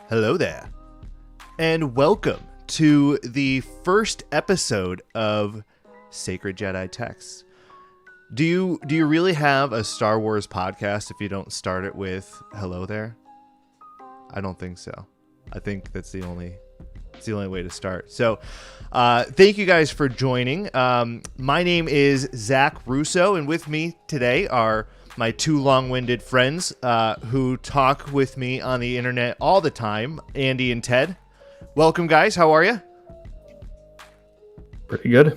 Hello there, and welcome to the first episode of Sacred Jedi Texts. Do you really have a Star Wars podcast if you don't start it with hello there? I don't think so. I think that's the only way to start. So thank you guys for joining. My name is Zach Russo, and with me today are my two long-winded friends who talk with me on the internet all the time, Andy and Ted. Welcome, guys. How are you? Pretty good.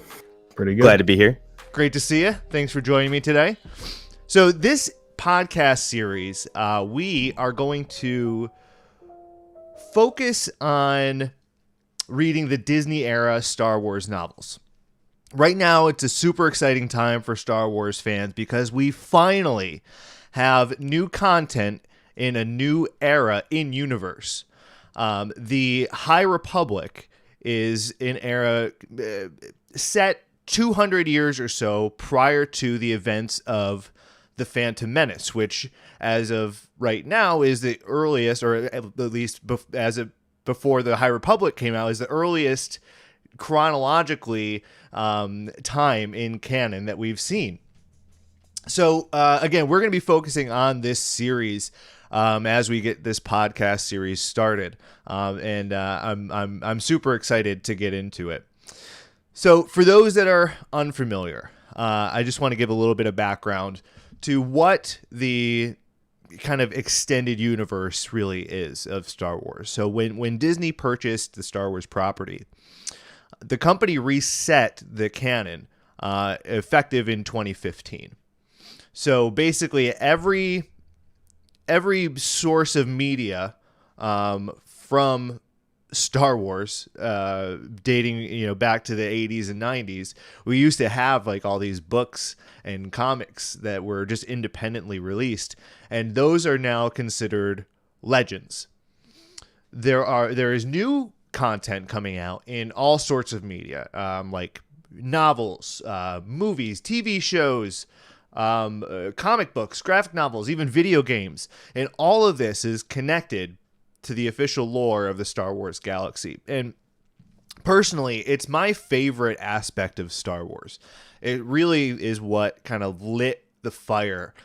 Glad to be here. Great to see you. Thanks for joining me today. So this podcast series, we are going to focus on reading the Disney-era Star Wars novels. Right now, it's a super exciting time for Star Wars fans because we finally have new content in a new era in universe. The High Republic is an era set 200 years or so prior to the events of The Phantom Menace, which, as of right now, is the earliest, or at least before the High Republic came out, is the earliest chronologically time in canon that we've seen. So again, we're going to be focusing on this series as we get this podcast series started, and I'm super excited to get into it. So for those that are unfamiliar, I just want to give a little bit of background to what the kind of extended universe really is of Star Wars. So when Disney purchased the Star Wars property, the company reset the canon effective in 2015. So basically every source of media from Star Wars dating back to the 80s and 90s, we used to have like all these books and comics that were just independently released, and those are now considered legends. There is new content coming out in all sorts of media, like novels, movies, TV shows, comic books, graphic novels, even video games. And all of this is connected to the official lore of the Star Wars galaxy. And personally, it's my favorite aspect of Star Wars. It really is what kind of lit the fire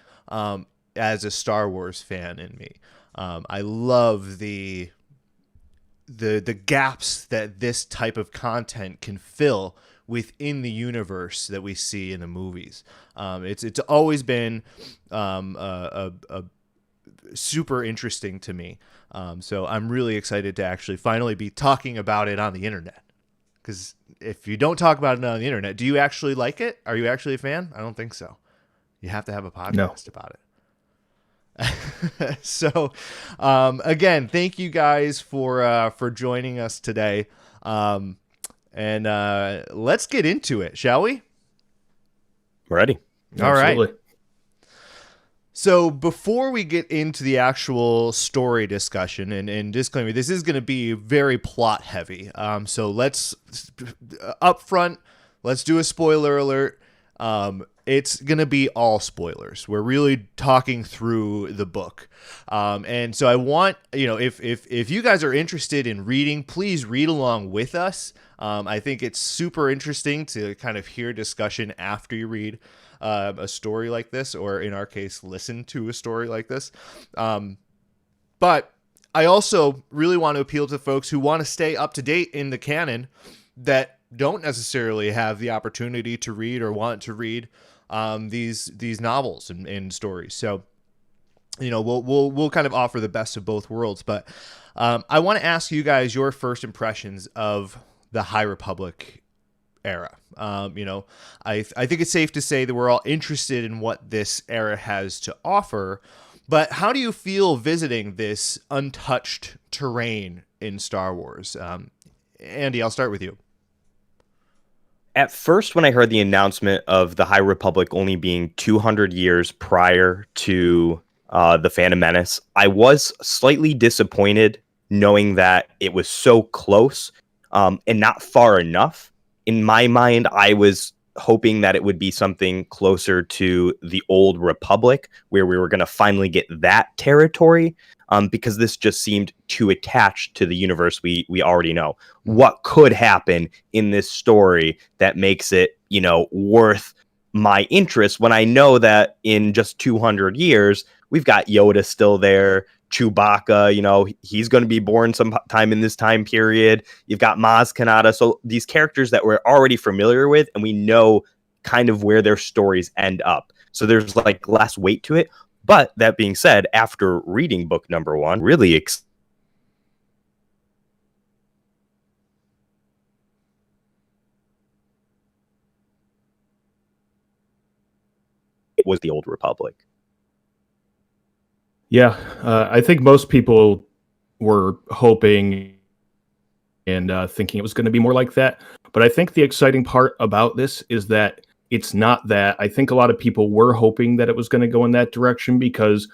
as a Star Wars fan in me. I love the gaps that this type of content can fill within the universe that we see in the movies. It's always been a super interesting to me. So I'm really excited to actually finally be talking about it on the internet. Because if you don't talk about it on the internet, do you actually like it? Are you actually a fan? I don't think so. You have to have a podcast about it. So, again, thank you guys for joining us today. And let's get into it, shall we? Ready? All right. Absolutely. So before we get into the actual story discussion, and disclaimer, this is going to be very plot heavy. So let's up front, let's do a spoiler alert. It's going to be all spoilers. We're really talking through the book. And so I want, if you guys are interested in reading, please read along with us. I think it's super interesting to kind of hear discussion after you read a story like this, or in our case, listen to a story like this. But I also really want to appeal to folks who want to stay up to date in the canon that don't necessarily have the opportunity to read or want to read these novels and stories. So, we'll kind of offer the best of both worlds. But I want to ask you guys your first impressions of the High Republic era. I think it's safe to say that we're all interested in what this era has to offer, but how do you feel visiting this untouched terrain in Star Wars? Andy, I'll start with you. At first, when I heard the announcement of the High Republic only being 200 years prior to the Phantom Menace, I was slightly disappointed knowing that it was so close and not far enough. In my mind, I was hoping that it would be something closer to the Old Republic, where we were going to finally get that territory, because this just seemed too attached to the universe we already know. What could happen in this story that makes it, worth my interest when I know that in just 200 years, we've got Yoda still there, Chewbacca, he's going to be born sometime in this time period. You've got Maz Kanata. So these characters that we're already familiar with, and we know kind of where their stories end up. So there's like less weight to it. But that being said, after reading book number 1, really it was the Old Republic. Yeah, I think most people were hoping and thinking it was going to be more like that. But I think the exciting part about this is that it's not that. I think a lot of people were hoping that it was going to go in that direction because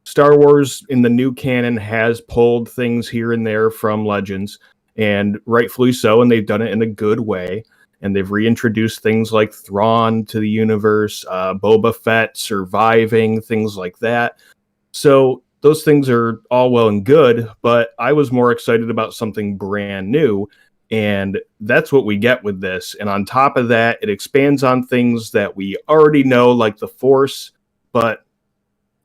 Star Wars in the new canon has pulled things here and there from Legends, and rightfully so, and they've done it in a good way. And they've reintroduced things like Thrawn to the universe, Boba Fett surviving, things like that. So those things are all well and good, but I was more excited about something brand new, and that's what we get with this. And on top of that, it expands on things that we already know, like the Force, but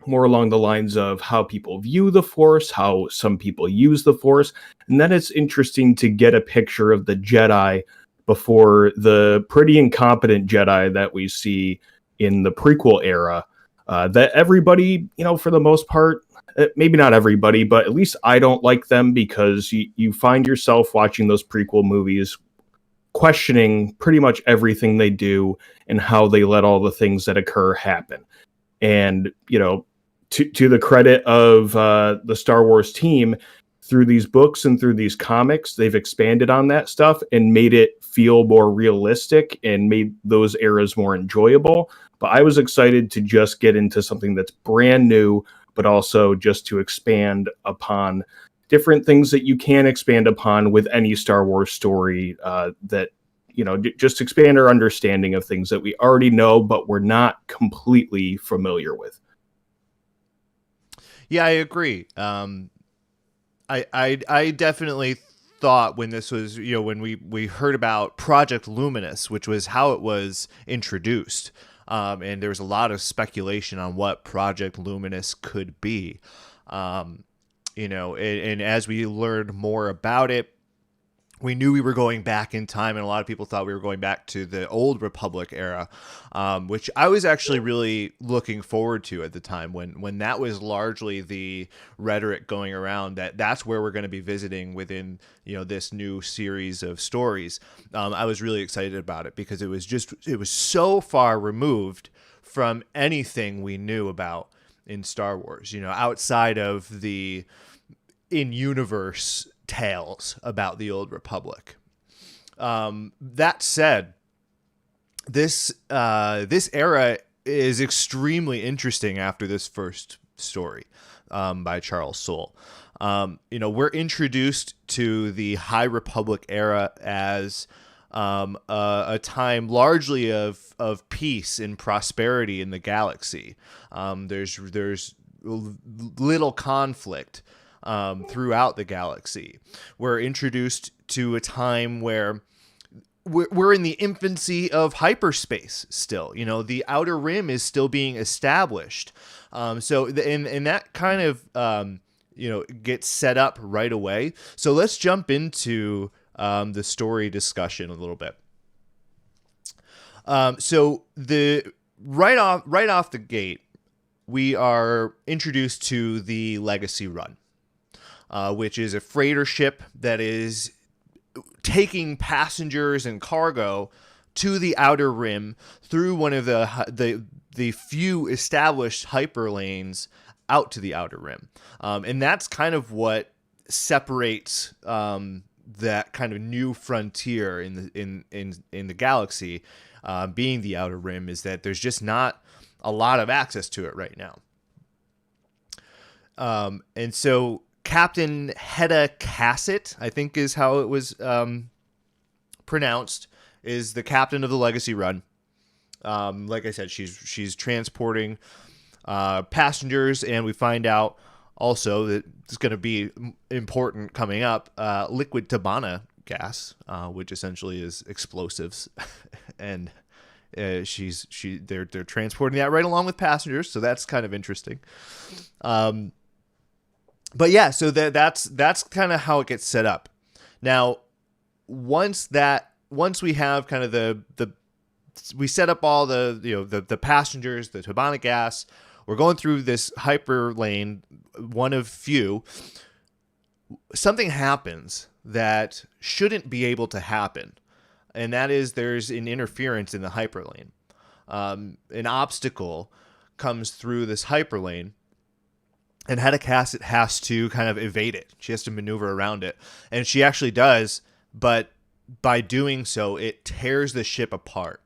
more along the lines of how people view the Force, how some people use the Force. And then it's interesting to get a picture of the Jedi before the pretty incompetent Jedi that we see in the prequel era. That everybody, for the most part, maybe not everybody, but at least I don't like them, because you find yourself watching those prequel movies questioning pretty much everything they do and how they let all the things that occur happen. And, to the credit of the Star Wars team, through these books and through these comics, they've expanded on that stuff and made it feel more realistic and made those eras more enjoyable. But I was excited to just get into something that's brand new, but also just to expand upon different things that you can expand upon with any Star Wars story, that, just expand our understanding of things that we already know, but we're not completely familiar with. Yeah, I agree. I definitely thought when this was, when we heard about Project Luminous, which was how it was introduced, and there was a lot of speculation on what Project Luminous could be, and as we learned more about it, we knew we were going back in time, and a lot of people thought we were going back to the Old Republic era, which I was actually really looking forward to at the time when that was largely the rhetoric going around, that's where we're going to be visiting within this new series of stories. I was really excited about it because it was so far removed from anything we knew about in Star Wars, outside of the in-universe tales about the Old Republic. That said, this era is extremely interesting after this first story by Charles Soule. We're introduced to the High Republic era as a time largely of peace and prosperity in the galaxy. There's little conflict throughout the galaxy. We're introduced to a time where we're in the infancy of hyperspace still. The Outer Rim is still being established. And that kind of gets set up right away. So let's jump into the story discussion a little bit. So right off the gate, we are introduced to the Legacy Run, which is a freighter ship that is taking passengers and cargo to the Outer Rim through one of the few established hyperlanes out to the Outer Rim, and that's kind of what separates that kind of new frontier in the galaxy, being the Outer Rim, is that there's just not a lot of access to it right now. And so Captain Hedda Cassett, I think is how it was pronounced, is the captain of the Legacy Run. Like I said, she's transporting passengers, and we find out also that it's going to be important coming up, liquid Tabana gas, which essentially is explosives, and they're transporting that right along with passengers, so that's kind of interesting. But yeah, so that's kind of how it gets set up. Now, once we have kind of we set up all the passengers, the Tabana gas, we're going through this hyper lane, one of few. Something happens that shouldn't be able to happen, and that is there's an interference in the hyperlane. An obstacle comes through this hyperlane, and Hedda Cassett has to kind of evade it. She has to maneuver around it, and she actually does, but by doing so, it tears the ship apart.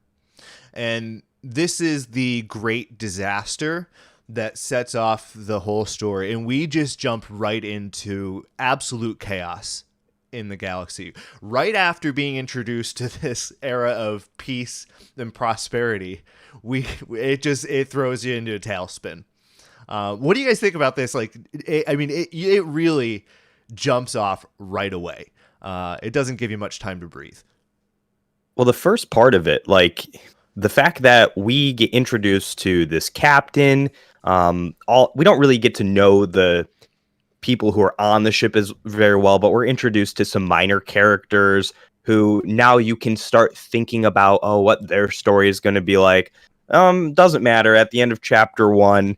And this is the great disaster that sets off the whole story, and we just jump right into absolute chaos in the galaxy. Right after being introduced to this era of peace and prosperity, it throws you into a tailspin. What do you guys think about this? Like, it really jumps off right away. It doesn't give you much time to breathe. Well, the first part of it, like the fact that we get introduced to this captain, we don't really get to know the people who are on the ship as very well, but we're introduced to some minor characters who now you can start thinking about, what their story is going to be like. Doesn't matter. At the end of chapter 1,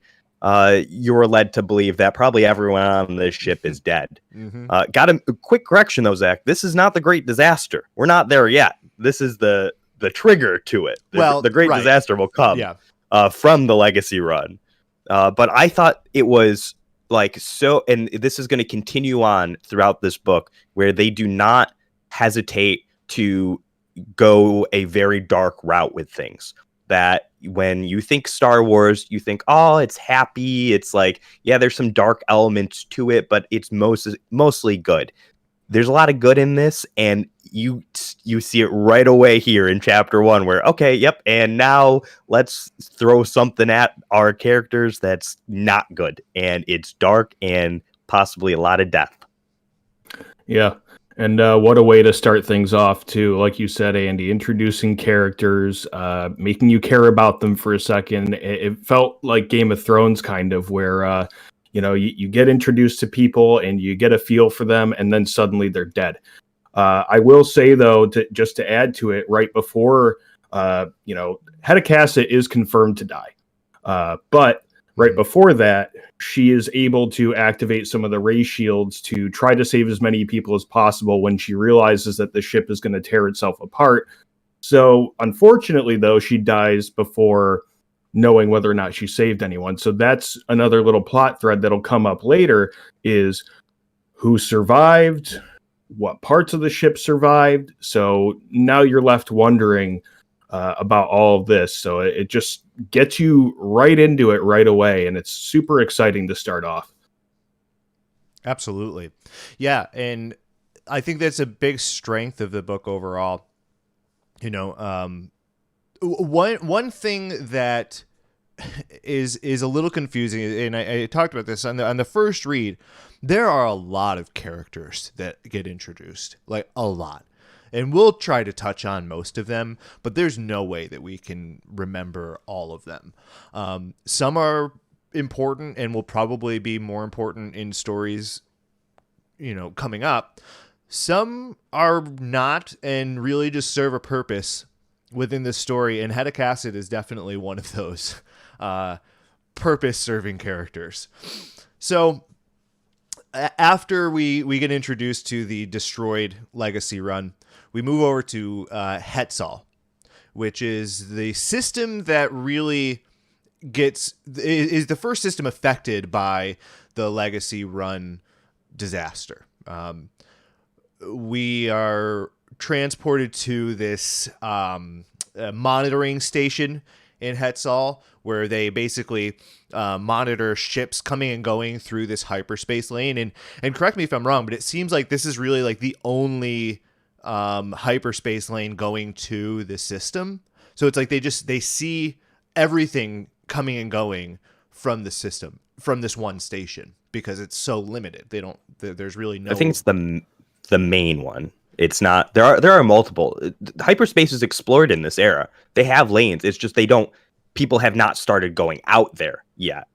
you're led to believe that probably everyone on this ship is dead. Mm-hmm. Got a quick correction though, Zach. This is not the Great Disaster. We're not there yet. This is the trigger to it. The Great Disaster will come from the Legacy Run. But I thought it was like so, and this is going to continue on throughout this book, where they do not hesitate to go a very dark route with things. That when you think Star Wars, you think, oh, it's happy. It's like, yeah, there's some dark elements to it, but it's mostly good. There's a lot of good in this, and you see it right away here in chapter 1 where, okay, yep, and now let's throw something at our characters that's not good, and it's dark and possibly a lot of death. Yeah, and what a way to start things off, too. Like you said, Andy, introducing characters, making you care about them for a second. It felt like Game of Thrones, kind of, where you get introduced to people and you get a feel for them, and then suddenly they're dead. I will say, though, just to add to it, right before, Hedda Cassett is confirmed to die. But right before that, she is able to activate some of the ray shields to try to save as many people as possible when she realizes that the ship is going to tear itself apart. So, unfortunately, though, she dies before knowing whether or not she saved anyone. So that's another little plot thread that'll come up later, is who survived, what parts of the ship survived. So now you're left wondering about all of this. So it just gets you right into it right away, and it's super exciting to start off. Absolutely. Yeah, and I think that's a big strength of the book overall. You know, one thing that is a little confusing, and I talked about this on the first read. There are a lot of characters that get introduced, like a lot, and we'll try to touch on most of them, but there's no way that we can remember all of them. Some are important and will probably be more important in stories, you know, coming up. Some are not and really just serve a purpose within the story, and Hedda Cassidy is definitely one of those purpose-serving characters. So after we get introduced to the destroyed Legacy run, we move over to Soule, which is the system that really is the first system affected by the Legacy run disaster. We are transported to this monitoring station in Soule, where they basically monitor ships coming and going through this hyperspace lane. And correct me if I'm wrong, but it seems like this is really like the only hyperspace lane going to the system. So it's like they see everything coming and going from the system, from this one station, because it's so limited. There's really no... I think it's the main one. It's not, there are multiple. Hyperspace is explored in this era. They have lanes. It's just people have not started going out there yet.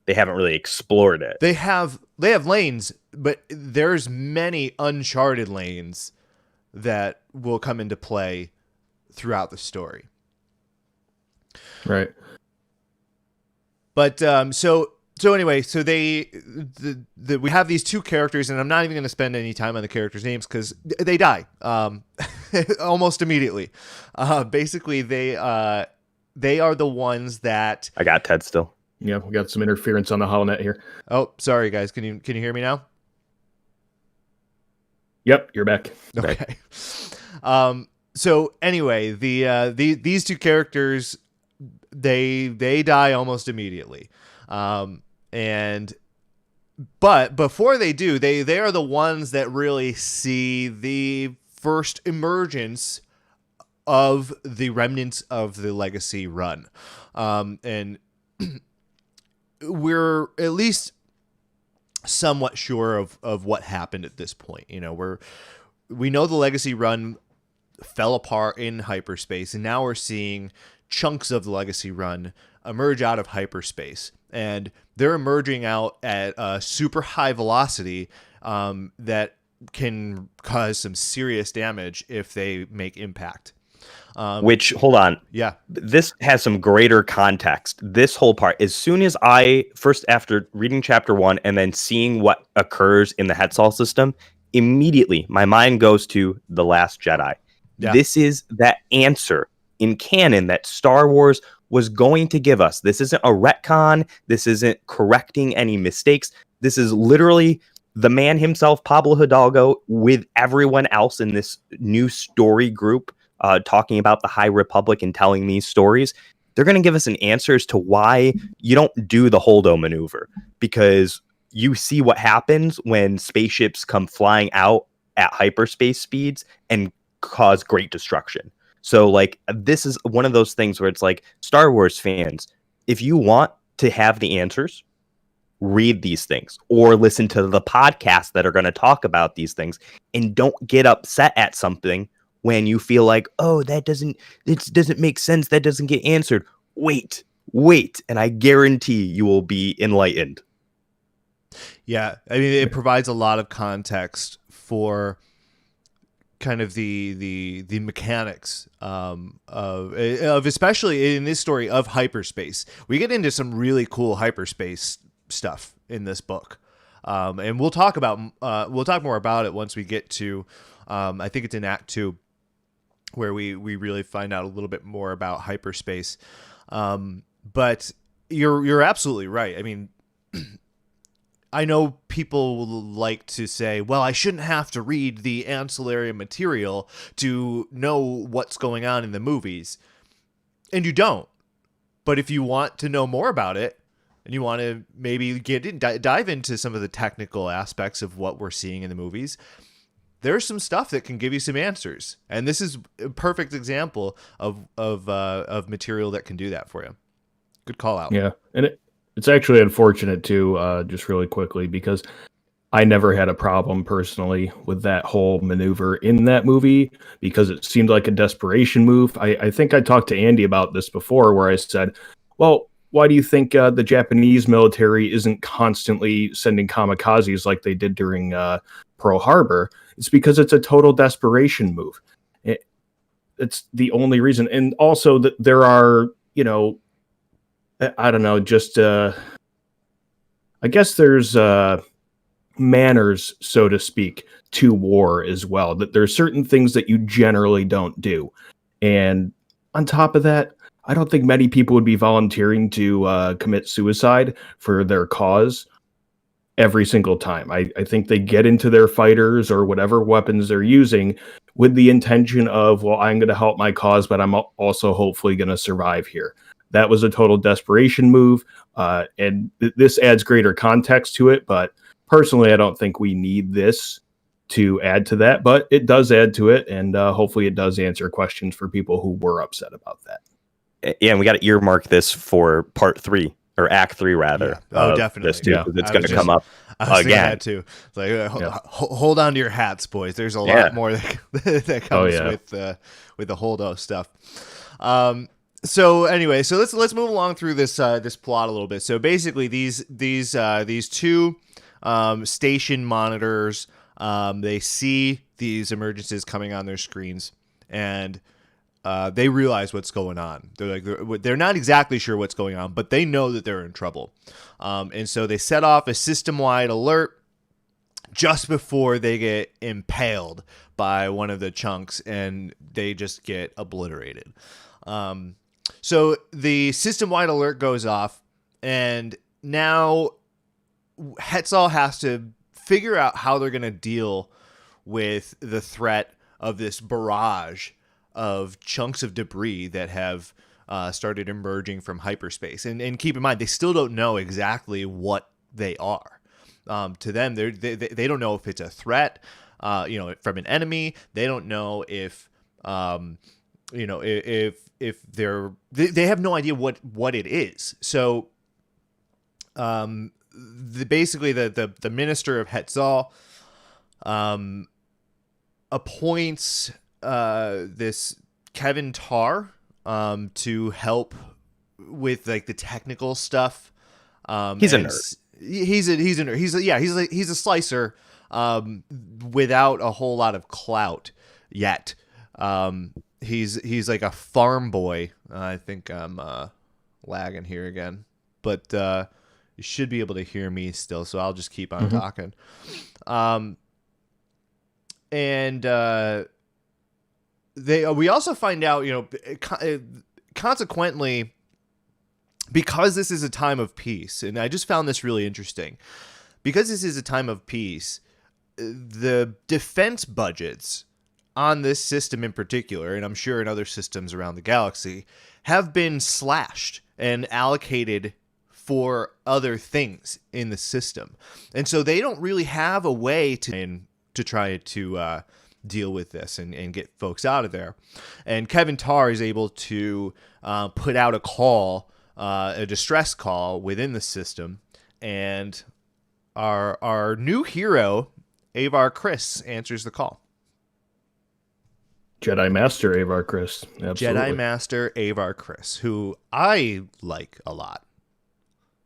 They haven't really explored it. They have lanes, but there's many uncharted lanes that will come into play throughout the story. Right. But so anyway, so we have these two characters, and I'm not even going to spend any time on the characters' names because they die almost immediately. Basically, they are the ones that... I got Ted still. Yeah, we got some interference on the HoloNet here. Oh, sorry guys. Can you hear me now? Yep, you're back. Okay. So anyway, these two characters, they die almost immediately. But before they do, they are the ones that really see the first emergence of the remnants of the Legacy run. And we're at least somewhat sure of what happened at this point. You know, we know the Legacy run fell apart in hyperspace, and now we're seeing chunks of the Legacy run emerge out of hyperspace, and they're emerging out at a super high velocity that can cause some serious damage if they make impact. Which, hold on. Yeah. This has some greater context. This whole part, as soon as after reading chapter 1 and then seeing what occurs in the Soule system, immediately my mind goes to The Last Jedi. Yeah. This is that answer in canon that Star Wars was going to give us. This isn't a retcon. This isn't correcting any mistakes. This is literally the man himself, Pablo Hidalgo, with everyone else in this new story group, talking about the High Republic and telling these stories. They're going to give us an answer as to why you don't do the Holdo maneuver, because you see what happens when spaceships come flying out at hyperspace speeds and cause great destruction. So, like, this is one of those things where it's like, Star Wars fans, if you want to have the answers, read these things or listen to the podcasts that are going to talk about these things, and don't get upset at something when you feel like, oh, it doesn't make sense, that doesn't get answered. Wait, and I guarantee you will be enlightened. Yeah, I mean, it provides a lot of context for kind of the mechanics of especially in this story of hyperspace. We get into some really cool hyperspace stuff in this book, and we'll talk more about it once we get to I think it's in Act 2, where we really find out a little bit more about hyperspace. But you're absolutely right. I mean, I know people like to say, well, I shouldn't have to read the ancillary material to know what's going on in the movies. And you don't. But if you want to know more about it, and you want to maybe dive into some of the technical aspects of what we're seeing in the movies, there's some stuff that can give you some answers. And this is a perfect example of material that can do that for you. Good call out. Yeah, and it's actually unfortunate too, just really quickly, because I never had a problem personally with that whole maneuver in that movie because it seemed like a desperation move. I think I talked to Andy about this before where I said, well, why do you think the Japanese military isn't constantly sending kamikazes like they did during Pearl Harbor? It's because it's a total desperation move. It's the only reason. And also that there are, I don't know, just I guess there's manners, so to speak, to war as well. That there are certain things that you generally don't do. And on top of that, I don't think many people would be volunteering to commit suicide for their cause every single time. I think they get into their fighters or whatever weapons they're using with the intention of, well, I'm going to help my cause, but I'm also hopefully going to survive here. That was a total desperation move, and this adds greater context to it, but personally, I don't think we need this to add to that, but it does add to it, and hopefully it does answer questions for people who were upset about that. Yeah, and we got to earmark this for part 3 or act 3 rather. Yeah. Oh, definitely. This too, Yeah. it's going to come up again. That too. It's like hold on to your hats, boys. There's a lot more that comes with the holdo stuff. So anyway, so let's move along through this plot a little bit. So basically, these two station monitors, they see these emergencies coming on their screens, and they realize what's going on. They're not exactly sure what's going on, but they know that they're in trouble. And so they set off a system-wide alert just before they get impaled by one of the chunks, and they just get obliterated. So the system-wide alert goes off, and now Hetzel has to figure out how they're going to deal with the threat of this barrage of chunks of debris that have started emerging from hyperspace. And keep in mind, they still don't know exactly what they are. To them, they don't know if it's a threat, from an enemy. They don't know if if they have no idea what it is. So basically the minister of Hetzel appoints this Kevin Tarr to help with like the technical stuff. He's a nerd. He's a nerd. He's a slicer without a whole lot of clout yet. He's like a farm boy. I think I'm lagging here again, but you should be able to hear me still, so I'll just keep on talking. We also find out, consequently, because this is a time of peace, and I just found this really interesting, because this is a time of peace, the defense budgets on this system in particular, and I'm sure in other systems around the galaxy, have been slashed and allocated for other things in the system. And so they don't really have a way to try to deal with this and get folks out of there. And Kevin Tarr is able to put out a call, a distress call within the system, and our new hero, Avar Kriss, answers the call. Jedi Master Avar Kriss. Absolutely. Jedi Master Avar Kriss, who I like a lot.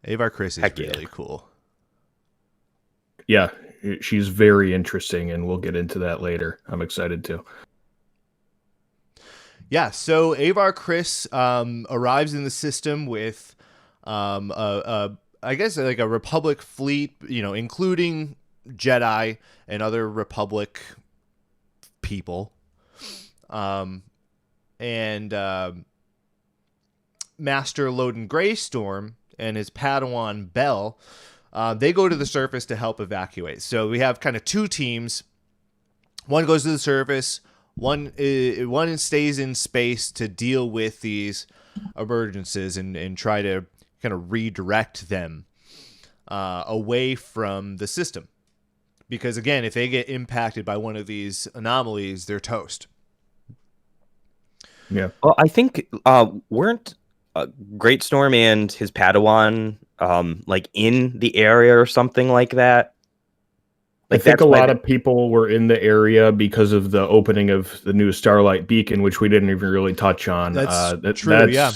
Avar Kriss is really cool. Yeah, she's very interesting, and we'll get into that later. I'm excited too. Yeah, so Avar Kriss arrives in the system with I guess like a Republic fleet, including Jedi and other Republic people. And Master Loden Greystorm and his Padawan Bell, they go to the surface to help evacuate. So we have kind of two teams. One goes to the surface. One stays in space to deal with these emergencies and try to kind of redirect them away from the system. Because, again, if they get impacted by one of these anomalies, they're toast. Yeah. Well, I think weren't Great Storm and his Padawan like in the area or something like that? Like, I think a lot of people were in the area because of the opening of the new Starlight Beacon, which we didn't even really touch on. That's true, yeah.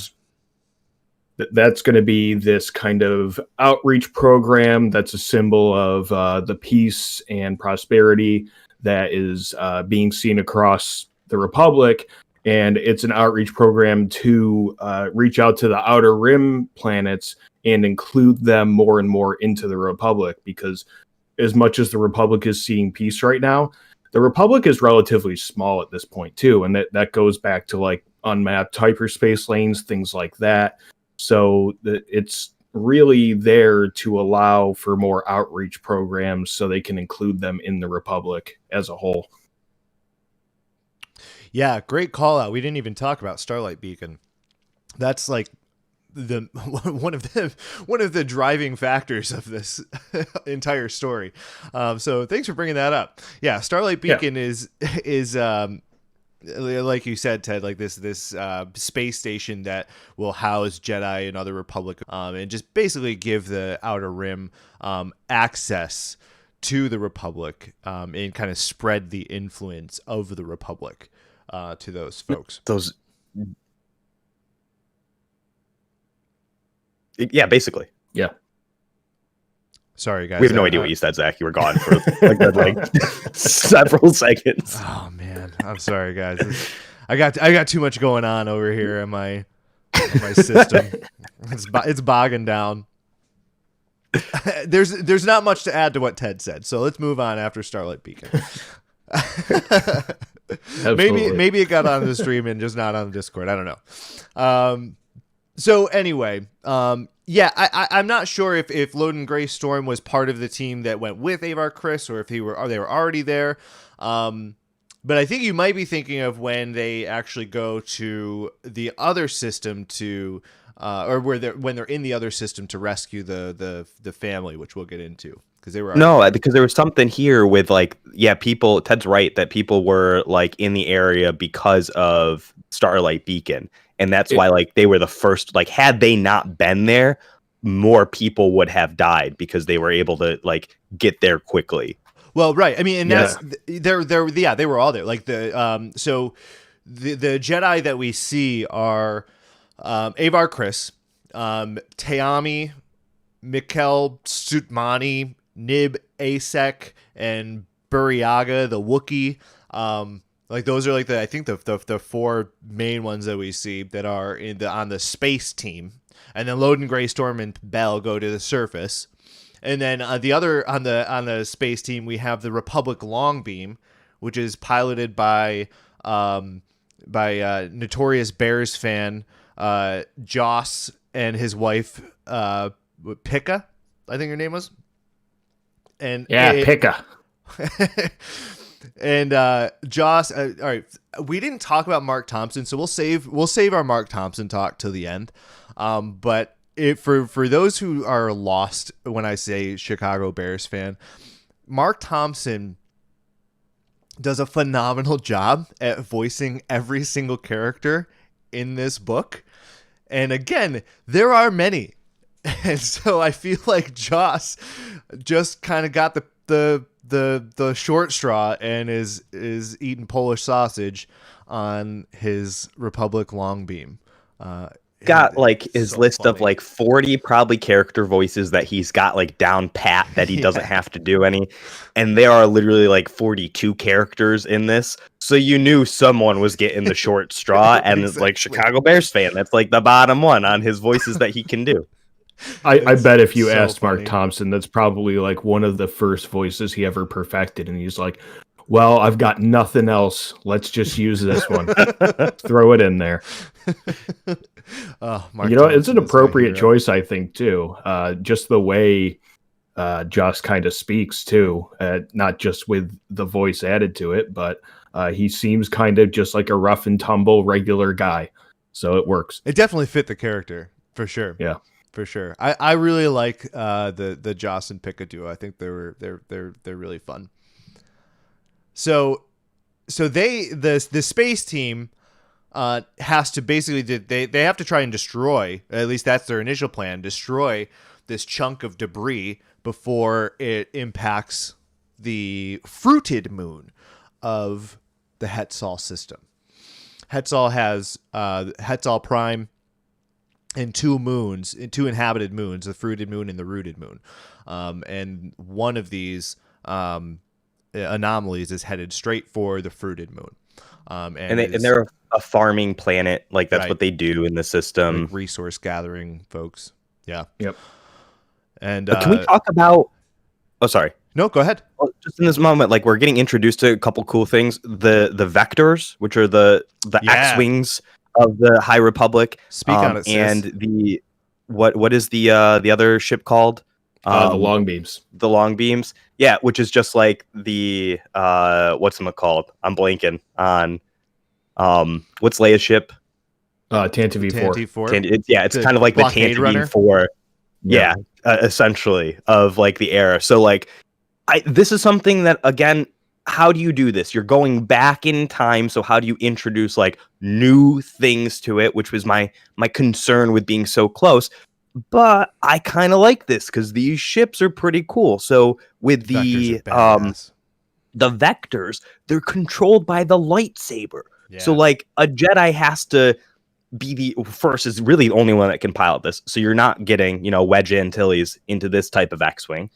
That's going to be this kind of outreach program that's a symbol of the peace and prosperity that is being seen across the Republic. And it's an outreach program to reach out to the Outer Rim planets and include them more and more into the Republic, because as much as the Republic is seeing peace right now, the Republic is relatively small at this point too. And that goes back to like unmapped hyperspace lanes, things like that. So it's really there to allow for more outreach programs so they can include them in the Republic as a whole. Yeah, great call out. We didn't even talk about Starlight Beacon. That's like one of the driving factors of this entire story. So thanks for bringing that up. Yeah, Starlight Beacon is like you said, Ted, like this space station that will house Jedi and other Republic, and just basically give the Outer Rim access to the Republic, and kind of spread the influence of the Republic to those folks. Yeah, basically. Yeah. Sorry, guys. We have no idea what you said, Zach. You were gone for like several seconds. Oh man, I'm sorry, guys. I got too much going on over here in my system. It's bogging down. There's not much to add to what Ted said, so let's move on after Starlight Beacon. maybe it got on the stream and just not on the Discord. I don't know. So anyway, I'm not sure if Loden Greystorm was part of the team that went with Avar Kriss, or if they were already there. But I think you might be thinking of when they actually go to the other system to, or when they're in the other system to rescue the family, which we'll get into. Because there was something here with people. Ted's right that people were like in the area because of Starlight Beacon, and that's why they were the first. Like, had they not been there, more people would have died because they were able to get there quickly. Well, right. I mean, and that's they were all there. Like so the Jedi that we see are Avar Kriss, Teami, Mikkel Sutmani, Nib Asek, and Buryaga, the Wookiee. Those are I think the four main ones that we see that are on the space team. And then Loden Greystorm and Bell go to the surface. And then on the space team, we have the Republic Longbeam, which is piloted by notorious Bears fan Joss and his wife Pika, I think her name was. And Pika. And Joss. All right, we didn't talk about Mark Thompson, so we'll save our Mark Thompson talk till the end. But for those who are lost when I say Chicago Bears fan, Mark Thompson does a phenomenal job at voicing every single character in this book. And again, there are many. And so I feel like Joss just kind of got the short straw and is eating Polish sausage on his Republic Longbeam. Got his list funny. Of 40 probably character voices that he's got down pat that he doesn't have to do any, and there are literally 42 characters in this, so you knew someone was getting the short straw. And exactly. It's Chicago Bears fan, that's the bottom one on his voices that he can do. I bet if you asked Mark Thompson, that's probably one of the first voices he ever perfected, and he's like, well, I've got nothing else. Let's just use this one. Throw it in there. Mark You know, it's Thompson an is my appropriate hero. choice, I think, too. Just the way Joss kind of speaks, too, not just with the voice added to it, but he seems kind of just like a rough and tumble regular guy. So it works. It definitely fit the character for sure. Yeah. For sure. I really like the Joss and Pika duo. I think they're really fun. So the space team has to basically they have to try and destroy, at least that's their initial plan, destroy this chunk of debris before it impacts the fruited moon of the Hetzal system. Hetzal has Hetzal Prime and two inhabited moons, the fruited moon and the rooted moon. And one of these anomalies is headed straight for the fruited moon. And they're a farming planet. Like, that's Right. what they do in the system. like resource gathering folks. Yeah. Yep. And Can we talk about... Oh, sorry. No, go ahead. Well, just in this moment, like, we're getting introduced to a couple cool things. The vectors, which are the Yeah. X-wings of the High Republic. Speak on it, sis. And the what is the other ship called? The long beams. The long beams. Yeah, which is just like the what's it called? I'm blanking on what's Leia's ship? Tantive 4. T4. It's The kind of like the blockade runner? Tantive 4. Yeah, essentially, of like the era. So like this is something that, again, how do you do this? You're going back in time, so how do you introduce like new things to it, which was my concern with being so close. But I kind of like this because these ships are pretty cool. So with Vectors are badass. the vectors, they're controlled by the lightsaber. Yeah. So like a Jedi has to be the first, is really the only one that can pilot this. So you're not getting, Wedge Antilles into this type of X-Wing.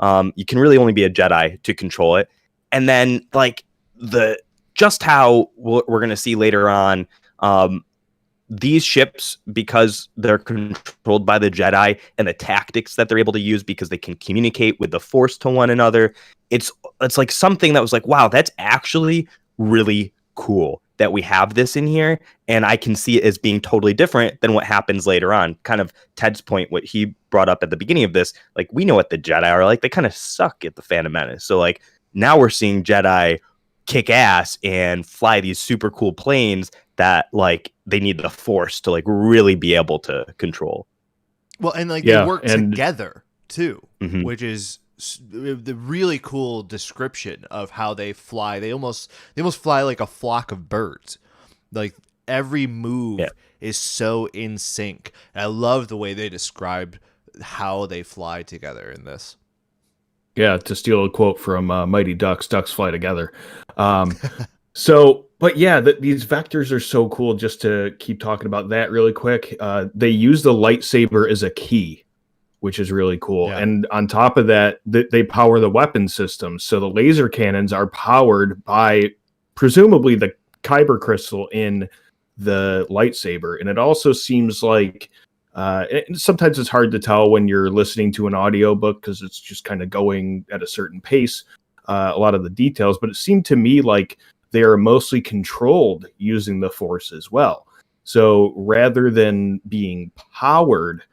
You can really only be a Jedi to control it. And then like just how we're going to see later on, these ships, because they're controlled by the Jedi and the tactics that they're able to use because they can communicate with the Force to one another, it's like something that was like, wow, that's actually really cool that we have this in here. And I can see it as being totally different than what happens later on. Kind of Ted's point, what he brought up at the beginning of this, like, we know what the Jedi are like. They kind of suck at the Phantom Menace. So like now we're seeing Jedi kick ass and fly these super cool planes that like they need the Force to like really be able to control. Well, and like they work and- together too, Mhm. which is the really cool description of how they fly. They almost fly like a flock of birds. Like every move is so in sync. And I love the way they described how they fly together in this. Yeah, to steal a quote from Mighty Ducks, ducks fly together. But yeah, these vectors are so cool. Just to keep talking about that really quick, they use the lightsaber as a key, which is really cool. Yeah. And on top of that, they power the weapon system. So the laser cannons are powered by presumably the kyber crystal in the lightsaber. And it also seems like sometimes it's hard to tell when you're listening to an audiobook because it's just kind of going at a certain pace, a lot of the details. But it seemed to me like they are mostly controlled using the Force as well. So rather than being powered,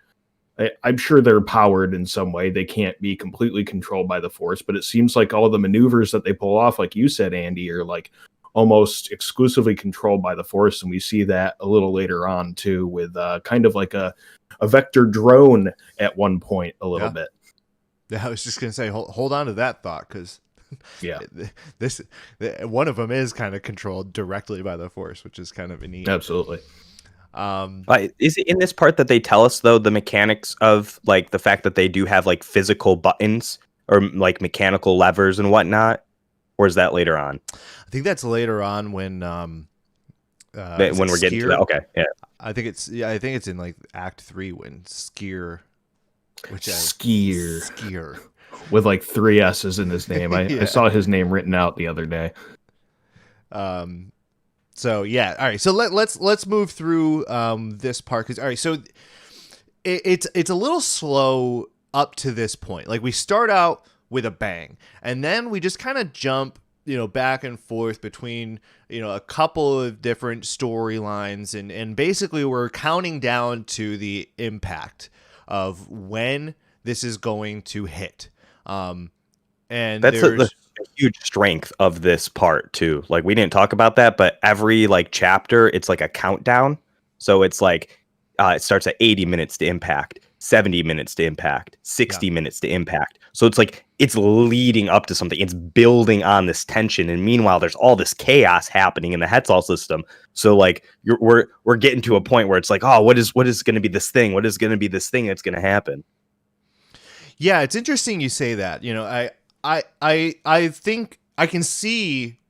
I'm sure they're powered in some way. They can't be completely controlled by the Force, but it seems like all the maneuvers that they pull off, like you said, Andy, are like almost exclusively controlled by the Force. And we see that a little later on too, with kind of like a vector drone at one point a little bit. Yeah, I was just gonna say, hold on to that thought, because yeah, one of them is kind of controlled directly by the Force, which is kind of neat. Absolutely. Is it in this part that they tell us though the mechanics of like the fact that they do have like physical buttons or like mechanical levers and whatnot, or is that later on? I think that's later on when When we're getting to that, okay, yeah. I think it's in like Act 3 when Skier, Skier with like 3 S's in his name. I saw his name written out the other day. So yeah, all right. So let's move through this part, because all right. So it's a little slow up to this point. Like we start out with a bang, and then we just kind of jump back and forth between, a couple of different storylines, and basically we're counting down to the impact of when this is going to hit. And That's there's a huge strength of this part too. Like we didn't talk about that, but every like chapter, it's like a countdown. So it's like it starts at 80 minutes to impact, 70 minutes to impact, 60 minutes to impact. So it's like it's leading up to something. It's building on this tension, and meanwhile, there's all this chaos happening in the Hetzal system. So like we're getting to a point where it's like, oh, what is going to be this thing? What is going to be this thing that's going to happen? Yeah, it's interesting you say that. I think I can see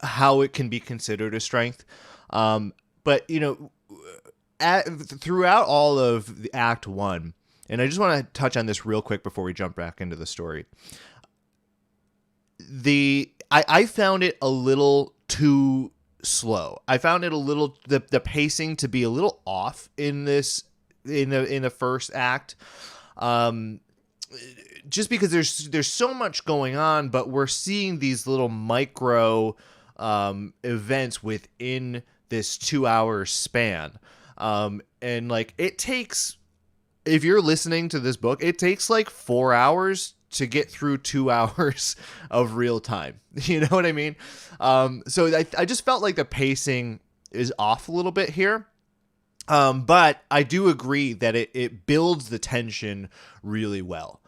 how it can be considered a strength, but throughout all of the Act 1, and I just want to touch on this real quick before we jump back into the story. I found it a little too slow. I found it a little the pacing to be a little off in the first act. Just because there's so much going on, but we're seeing these little micro events within this 2-hour span. And like it takes, if you're listening to this book, it takes like 4 hours to get through 2 hours of real time. You know what I mean? So I just felt like the pacing is off a little bit here. But I do agree that it builds the tension really well.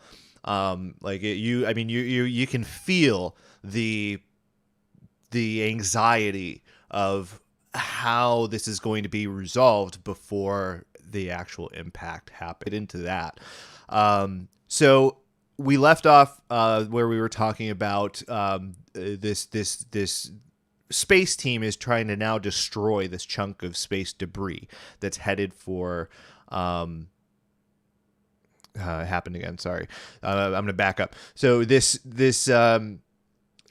You can feel the anxiety of how this is going to be resolved before the actual impact happened into that. So we left off where we were talking about this space team is trying to now destroy this chunk of space debris that's headed for happened again. Sorry. I'm going to back up. So this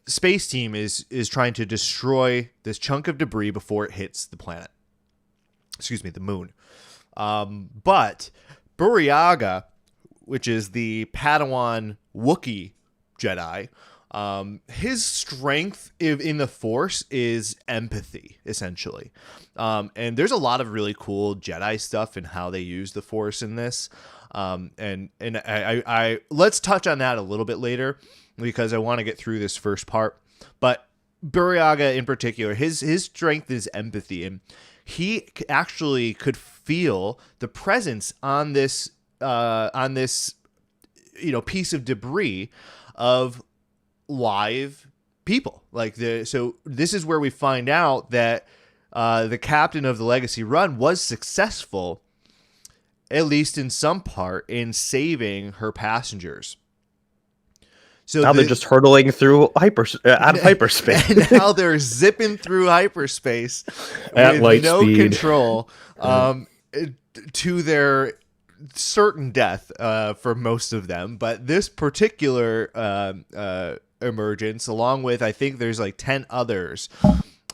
space team is trying to destroy this chunk of debris before it hits the planet. Excuse me, the moon. But Buryaga, which is the Padawan Wookiee Jedi, his strength in the Force is empathy, essentially. And there's a lot of really cool Jedi stuff in how they use the Force in this. And I let's touch on that a little bit later because I want to get through this first part. But Buryaga in particular, his strength is empathy, and he actually could feel the presence on this piece of debris of live people. So this is where we find out that the captain of the Legacy Run was successful, at least in some part, in saving her passengers. So now they're just hurtling through out of hyperspace. And now they're zipping through hyperspace at with light no speed. Control to their certain death for most of them. But this particular emergence, along with I think there's like 10 others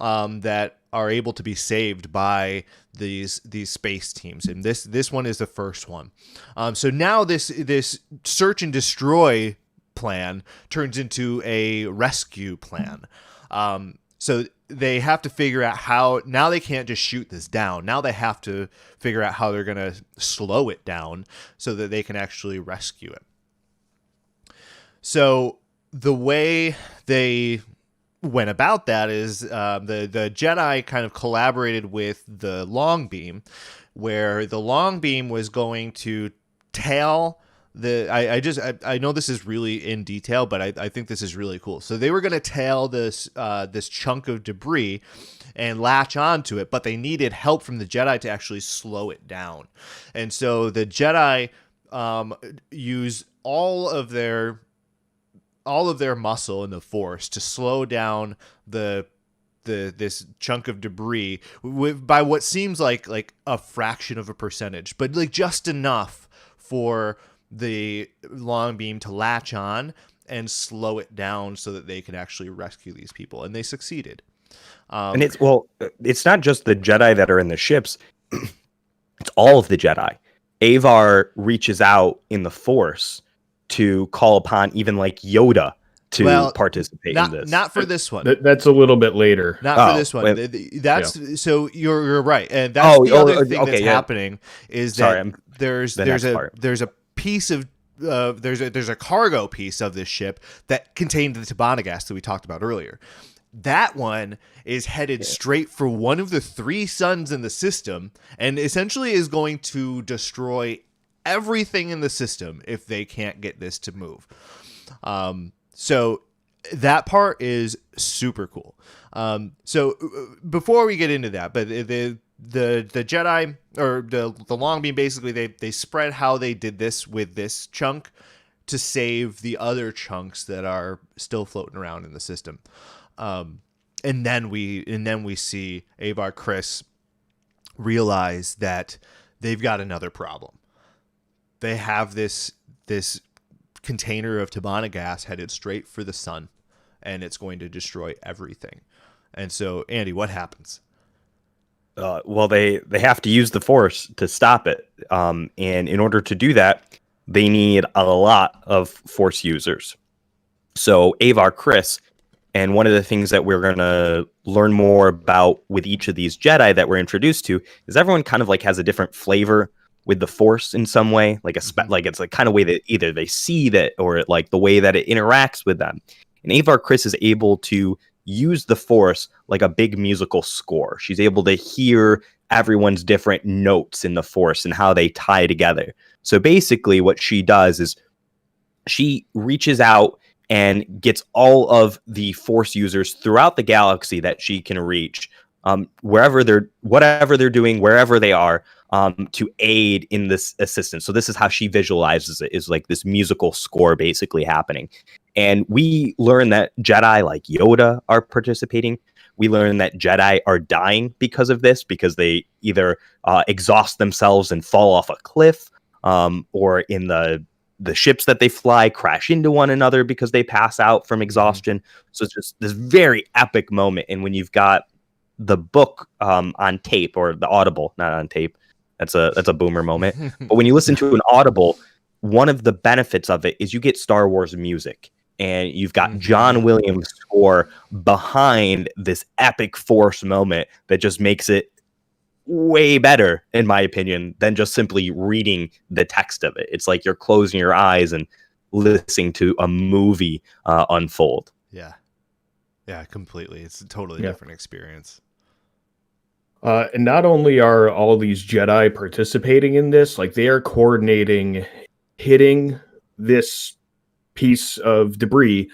that are able to be saved by these space teams, and this one is the first one. So now this search and destroy plan turns into a rescue plan. So they have to figure out how, now they can't just shoot this down. Now they have to figure out how they're going to slow it down so that they can actually rescue it. So the way they went about that is the Jedi kind of collaborated with the long beam, where the long beam was going to tail I know this is really in detail, but I think this is really cool. So they were going to tail this chunk of debris and latch onto it, but they needed help from the Jedi to actually slow it down. And so the Jedi use all of their muscle in the Force to slow down this chunk of debris by what seems like a fraction of a percentage, but like just enough for the long beam to latch on and slow it down so that they can actually rescue these people, and they succeeded. And it's not just the Jedi that are in the ships; it's all of the Jedi. Avar reaches out in the Force to call upon even like Yoda to participate in this. Not for this one. That's a little bit later. Not for this one. So you're right, and that's the other thing that's happening is that there's a piece of there's a cargo piece of this ship that contained the Tabana gas that we talked about earlier. That one is headed straight for one of the 3 suns in the system, and essentially is going to destroy everything in the system if they can't get this to move. So that part is super cool. So before we get into that, but the Jedi, or the long beam, basically they spread how they did this with this chunk to save the other chunks that are still floating around in the system. And then we see Avar Kriss realize that they've got another problem. They have this container of Tabana gas headed straight for the sun, and it's going to destroy everything. And so, Andy, what happens? Well, they have to use the Force to stop it. And in order to do that, they need a lot of Force users. So Avar Kriss, and one of the things that we're going to learn more about with each of these Jedi that we're introduced to is everyone kind of like has a different flavor with the Force in some way, like like it's like kind of way that either they see that or like the way that it interacts with them. And Avar Kriss is able to use the Force like a big musical score. She's able to hear everyone's different notes in the Force and how they tie together. So basically what she does is she reaches out and gets all of the Force users throughout the galaxy that she can reach, whatever they're doing, wherever they are, to aid in this assistance. So this is how she visualizes it, is like this musical score basically happening. And we learn that Jedi like Yoda are participating. We learn that Jedi are dying because of this, because they either exhaust themselves and fall off a cliff, or in the ships that they fly crash into one another because they pass out from exhaustion. So it's just this very epic moment. And when you've got the book on tape, or the Audible, not on tape, that's a boomer moment. But when you listen to an Audible, one of the benefits of it is you get Star Wars music. And you've got John Williams' score behind this epic Force moment that just makes it way better, in my opinion, than just simply reading the text of it. It's like you're closing your eyes and listening to a movie unfold. Yeah, completely. It's a totally different experience. And not only are all these Jedi participating in this, like they are coordinating hitting this piece of debris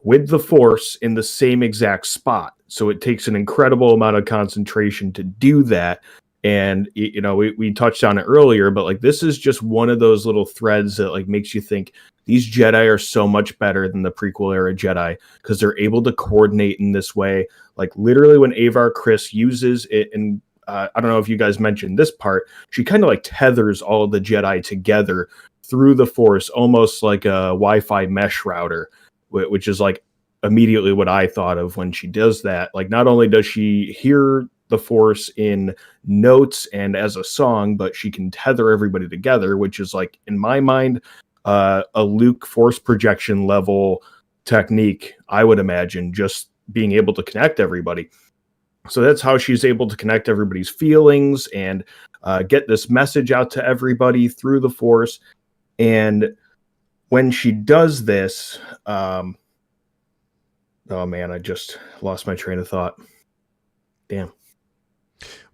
with the Force in the same exact spot. So it takes an incredible amount of concentration to do that. And, you know, we touched on it earlier, but like this is just one of those little threads that like makes you think these Jedi are so much better than the prequel era Jedi, because they're able to coordinate in this way. Like literally when Avar Kriss uses it, and I don't know if you guys mentioned this part, she kind of like tethers all of the Jedi together through the Force, almost like a Wi-Fi mesh router, which is like immediately what I thought of when she does that. Like not only does she hear the Force in notes and as a song, but she can tether everybody together, which is like, in my mind, a Luke Force projection level technique, I would imagine, just being able to connect everybody. So that's how she's able to connect everybody's feelings and get this message out to everybody through the Force. And when she does this, oh man, I just lost my train of thought. Damn.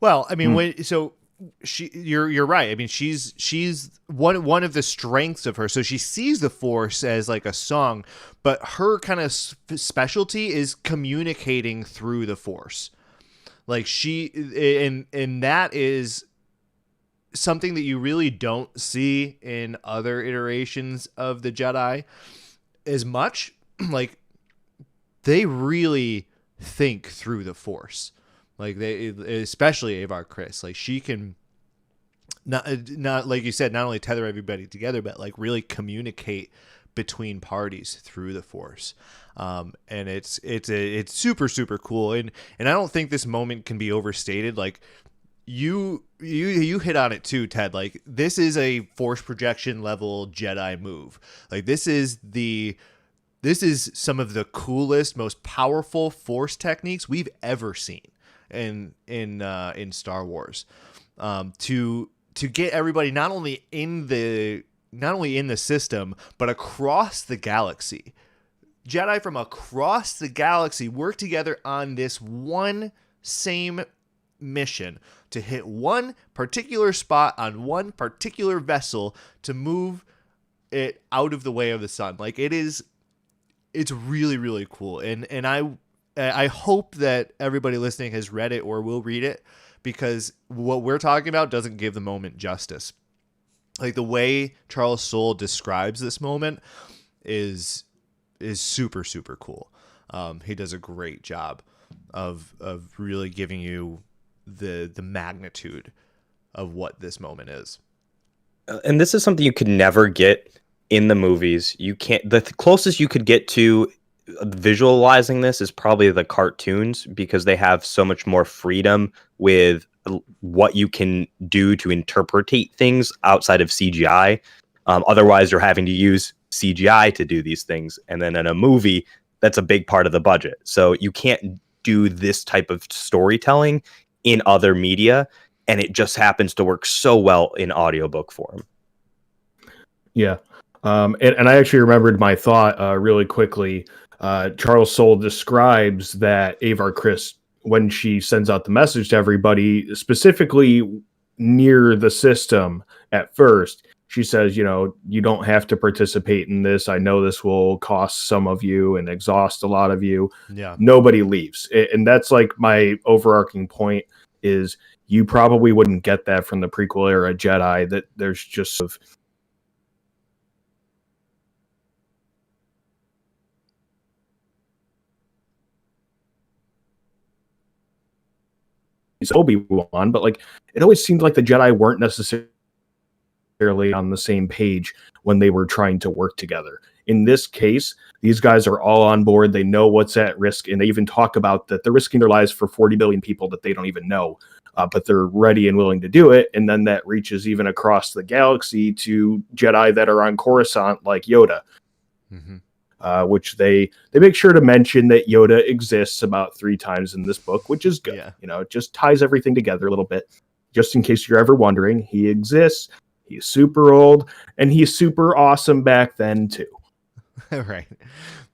Well, I mean, you're right. I mean, she's one of the strengths of her. So she sees the Force as like a song, but her kind of specialty is communicating through the Force. Like and that is something that you really don't see in other iterations of the Jedi as much. Like they really think through the Force. Like they, especially Avar Kriss, like she can not like you said, not only tether everybody together, but like really communicate between parties through the Force. And it's super, super cool. And I don't think this moment can be overstated. Like you hit on it too, Ted. Like this is a Force projection level Jedi move. Like this is the This is some of the coolest, most powerful Force techniques we've ever seen in Star Wars. To get everybody not only in the system but across the galaxy. Jedi from across the galaxy work together on this one same mission to hit one particular spot on one particular vessel to move it out of the way of the sun. Like it's really, really cool. And I hope that everybody listening has read it or will read it, because what we're talking about doesn't give the moment justice. Like the way Charles Soule describes this moment is super, super cool. He does a great job of really giving you the magnitude of what this moment is. And this is something you could never get in the movies. You can't. The closest you could get to visualizing this is probably the cartoons, because they have so much more freedom with what you can do to interpretate things outside of CGI. Otherwise, you're having to use CGI to do these things, and then in a movie, that's a big part of the budget. So you can't do this type of storytelling in other media, and it just happens to work so well in audiobook form. Yeah. And I actually remembered my thought really quickly. Charles Soule describes that Avar Kriss, when she sends out the message to everybody, specifically near the system at first, she says, you don't have to participate in this. I know this will cost some of you and exhaust a lot of you. Yeah. Nobody leaves. And that's like my overarching point is you probably wouldn't get that from the prequel era Jedi, that there's just sort of Obi-Wan, but like it always seemed like the Jedi weren't necessarily on the same page when they were trying to work together. In this case, these guys are all on board. They know what's at risk, and they even talk about that they're risking their lives for 40 billion people that they don't even know, but they're ready and willing to do it. And then that reaches even across the galaxy to Jedi that are on Coruscant, like Yoda. Mm-hmm. Which they make sure to mention that Yoda exists about 3 times in this book, which is good. Yeah. It just ties everything together a little bit. Just in case you're ever wondering, he exists. He's super old, and he's super awesome back then too. Right.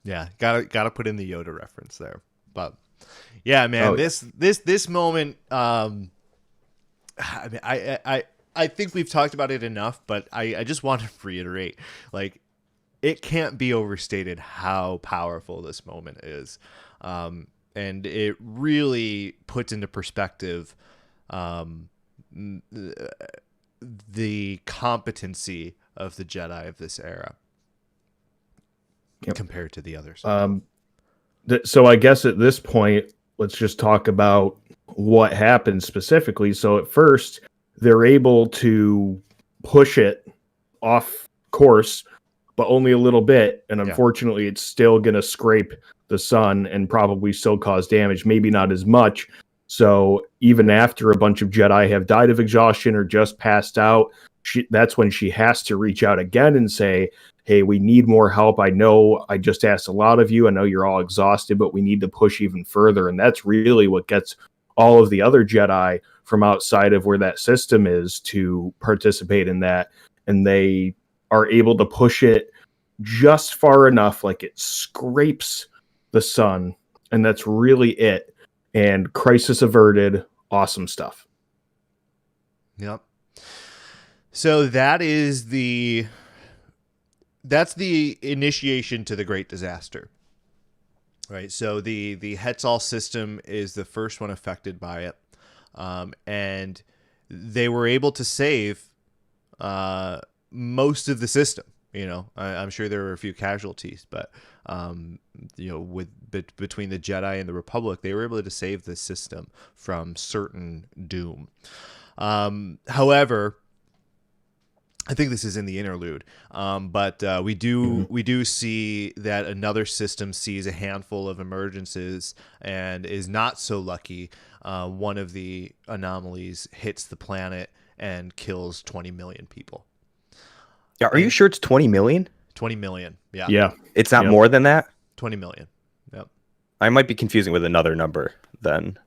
Yeah. Gotta put in the Yoda reference there. But yeah, man, this moment, I mean, I think we've talked about it enough, but I just want to reiterate, like, it can't be overstated how powerful this moment is. And it really puts into perspective the competency of the Jedi of this era compared to the others. So I guess at this point, let's just talk about what happened specifically. So at first, they're able to push it off course, but only a little bit. And unfortunately, it's still going to scrape the sun and probably still cause damage, maybe not as much. So even after a bunch of Jedi have died of exhaustion or just passed out, that's when she has to reach out again and say, hey, we need more help. I know I just asked a lot of you. I know you're all exhausted, but we need to push even further. And that's really what gets all of the other Jedi from outside of where that system is to participate in that. And they are able to push it just far enough, like it scrapes the sun, and that's really it. And crisis averted. Awesome stuff. Yep. So that's the initiation to the Great Disaster, right? So the Hetzal system is the first one affected by it, and they were able to save most of the system. I'm sure there were a few casualties, but between the Jedi and the Republic, they were able to save the system from certain doom. However, I think this is in the interlude, but we do see that another system sees a handful of emergencies and is not so lucky. One of the anomalies hits the planet and kills 20 million people. Are you sure it's 20 million? 20 million. Yeah. Yeah. It's not Yep. more than that. 20 million. Yep. I might be confusing with another number then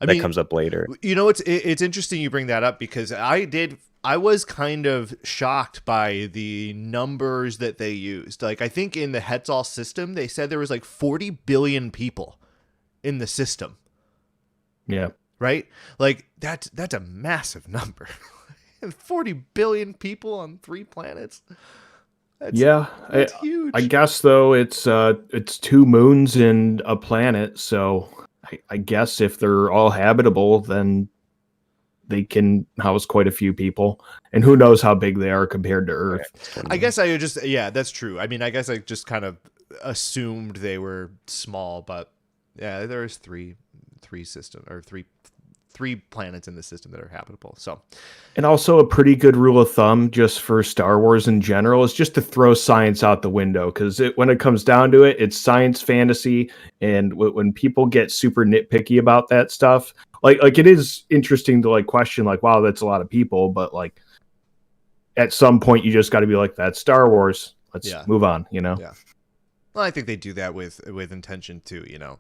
I that mean, comes up later. you know, it's interesting you bring that up because I was kind of shocked by the numbers that they used. Like, I think in the Hetzal system, they said there was like 40 billion people in the system, Yeah. right? Like, that's a massive number. 40 billion people on 3 planets. That's huge. I guess though it's 2 moons and a planet, so I guess if they're all habitable, then they can house quite a few people, and who knows how big they are compared to Earth. I guess I just, yeah, that's true. I mean, I guess I just kind of assumed they were small, but yeah, there's three system or three planets in the system that are habitable. So, And also a pretty good rule of thumb just for Star Wars in general is just to throw science out the window, because when it comes down to it, it's science fantasy, and when people get super nitpicky about that stuff, like it is interesting to like question like, wow, that's a lot of people, but like at some point you just got to be like, that's Star Wars. Let's move on, you know? Yeah. Well, I think they do that with intention too, you know,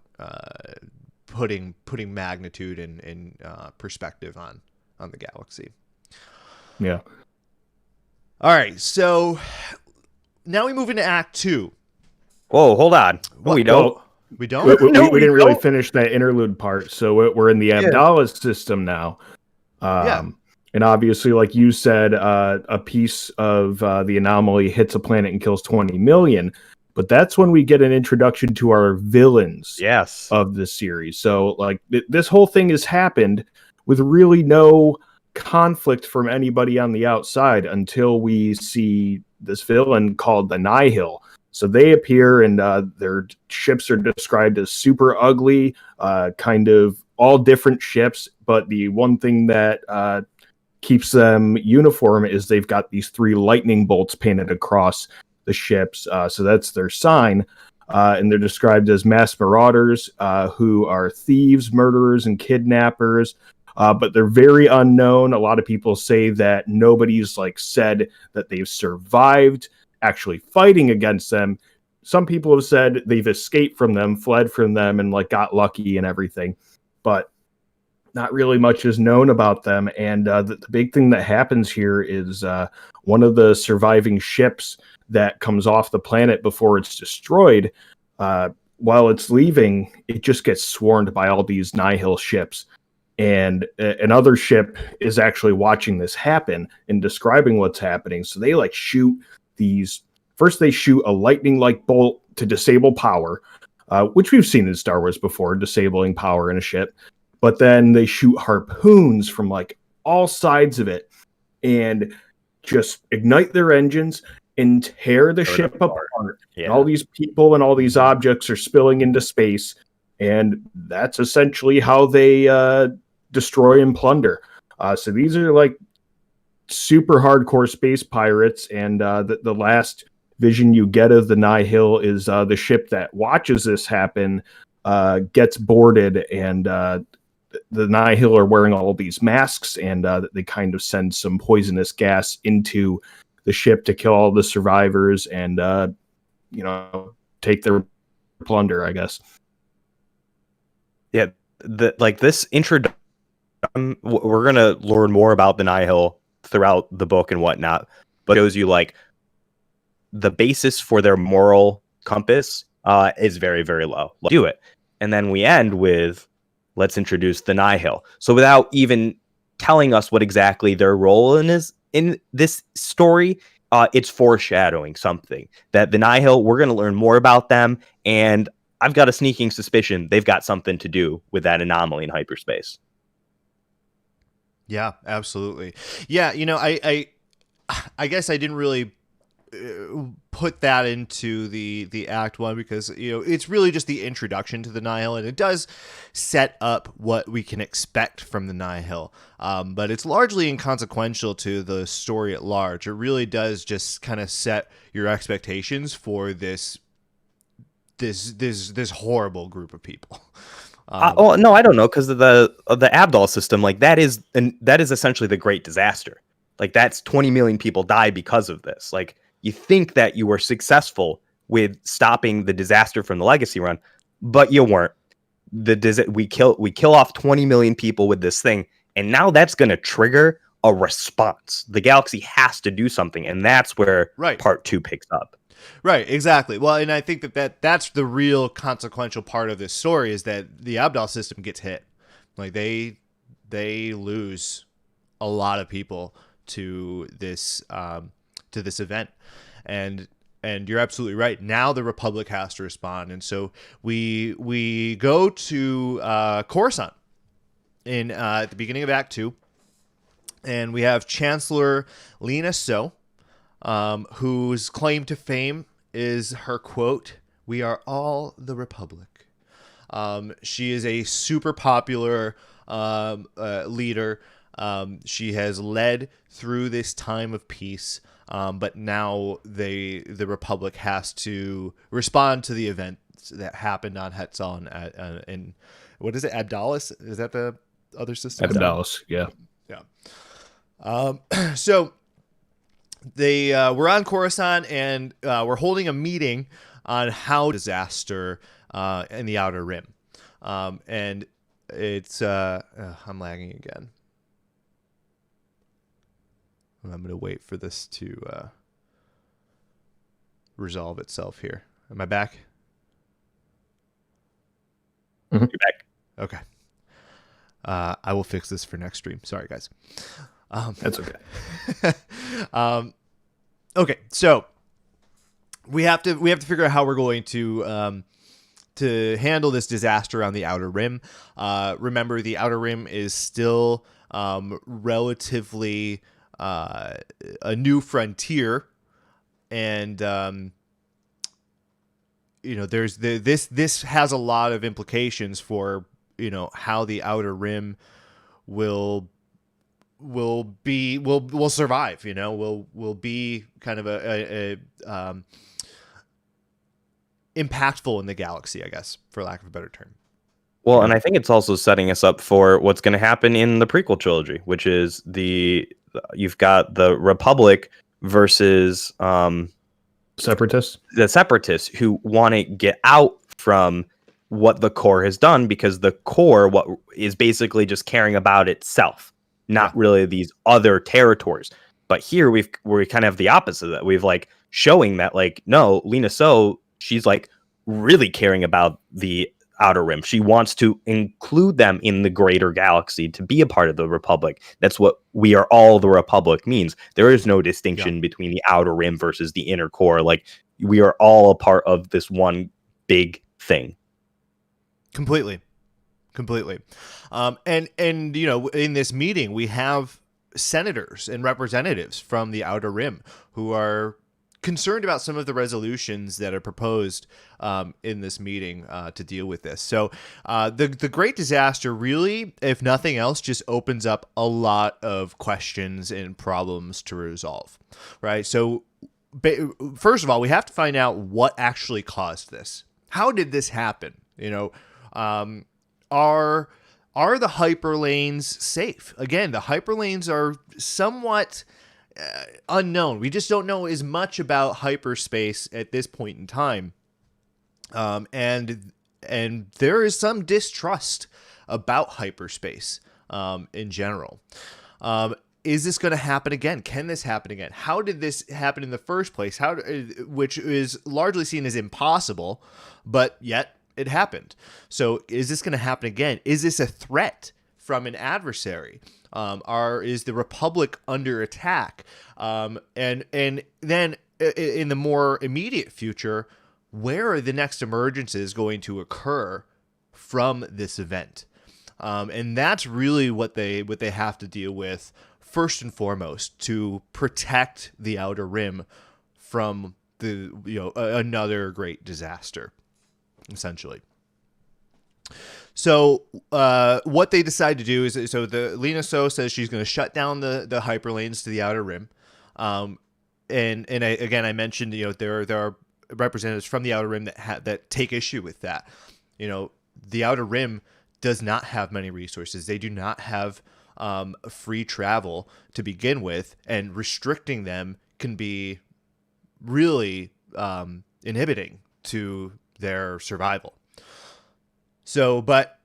putting magnitude and perspective on the galaxy. Yeah. All right, so now we move into Act 2. Whoa, hold on. No, we don't. We don't. We No, didn't really don't. finish that interlude part, so we're in the Abdallah system now. And obviously, like you said, a piece of the anomaly hits a planet and kills 20 million. But that's when we get an introduction to our villains of the series. So, like, this whole thing has happened with really no conflict from anybody on the outside until we see this villain called the Nihil. So they appear, and their ships are described as super ugly, kind of all different ships. But the one thing that keeps them uniform is they've got these 3 lightning bolts painted across the ships. So that's their sign. And they're described as mass marauders who are thieves, murderers, and kidnappers. But they're very unknown. A lot of people say that nobody's like said that they've survived actually fighting against them. Some people have said they've escaped from them, fled from them, and like got lucky and everything. But not really much is known about them. And the big thing that happens here is one of the surviving ships that comes off the planet before it's destroyed, while it's leaving, it just gets swarmed by all these Nihil ships. And another ship is actually watching this happen and describing what's happening. So they like shoot first they shoot a lightning-like bolt to disable power, which we've seen in Star Wars before, disabling power in a ship. But then they shoot harpoons from like all sides of it and just ignite their engines and tear the ship apart. Yeah. And all these people and all these objects are spilling into space. And that's essentially how they destroy and plunder. So these are like super hardcore space pirates. And the last vision you get of the Nihil is the ship that watches this happen gets boarded, and the Nihil are wearing all these masks, and they kind of send some poisonous gas into the ship to kill all the survivors and, take their plunder, I guess. Yeah, this introduction, we're going to learn more about the Nihil throughout the book and whatnot, but it shows you like the basis for their moral compass is very, very low. Let's do it. And then we end with, let's introduce the Nihil. So without even telling us what exactly their role is in this story, it's foreshadowing something. That the Nihil, we're going to learn more about them, and I've got a sneaking suspicion they've got something to do with that anomaly in hyperspace. Yeah, absolutely. Yeah, I guess I didn't really put that into the Act 1 because it's really just the introduction to the Nihil, and it does set up what we can expect from the Nihil, but it's largely inconsequential to the story at large. It really does just kind of set your expectations for this horrible group of people. No, I don't know, because of the Abdal system, like that is essentially the Great Disaster. Like that's 20 million people die because of this. Like you think that you were successful with stopping the disaster from the Legacy run, but you weren't. We kill off 20 million people with this thing, and now that's going to trigger a response. The galaxy has to do something, and that's where part 2 picks up. Right, exactly. Well, and I think that's the real consequential part of this story, is that the Abdal system gets hit. Like they lose a lot of people to this event, and you're absolutely right. Now the Republic has to respond, and so we go to Coruscant in at the beginning of Act 2, and we have Chancellor Lina Soule, whose claim to fame is her quote, "We are all the Republic." She is a super popular leader. She has led through this time of peace, but now the Republic has to respond to the events that happened on Hetzal and what is it, Abdalis? Is that the other system? Abdalis, yeah. So we're on Coruscant, and we're holding a meeting on how disaster in the Outer Rim, and it's I'm lagging again. I'm going to wait for this to resolve itself here. Am I back? Mm-hmm. You're back. Okay. I will fix this for next stream. Sorry, guys. That's okay. Okay, so we have to figure out how we're going to handle this disaster on the Outer Rim. Remember, the Outer Rim is still relatively a new frontier, and there's this has a lot of implications for how the Outer Rim will survive. Will be kind of a impactful in the galaxy, I guess, for lack of a better term. Well, and I think it's also setting us up for what's going to happen in the prequel trilogy, which is you've got the Republic versus Separatists. The Separatists, who want to get out from what the core has done, because the core is basically just caring about itself, not really these other territories. But here we kind of have the opposite of that. We've showing that no, Lina Soule, she's really caring about the Outer Rim. She wants to include them in the greater galaxy, to be a part of the Republic. That's what "we are all the Republic" means. There is no distinction between the Outer Rim versus the inner core. We are all a part of this one big thing. Completely. And in this meeting, we have senators and representatives from the Outer Rim who are concerned about some of the resolutions that are proposed in this meeting to deal with this. So the Great Disaster really, if nothing else, just opens up a lot of questions and problems to resolve, right? So first of all, we have to find out what actually caused this. How did this happen? Are the hyperlanes safe? Again, the hyperlanes are somewhat unknown. We just don't know as much about hyperspace at this point in time, and there is some distrust about hyperspace in general. Is this going to happen again? Can this happen again? How did this happen in the first place? Which is largely seen as impossible, but yet it happened. So is this going to happen again? Is this a threat from an adversary? Is the Republic under attack? And then in the more immediate future, where are the next emergences going to occur from this event? And that's really what they have to deal with first and foremost, to protect the Outer Rim from another great disaster, essentially. So what they decide to do is, the Lina Soule says she's going to shut down the hyperlanes to the Outer Rim. I mentioned, there are representatives from the Outer Rim that take issue with that. The Outer Rim does not have many resources. They do not have free travel to begin with, and restricting them can be really inhibiting to their survival. So, but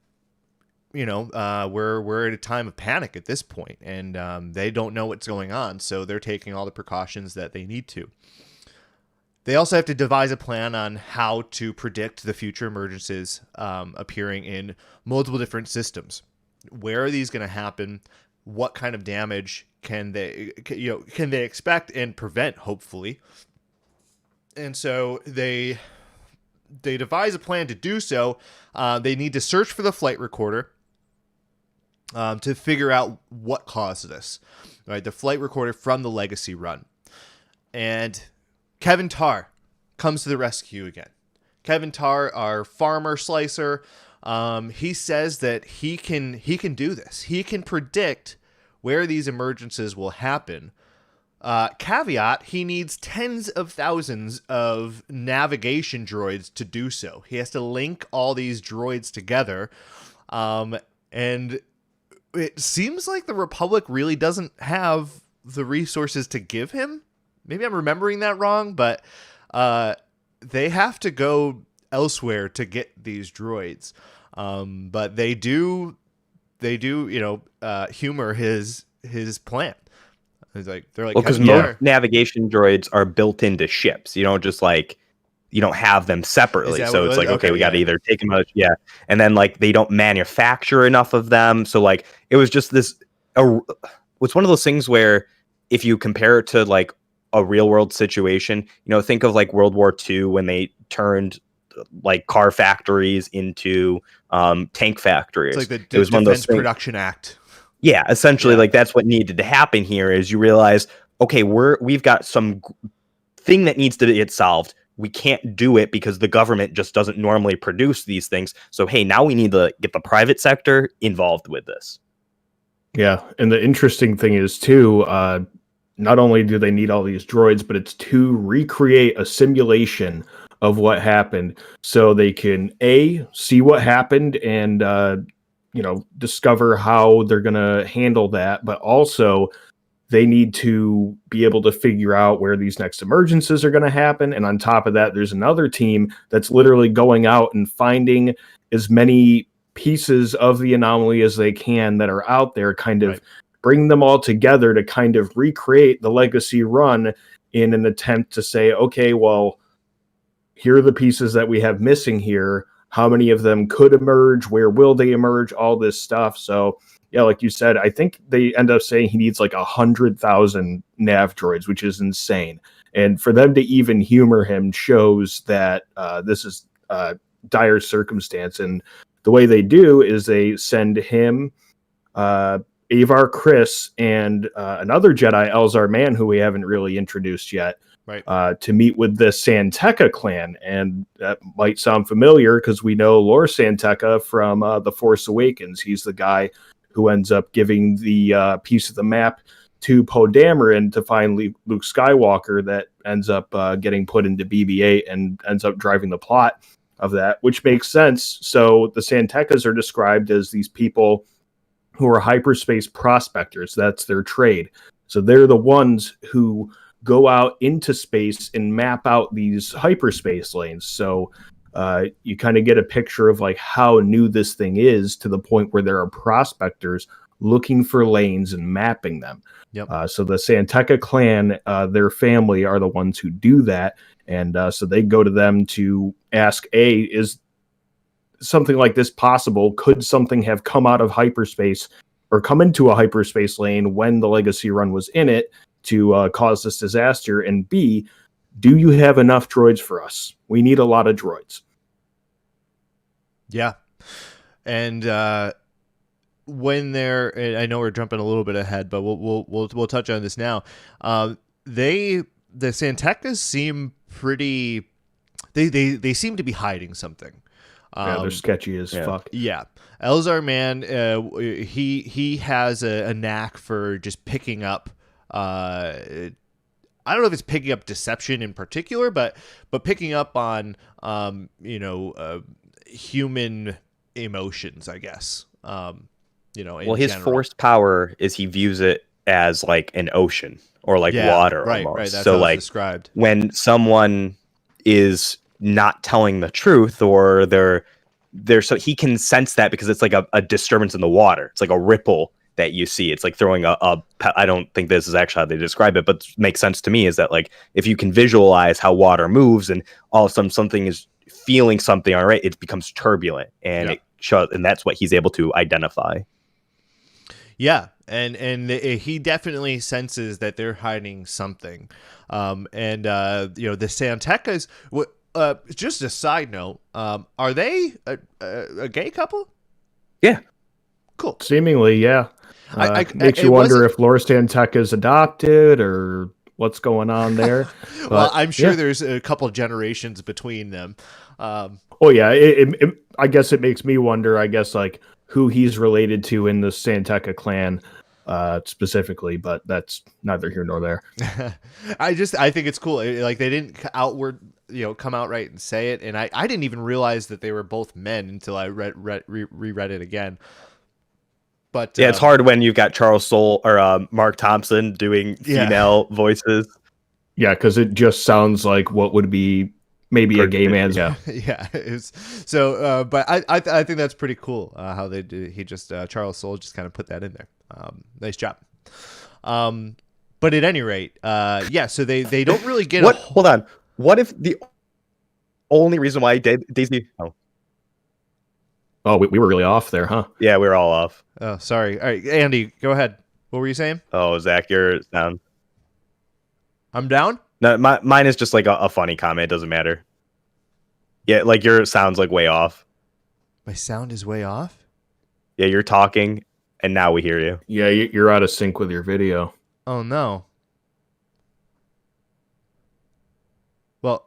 we're at a time of panic at this point, and they don't know what's going on, so they're taking all the precautions that they need to. They also have to devise a plan on how to predict the future emergencies appearing in multiple different systems. Where are these going to happen? What kind of damage can they expect and prevent, hopefully? And so they devise a plan to do so. They need to search for the flight recorder to figure out what caused this. Right, the flight recorder from the Legacy run. And Kevin Tarr comes to the rescue again. Kevin Tarr, our farmer slicer, he says that he can do this. He can predict where these emergencies will happen. Caveat, he needs tens of thousands of navigation droids to do so. He has to link all these droids together. And it seems like the Republic really doesn't have the resources to give him. Maybe I'm remembering that wrong, but they have to go elsewhere to get these droids. But they do humor his plan. They're like, well, because most navigation droids are built into ships. You don't just you don't have them separately. So it's like, okay, we got to either take them out. Yeah. And then they don't manufacture enough of them. So it was just it's one of those things where if you compare it to a real world situation, think of World War II when they turned car factories into tank factories. It's like the Defense Production Act. Yeah, essentially, that's what needed to happen here. Is you realize, okay, we've got some thing that needs to get solved. We can't do it because the government just doesn't normally produce these things. So hey, now we need to get the private sector involved with this. Yeah, and the interesting thing is too, not only do they need all these droids, but it's to recreate a simulation of what happened, so they can see what happened and discover how they're going to handle that, but also they need to be able to figure out where these next emergencies are going to happen. And on top of that, there's another team that's literally going out and finding as many pieces of the anomaly as they can that are out there, kind of bring them all together to kind of recreate the Legacy run in an attempt to say, okay, well, here are the pieces that we have missing here. How many of them could emerge? Where will they emerge? All this stuff. So yeah, like you said, I think they end up saying he needs 100,000 nav droids, which is insane. And for them to even humor him shows that this is dire circumstance. And the way they do is they send him, Avar Chris, and another Jedi, Elzar Mann, who we haven't really introduced yet, to meet with the Santeca clan. And that might sound familiar because we know Lor Santeca from The Force Awakens. He's the guy who ends up giving the piece of the map to Poe Dameron to find Luke Skywalker, that ends up getting put into BB-8 and ends up driving the plot of that, which makes sense. So the Santecas are described as these people who are hyperspace prospectors. That's their trade. So they're the ones who go out into space and map out these hyperspace lanes. So you kind of get a picture of how new this thing is, to the point where there are prospectors looking for lanes and mapping them. Yep. So the Santeca clan, their family, are the ones who do that. And so they go to them to ask, is something like this possible? Could something have come out of hyperspace or come into a hyperspace lane when the Legacy run was in it to cause this disaster? And B, do you have enough droids for us? We need a lot of droids. Yeah. And when they're, I know we're jumping a little bit ahead, but we'll touch on this now. The Santecas seem pretty, they seem to be hiding something. Yeah, they're sketchy as fuck. Yeah. Elzar Mann, he has a knack for just picking up, I don't know if it's picking up deception in particular, but picking up on, human emotions, I guess. Well, his general. force power is he views it as like an ocean or like Yeah, water right, almost. right. That's So how it's like described. when someone is not telling the truth or they're so he can sense that because it's like a disturbance in the water. It's like a ripple that you see. It's like throwing I don't think this is actually how they describe it, but makes sense to me is that like if you can visualize how water moves and all of a sudden something is feeling something, all right, it becomes turbulent and it shows, and that's what he's able to identify. Yeah, and he definitely senses that they're hiding something, and the Santecas. Just a side note, are they a gay couple? Yeah, Cool. Seemingly, yeah. Makes you wonder if Laura Stantec is adopted or what's going on there. Well, I'm sure there's a couple generations between them. Oh yeah, I guess it makes me wonder. I guess like who he's related to in the Santeca clan specifically, but that's neither here nor there. I think it's cool. Like they didn't come out right and say it, and I didn't even realize that they were both men until I reread it again. But yeah, it's hard when you've got Charles Soule or Mark Thompson doing female voices. Yeah, because it just sounds like what would be maybe a gay man's. Yeah, yeah. So, but I think that's pretty cool how they do. He just Charles Soule just kind of put that in there. Nice job. But at any rate, so they don't really get what. Hold on. What if the only reason why Daisy? Oh, we were really off there, huh? Yeah, we were all off. Oh, sorry. All right, Andy, go ahead. What were you saying? Oh, Zach, your sound. I'm down? No, mine is just like a funny comment. It doesn't matter. Yeah, like your sound's like way off. My sound is way off? Yeah, you're talking, and now we hear you. Yeah, you're out of sync with your video. Oh, no. Well,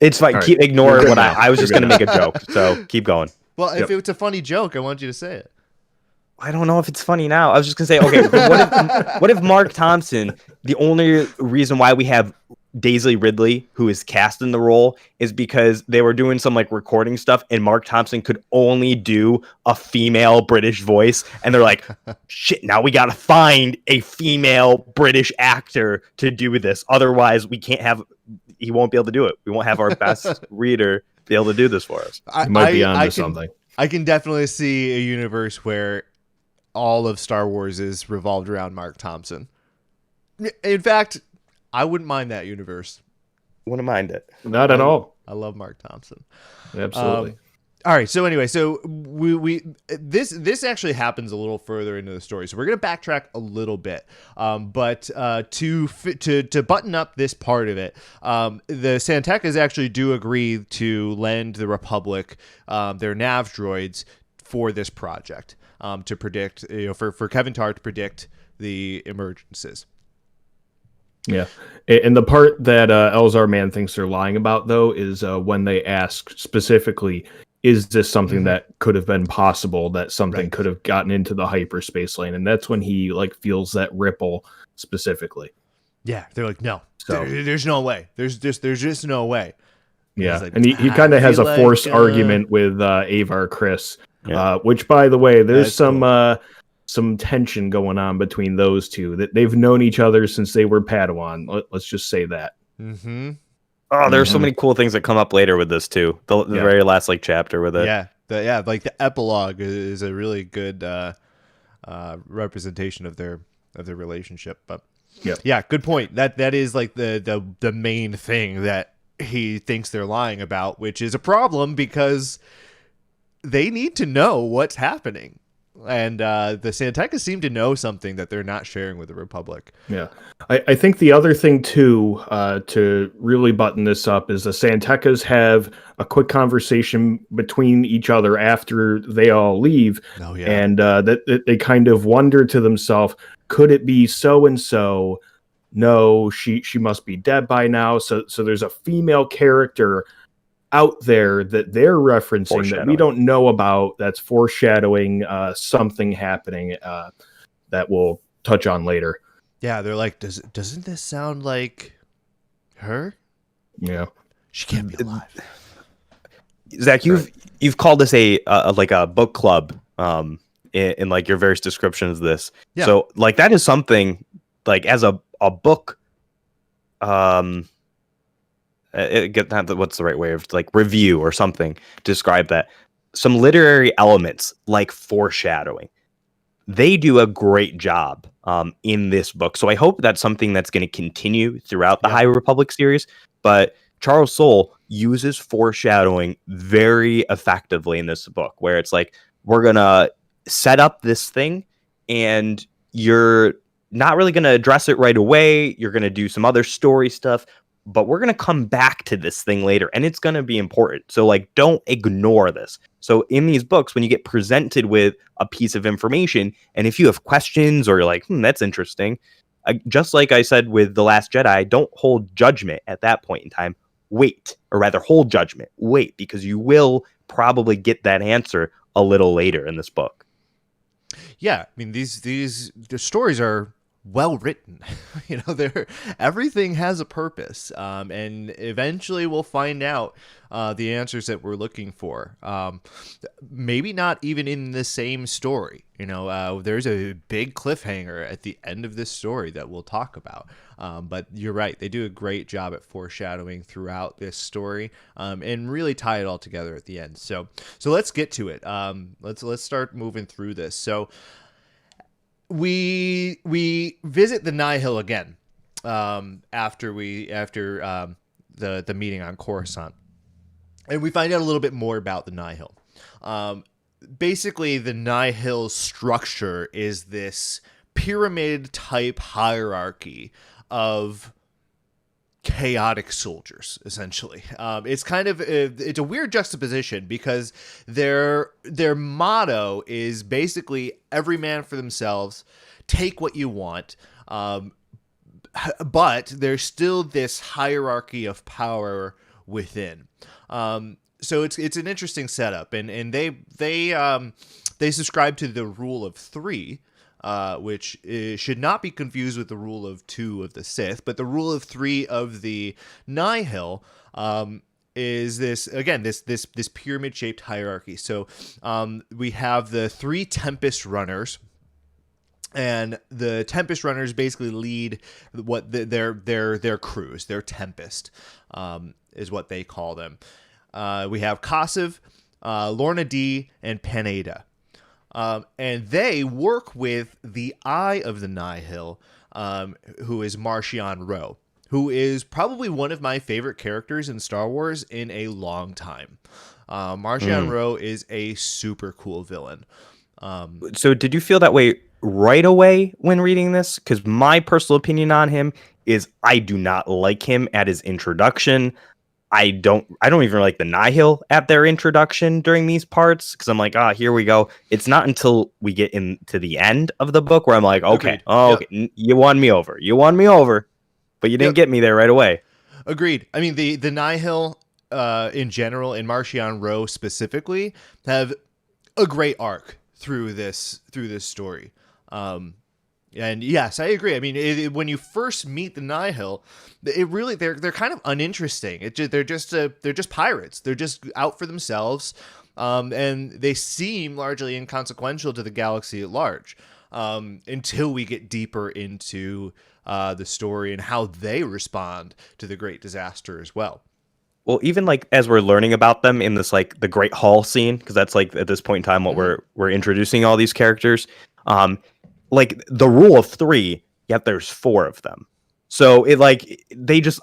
it's fine. Right. Ignore what I was just going to make a joke, so keep going. Well, if it's a funny joke, I want you to say it. I don't know if it's funny now. I was just gonna say, okay, what if Mark Thompson, the only reason why we have Daisy Ridley, who is cast in the role, is because they were doing some like recording stuff and Mark Thompson could only do a female British voice. And they're like, shit, now we got to find a female British actor to do this. Otherwise he won't be able to do it. We won't have our best reader be able to do this for us. You might be onto something. I can definitely see a universe where all of Star Wars is revolved around Mark Thompson. In fact, I wouldn't mind that universe. Wouldn't mind it. Not at all. I love Mark Thompson. Absolutely. All right. So anyway, this actually happens a little further into the story. So we're going to backtrack a little bit. But to button up this part of it, the Santecas actually do agree to lend the Republic their nav droids for this project to predict, for Kevin Tarr to predict the emergencies. Yeah. And the part that Elzar Mann thinks they're lying about, though, is when they ask specifically, is this something that could have been possible, that something could have gotten into the hyperspace lane? And that's when he like feels that ripple specifically. Yeah. They're like, no, there's no way. There's just no way. Yeah. Like, and he kind of has a forced argument with Avar Chris, which, by the way, there's some tension going on between those two, that they've known each other since they were Padawan. Let's just say that. Mm-hmm. Oh, there's so many cool things that come up later with this too. The very last like chapter with it. Yeah. Like the epilogue is a really good representation of their relationship. But yeah, good point. That is like the main thing that he thinks they're lying about, which is a problem because they need to know what's happening. And the Santecas seem to know something that they're not sharing with the Republic. Yeah. I think the other thing, too, to really button this up is the Santecas have a quick conversation between each other after they all leave. Oh, yeah. And that they kind of wonder to themselves, could it be so-and-so? No, she must be dead by now. So there's a female character out there that they're referencing that we don't know about, that's foreshadowing something happening that we'll touch on later. Yeah, they're like, doesn't this sound like her? Yeah. She can't be alive. Zach, you've called this a like a book club in like your various descriptions of this. Yeah. So like that is something like as a book, get that, what's the right way of like review or something to describe that. Some literary elements like foreshadowing, they do a great job in this book. So I hope that's something that's going to continue throughout the High Republic series. But Charles Soule uses foreshadowing very effectively in this book, where it's like, we're going to set up this thing and you're not really going to address it right away. You're going to do some other story stuff, but we're going to come back to this thing later and it's going to be important. So like, don't ignore this. So in these books, when you get presented with a piece of information, and if you have questions or you're like, that's interesting, just like I said with The Last Jedi, don't hold judgment at that point in time. Wait, or rather hold judgment. Wait, because you will probably get that answer a little later in this book. Yeah, I mean the stories are well written. Everything has a purpose, and eventually we'll find out the answers that we're looking for. Maybe not even in the same story. There's a big cliffhanger at the end of this story that we'll talk about. But you're right; they do a great job at foreshadowing throughout this story, and really tie it all together at the end. So let's get to it. Let's start moving through this. So we visit the Nihil again after the meeting on Coruscant, and we find out a little bit more about the Nihil. Basically, the Nihil structure is this pyramid type hierarchy of chaotic soldiers, essentially. It's kind of it's a weird juxtaposition because their motto is basically every man for themselves, take what you want, but there's still this hierarchy of power within. So it's an interesting setup, and they subscribe to the rule of 3. Which should not be confused with the rule of 2 of the Sith, but the rule of 3 of the Nihil is this pyramid-shaped hierarchy. So we have the 3 Tempest runners, and the Tempest runners basically lead what their crews. Their Tempest is what they call them. We have Kassav, Lorna D, and Panada. And they work with the Eye of the Nihil, who is Marchion Ro, who is probably one of my favorite characters in Star Wars in a long time. Marchion Ro is a super cool villain. So did you feel that way right away when reading this? Because my personal opinion on him is I do not like him at his introduction. I don't even like the Nihil at their introduction during these parts, because I'm like, here we go. It's not until we get into the end of the book where I'm like, okay, okay, you won me over, but you didn't get me there right away. Agreed. I mean, the Nihil in general, and Marchion Ro specifically, have a great arc through this story. And yes, I agree. I mean, when you first meet the Nihil, they're kind of uninteresting. They're just pirates. They're just out for themselves, and they seem largely inconsequential to the galaxy at large. Until we get deeper into the story and how they respond to the great disaster as well. Well, even like as we're learning about them in this like the Great Hall scene, because that's like at this point in time what we're introducing all these characters. Like the rule of 3, yet there's 4 of them. So it like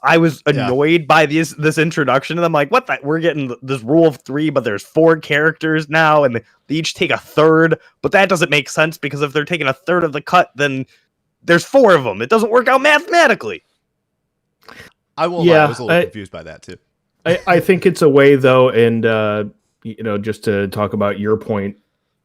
I was annoyed by this introduction to them. Like, what? We're getting this rule of 3, but there's 4 characters now, and they each take a third. But that doesn't make sense, because if they're taking a third of the cut, then there's 4 of them. It doesn't work out mathematically. I won't lie, I was a little confused by that too. I think it's a way though, and just to talk about your point,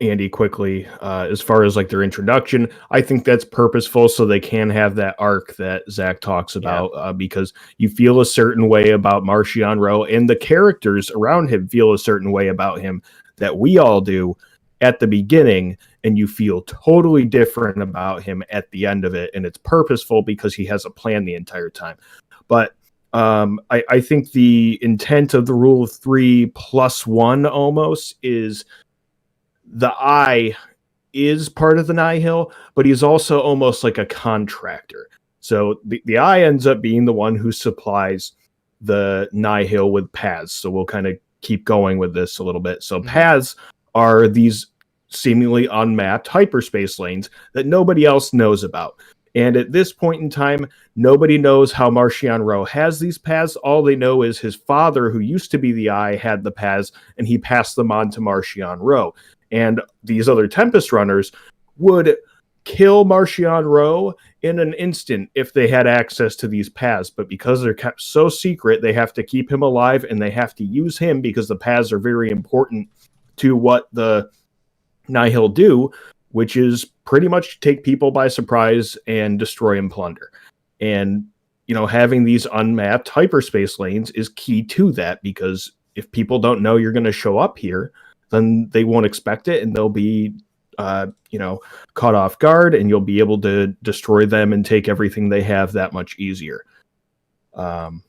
Andy, quickly, as far as like their introduction, I think that's purposeful so they can have that arc that Zach talks about, because you feel a certain way about Marchion Ro, and the characters around him feel a certain way about him that we all do at the beginning, and you feel totally different about him at the end of it, and it's purposeful because he has a plan the entire time. But I think the intent of the rule of 3 plus 1 almost is the Eye is part of the Nihil, but he's also almost like a contractor. So the eye ends up being the one who supplies the Nihil with paths. So we'll kind of keep going with this a little bit. So paths are these seemingly unmapped hyperspace lanes that nobody else knows about. And at this point in time, nobody knows how Marchion Ro has these paths. All they know is his father, who used to be the Eye, had the paths, and he passed them on to Marchion Ro. And these other Tempest runners would kill Marchion Ro in an instant if they had access to these paths. But because they're kept so secret, they have to keep him alive, and they have to use him because the paths are very important to what the Nihil do, which is pretty much take people by surprise and destroy and plunder. And, having these unmapped hyperspace lanes is key to that, because if people don't know you're going to show up here, then they won't expect it, and they'll be, caught off guard, and you'll be able to destroy them and take everything they have that much easier. And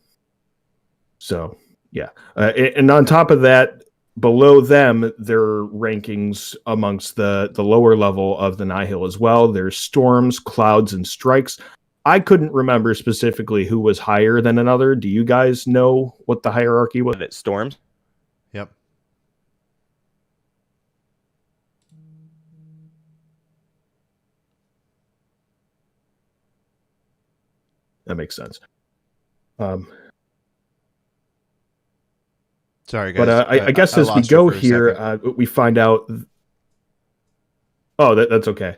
on top of that, below them, there are rankings amongst the lower level of the Nihil as well. There's storms, clouds, and strikes. I couldn't remember specifically who was higher than another. Do you guys know what the hierarchy was? It storms. Yep. That makes sense. Sorry, guys. But I guess as we go here, we find out. Oh, that's okay.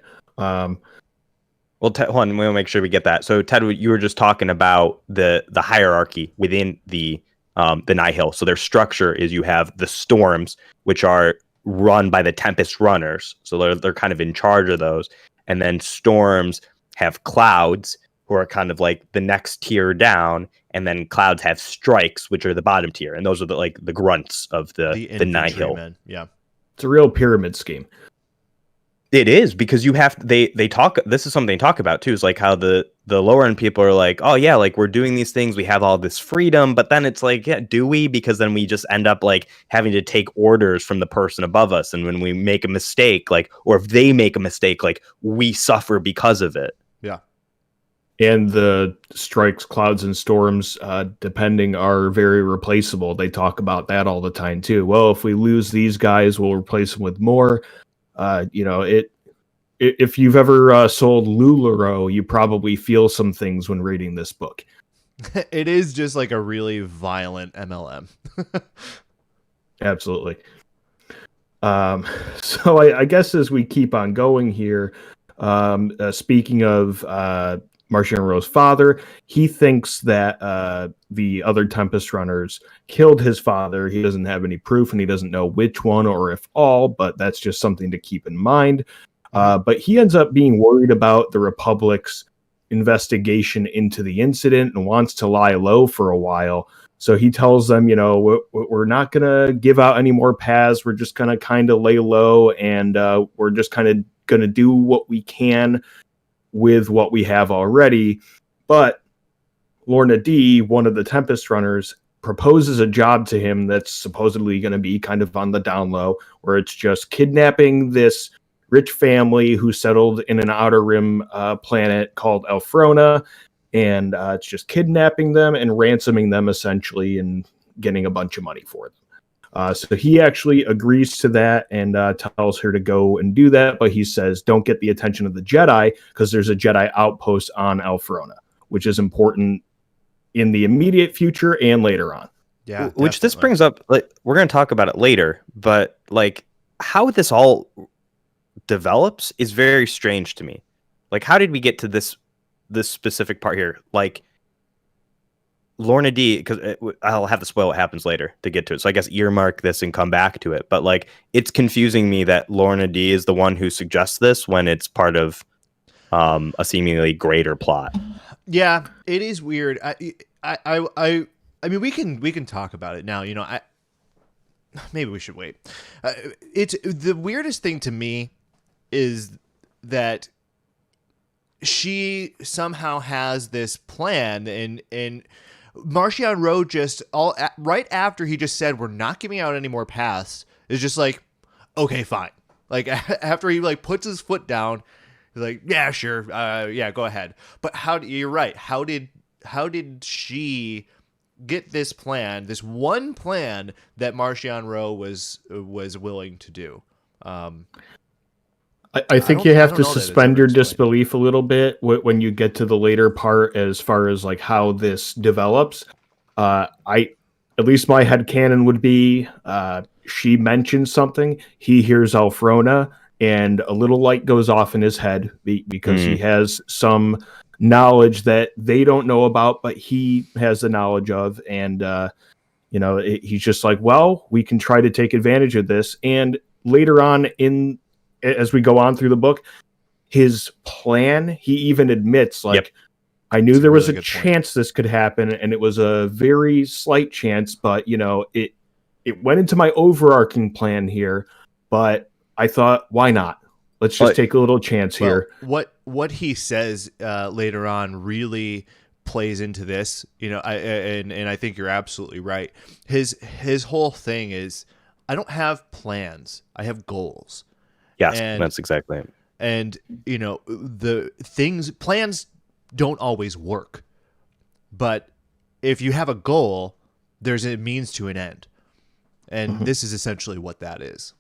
Well, Ted, hold on, we'll make sure we get that. So, Ted, you were just talking about the hierarchy within the Nihil. So their structure is you have the storms, which are run by the Tempest runners. So they're kind of in charge of those. And then storms have clouds, who are kind of like the next tier down, and then clouds have strikes, which are the bottom tier, and those are the grunts of the Nihil. Yeah, it's a real pyramid scheme. It is, because you have they talk. This is something they talk about too. Is like how the lower end people are like, oh yeah, like we're doing these things, we have all this freedom, but then it's like, yeah, do we? Because then we just end up like having to take orders from the person above us, and when we make a mistake, like, or if they make a mistake, like we suffer because of it. Yeah. And the strikes, clouds, and storms, depending, are very replaceable. They talk about that all the time too. Well, if we lose these guys, we'll replace them with more. If you've ever sold Lularo, you probably feel some things when reading this book. It is just like a really violent MLM. Absolutely. So I guess as we keep on going here, speaking of Marchion Ro's father, he thinks that the other Tempest runners killed his father. He doesn't have any proof, and he doesn't know which one or if all, but that's just something to keep in mind. But he ends up being worried about the Republic's investigation into the incident and wants to lie low for a while. So he tells them, we're not going to give out any more paths. We're just going to kind of lay low, and we're just kind of going to do what we can with what we have already. But Lorna D, one of the Tempest runners, proposes a job to him that's supposedly going to be kind of on the down low, where it's just kidnapping this rich family who settled in an outer rim planet called Elfrona, and it's just kidnapping them and ransoming them essentially, and getting a bunch of money for them. So he actually agrees to that and tells her to go and do that, but he says, don't get the attention of the Jedi, because there's a Jedi outpost on Elfrona, which is important in the immediate future and later on. Yeah, which this brings up, like, we're going to talk about it later, but like how this all develops is very strange to me. Like, how did we get to this specific part here? Like, Lorna D, because I'll have to spoil what happens later to get to it. So I guess earmark this and come back to it. But like, it's confusing me that Lorna D is the one who suggests this when it's part of a seemingly greater plot. Yeah, it is weird. I mean, we can talk about it now. Maybe we should wait. It's the weirdest thing to me is that she somehow has this plan, and Marchion Ro just right after he just said we're not giving out any more paths is just like, okay, fine, Like after he like puts his foot down, he's like, yeah, sure, yeah, go ahead. But you're right. How did she get this plan, this one plan that Marchion Ro was willing to do? I think you have to know that it's suspend ever your explained. disbelief a little bit when you get to the later part, as far as like how this develops. At least my headcanon would be, she mentions something, he hears Alfrona, and a little light goes off in his head because he has some knowledge that they don't know about, but he has the knowledge of, and he's just like, well, we can try to take advantage of this. And later on as we go on through the book, his plan, he even admits, like, Yep. I knew That's there a was really a good point. chance this could happen, and it was a very slight chance, but it went into my overarching plan here, but I thought, why not? Let's just take a little chance here. What he says later on really plays into this, and I think you're absolutely right. His whole thing is, I don't have plans, I have goals. Yes, And that's exactly it. And plans don't always work, but if you have a goal, there's a means to an end, and this is essentially what that is.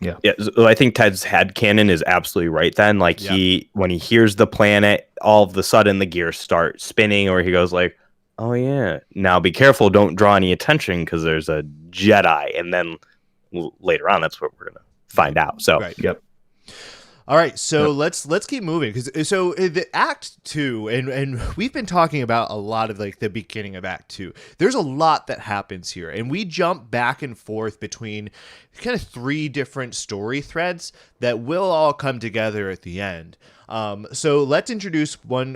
Yeah, so I think Ted's headcanon is absolutely right then. Like, when he hears the planet, all of a sudden the gears start spinning, or he goes like, oh yeah, now be careful, don't draw any attention because there's a Jedi. And then later on, that's what we're going to find out. So, Right. Yep. All right, so let's keep moving, because the Act 2, and we've been talking about a lot of like the beginning of Act 2. There's a lot that happens here, and we jump back and forth between kind of 3 different story threads that will all come together at the end. So let's introduce one.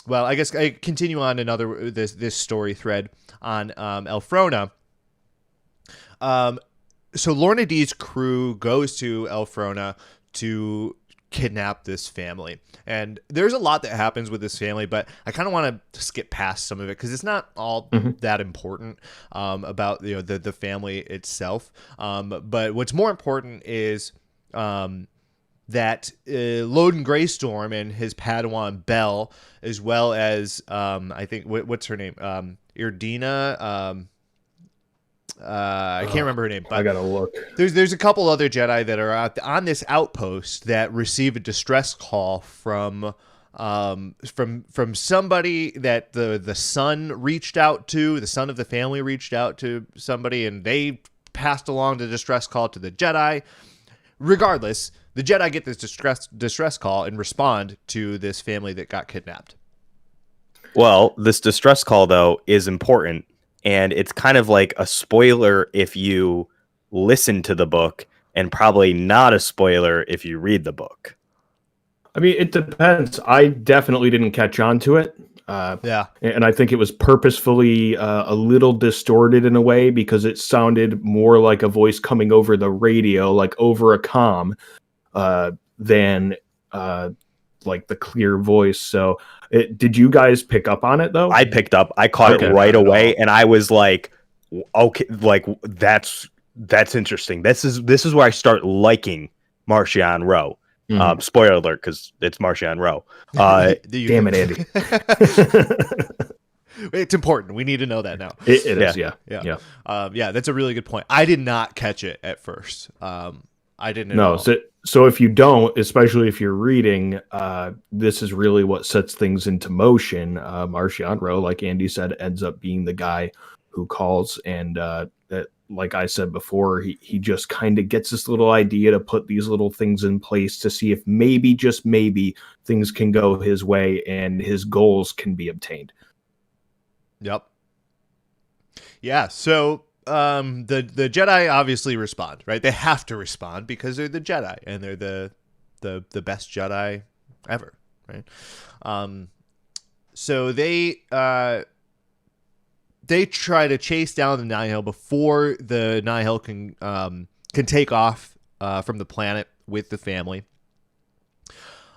Well, I guess I continue on this story thread on Elfrona. So Lorna D's crew goes to Elfrona to kidnap this family, and there's a lot that happens with this family, but I kind of want to skip past some of it because it's not all that important about the family itself. But what's more important is that Loden Greystorm and his Padawan Belle, as well as I think what's her name, Irdina. I can't remember her name, but I gotta look. There's a couple other Jedi that are on this outpost that receive a distress call from somebody that the son reached out to. The son of the family reached out to somebody, and they passed along the distress call to the Jedi. Regardless, the Jedi get this distress call and respond to this family that got kidnapped. Well, this distress call though is important. And it's kind of like a spoiler if you listen to the book, and probably not a spoiler if you read the book. I mean, it depends. I definitely didn't catch on to it. And I think it was purposefully a little distorted in a way, because it sounded more like a voice coming over the radio, like over a comm, than like the clear voice. So did you guys pick up on it though? I picked up. I caught it right away, and I was like, okay, like that's interesting. This is where I start liking Marchion Ro. Spoiler alert, because it's Marchion Ro. Damn it, Andy. It's important. We need to know that now. It is, yeah. That's a really good point. I did not catch it at first. I didn't know. So if you don't, especially if you're reading, this is really what sets things into motion. Marchion Ro, like Andy said, ends up being the guy who calls, and that, like I said before, he just kind of gets this little idea to put these little things in place to see if maybe, just maybe, things can go his way and his goals can be obtained. Yep. Yeah, so the Jedi obviously respond, right? They have to respond because they're the Jedi, and they're the best Jedi ever, right? So they try to chase down the Nihil before the Nihil can take off from the planet with the family.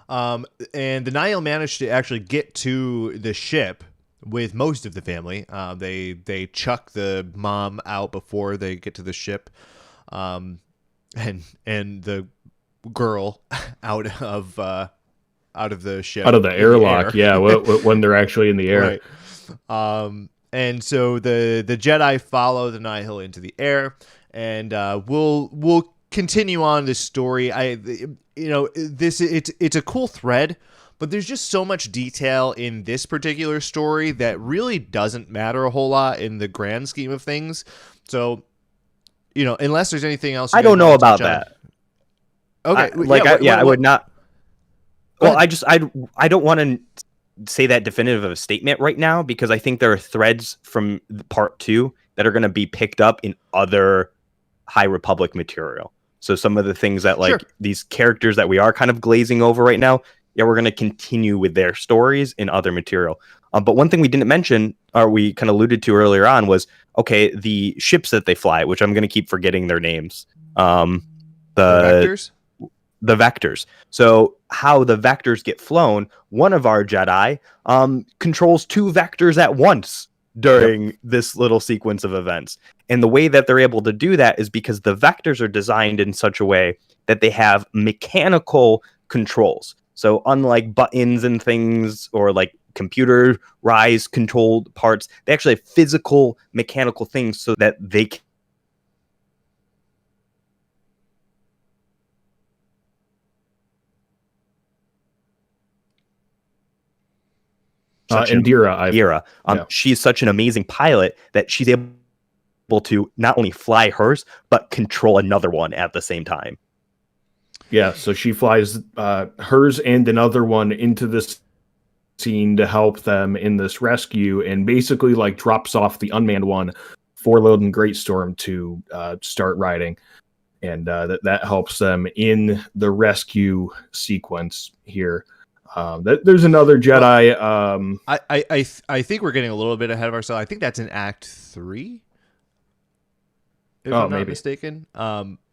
And the Nihil managed to actually get to the ship with most of the family. They chuck the mom out before they get to the ship, and the girl out of the ship, Out of the in airlock, air. yeah, when they're actually in the air. Right. And so the Jedi follow the Nihil into the air, and we'll continue on this story. It's a cool thread, but there's just so much detail in this particular story that really doesn't matter a whole lot in the grand scheme of things. So, unless there's anything else you I guys don't know want to touch about on. that. Okay, I would not. Go Well, ahead. I don't want to say that definitive of a statement right now, because I think there are threads from part 2 that are going to be picked up in other High Republic material. So some of the things that Sure. these characters that we are kind of glazing over right now, yeah, we're going to continue with their stories in other material. But one thing we didn't mention, or we kind of alluded to earlier on, was, okay, the ships that they fly, which I'm going to keep forgetting their names. The vectors? The vectors. So how the vectors get flown, one of our Jedi controls 2 vectors at once during this little sequence of events. And the way that they're able to do that is because the vectors are designed in such a way that they have mechanical controls. So unlike buttons and things, or like computerized controlled parts, they actually have physical mechanical things so that they can Indira. She's such an amazing pilot that she's able to not only fly hers, but control another one at the same time. Yeah, so she flies hers and another one into this scene to help them in this rescue, and basically drops off the unmanned one for Loden Greatstorm to start riding. And that helps them in the rescue sequence here. There's another Jedi. I think we're getting a little bit ahead of ourselves. I think that's in Act 3, if I'm not mistaken.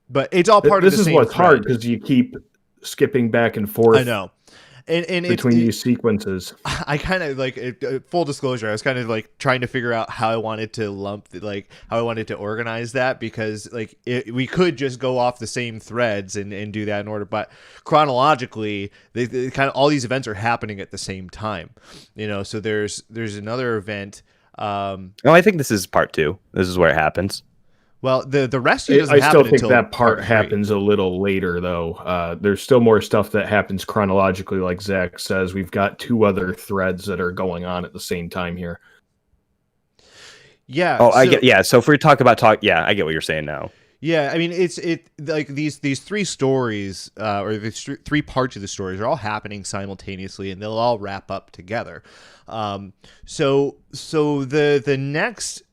But it's all part of the same. This is what's hard, because you keep skipping back and forth. I know. And between these sequences, I kind of full disclosure, I was kind of trying to figure out how I wanted to how I wanted to organize that, because we could just go off the same threads and do that in order, but chronologically they kind of all these events are happening at the same time, so there's another event. No, I think this is part 2. This is where it happens. Well, the rescue doesn't I happen still think until that part 3. happens a little later, though. There's still more stuff that happens chronologically, like Zach says. We've got 2 other threads that are going on at the same time here. Yeah. Oh, I get. Yeah. So if we talk, yeah, I get what you're saying now. Yeah, I mean, it's these 3 stories, or these 3 parts of the stories are all happening simultaneously, and they'll all wrap up together. So the next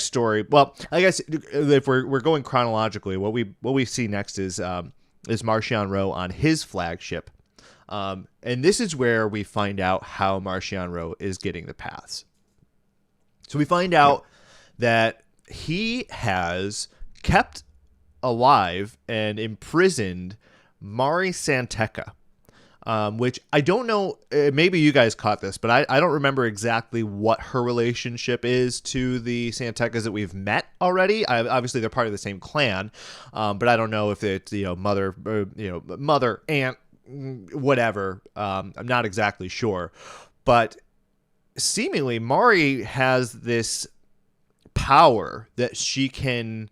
story, well, I guess if we're going chronologically, what we see next is Marchion Ro on his flagship, and this is where we find out how Marchion Ro is getting the paths. So we find out that he has kept alive and imprisoned Mari Santeca, which I don't know, maybe you guys caught this, but I don't remember exactly what her relationship is to the Santecas that we've met already. Obviously, they're part of the same clan, but I don't know if it's mother, aunt, whatever. I'm not exactly sure, but seemingly Mari has this power that she can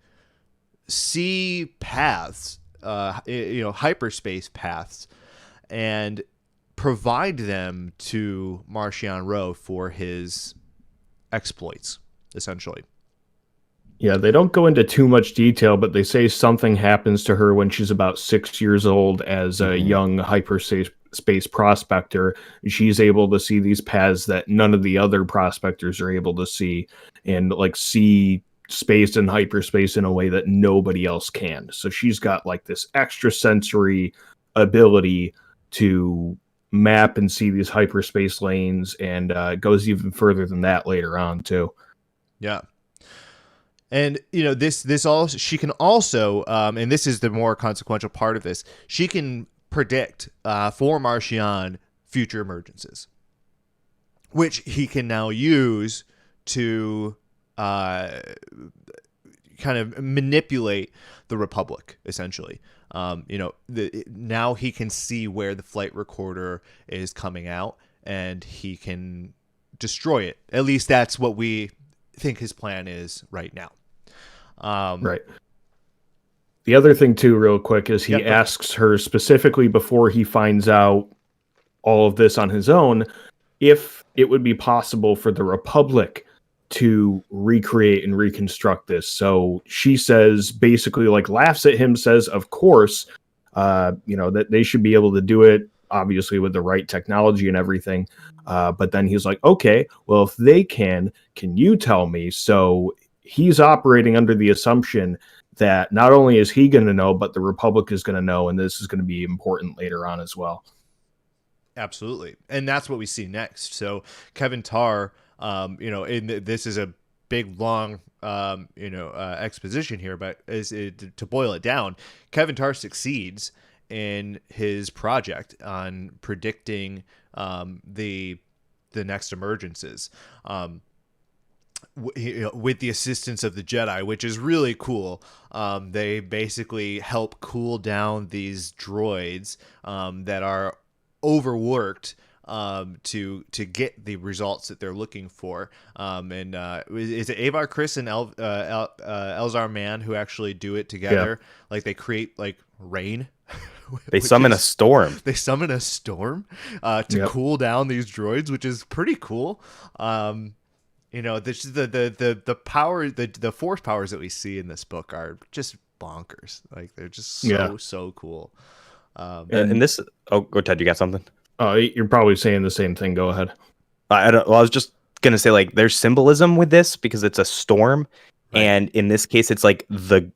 see paths, hyperspace paths, and provide them to Marchion Ro for his exploits, essentially. Yeah, they don't go into too much detail, but they say something happens to her when she's about 6 years old as a young hyperspace prospector. She's able to see these paths that none of the other prospectors are able to see, and see space and hyperspace in a way that nobody else can. So she's got this extra sensory ability to map and see these hyperspace lanes, and goes even further than that later on too. Yeah. And this also, she can also, and this is the more consequential part of this, she can predict for Marchion future emergences, which he can now use to kind of manipulate the Republic, essentially. Now he can see where the flight recorder is coming out, and he can destroy it. At least that's what we think his plan is right now. Right. The other thing too, real quick, is he asks her specifically before he finds out all of this on his own, if it would be possible for the Republic to recreate and reconstruct this. So she says, basically, like, laughs at him, says, of course, that they should be able to do it, obviously with the right technology and everything. But then he's like, okay, well, if they can you tell me? So he's operating under the assumption that not only is he going to know, but the Republic is going to know, and this is going to be important later on as well. Absolutely. And that's what we see next. So Kevin Tarr, this is a big, long, exposition here, but to boil it down, Kevin Tarr succeeds in his project on predicting the next emergences. With the assistance of the Jedi, which is really cool. They basically help cool down these droids that are overworked to get the results that they're looking for. Is it Avar Chris and Elzar Mann who actually do it together? Yeah. Like they create like rain. They summon a storm. They summon a storm to cool down these droids, which is pretty cool. The power, the force powers that we see in this book are just bonkers. Like they're just so cool. And this, go Ted, you got something? You're probably saying the same thing. Go ahead. I was just gonna say, like, there's symbolism with this because it's a storm, right. And in this case, it's like the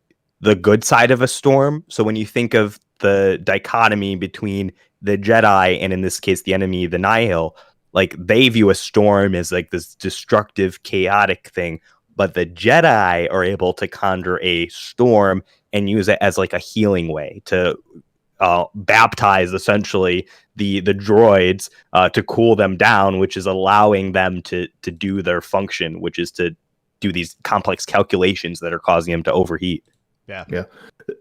good side of a storm. So when you think of the dichotomy between the Jedi and in this case the enemy, the Nihil, like they view a storm as like this destructive, chaotic thing, but the Jedi are able to conjure a storm and use it as like a healing way to baptize essentially the droids to cool them down, which is allowing them to do their function, which is to do these complex calculations that are causing them to overheat. Yeah.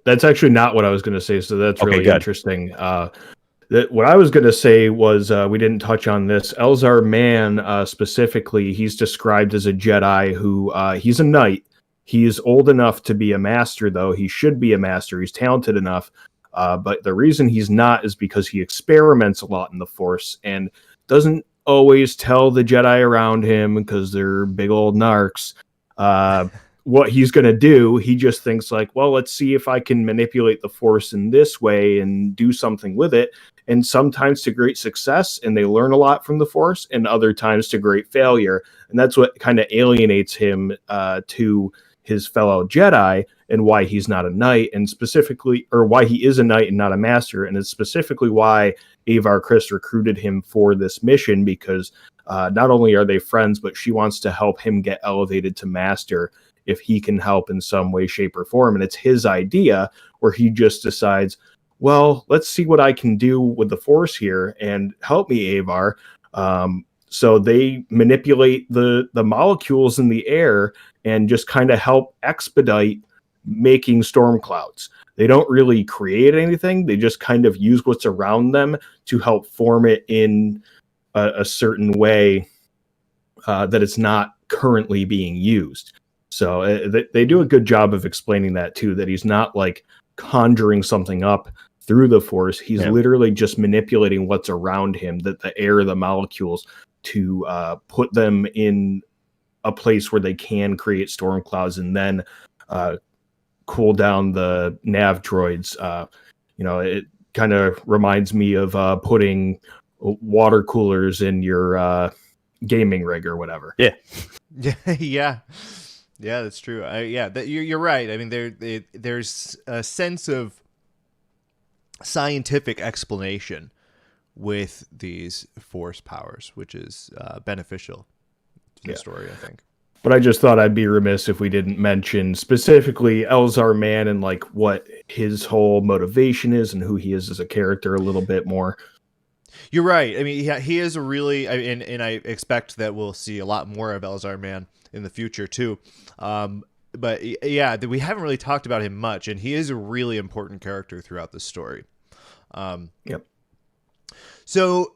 That's actually not what I was going to say. So that's really interesting. What I was going to say was we didn't touch on this. Elzar Mann specifically, he's described as a Jedi who he's a knight. He's old enough to be a master, though. He should be a master. He's talented enough. But the reason he's not is because he experiments a lot in the Force and doesn't always tell the Jedi around him because they're big old narcs what he's going to do. He just thinks like, well, let's see if I can manipulate the Force in this way and do something with it. And sometimes to great success, and they learn a lot from the Force, and other times to great failure. And that's what kind of alienates him to his fellow Jedi, and why he's not a knight, and specifically, or why he is a knight and not a master. And it's specifically why Avar Chris recruited him for this mission, because not only are they friends, but she wants to help him get elevated to master if he can help in some way, shape, or form. And it's his idea, where he just decides, well, let's see what I can do with the Force here and help me, Avar. So they manipulate the molecules in the air and just kind of help expedite making storm clouds. They don't really create anything. They just kind of use what's around them to help form it in a certain way that it's not currently being used. So they do a good job of explaining that too, that he's not like conjuring something up through the Force. He's literally just manipulating what's around him, that the air, the molecules, to put them in a place where they can create storm clouds and then cool down the nav droids. It kind of reminds me of putting water coolers in your gaming rig or whatever. Yeah, that's true. You're right. I mean, there's a sense of scientific explanation with these Force powers, which is beneficial to the story, I think. But I just thought I'd be remiss if we didn't mention specifically Elzar Mann and like what his whole motivation is and who he is as a character a little bit more. You're right. I mean, he is a really, and I expect that we'll see a lot more of Elzar Mann in the future too. yeah, we haven't really talked about him much, and he is a really important character throughout the story. Yep. So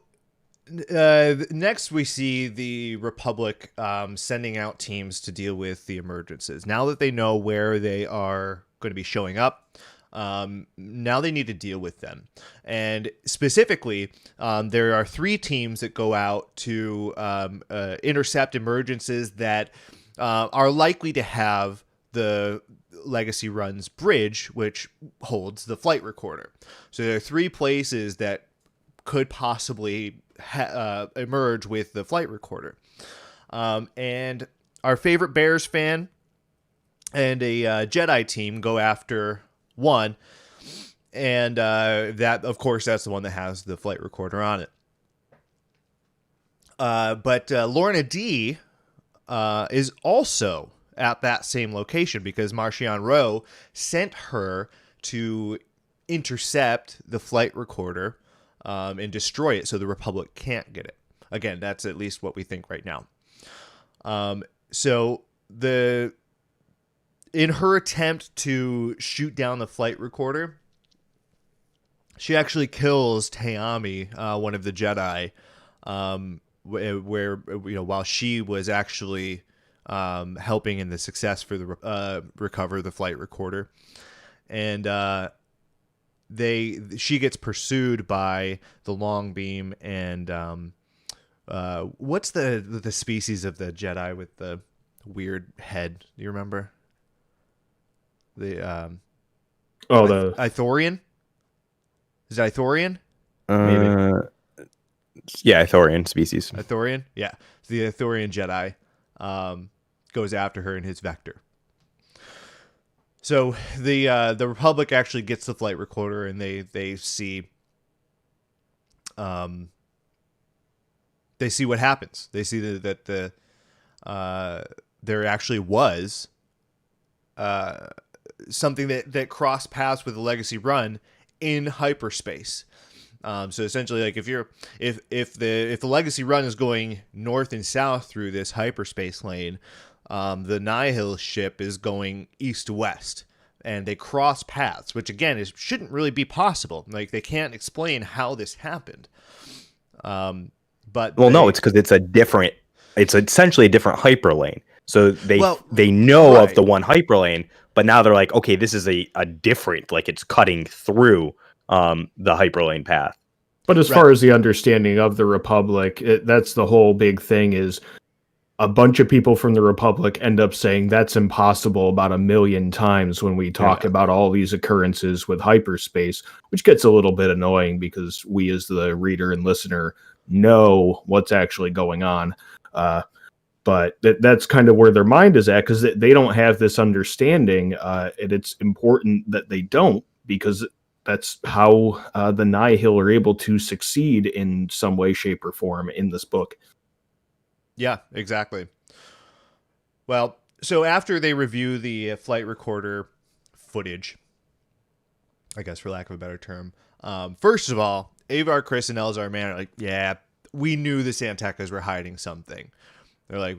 next we see the Republic sending out teams to deal with the emergencies. Now that they know where they are going to be showing up, now they need to deal with them. And specifically, there are 3 teams that go out to intercept emergencies that are likely to have the Legacy Run's bridge, which holds the flight recorder. So there are 3 places that could possibly emerge with the flight recorder. And our favorite Bears fan and a Jedi team go after one. And that, of course, that's the one that has the flight recorder on it. But Lorna D is also at that same location because Marchion Ro sent her to intercept the flight recorder and destroy it so the Republic can't get it. Again, that's at least what we think right now. So in her attempt to shoot down the flight recorder, she actually kills Taami, one of the Jedi, where while she was actually helping in the success for the recover the flight recorder, and she gets pursued by the long beam and what's the species of the Jedi with the weird head? Do you remember? The Ithorian? Is it Ithorian? Maybe. Yeah, Ithorian species. Ithorian? Yeah. The Ithorian Jedi goes after her in his vector. So the Republic actually gets the flight recorder, and they see what happens. They see that there actually was something that crossed paths with the Legacy Run in hyperspace. So essentially, like if the Legacy Run is going north and south through this hyperspace lane, the Nihil ship is going east to west, and they cross paths, which again shouldn't really be possible. Like they can't explain how this happened. No, it's because it's essentially a different hyperlane. So they know right. of the one hyperlane, but now they're like, okay, this is a different, like it's cutting through the hyperlane path. But as far as the understanding of the Republic, that's the whole big thing is a bunch of people from the Republic end up saying that's impossible about 1 million times when we talk about all these occurrences with hyperspace, which gets a little bit annoying because we as the reader and listener know what's actually going on. But that's kind of where their mind is at because they don't have this understanding. And it's important that they don't because that's how the Nihil are able to succeed in some way, shape, or form in this book. Yeah, exactly. Well, so after they review the flight recorder footage, I guess for lack of a better term, first of all, Avar, Chris, and Elzar Mann are like, yeah, we knew the Santekas were hiding something. They're like,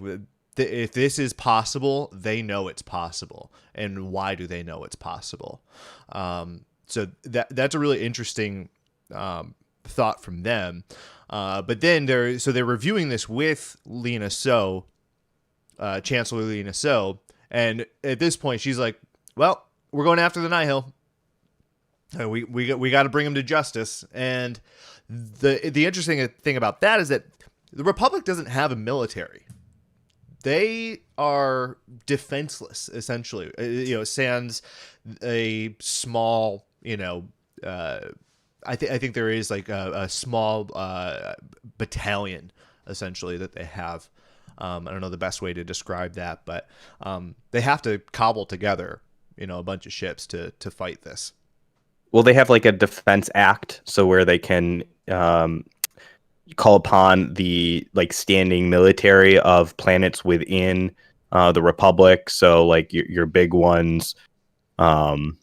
if this is possible, they know it's possible. And why do they know it's possible? So that's a really interesting thought from them. But then they're reviewing this with Lena So, Chancellor Lena So, and at this point she's like, "Well, we're going after the Nihil. We got to bring him to justice." And the interesting thing about that is that the Republic doesn't have a military. They are defenseless, essentially. Sans a small, I think there is like a small battalion, essentially, that they have. I don't know the best way to describe that, but they have to cobble together, a bunch of ships to fight this. Well, they have like a defense act, so where they can call upon the like standing military of planets within the Republic. So like your big ones, I'm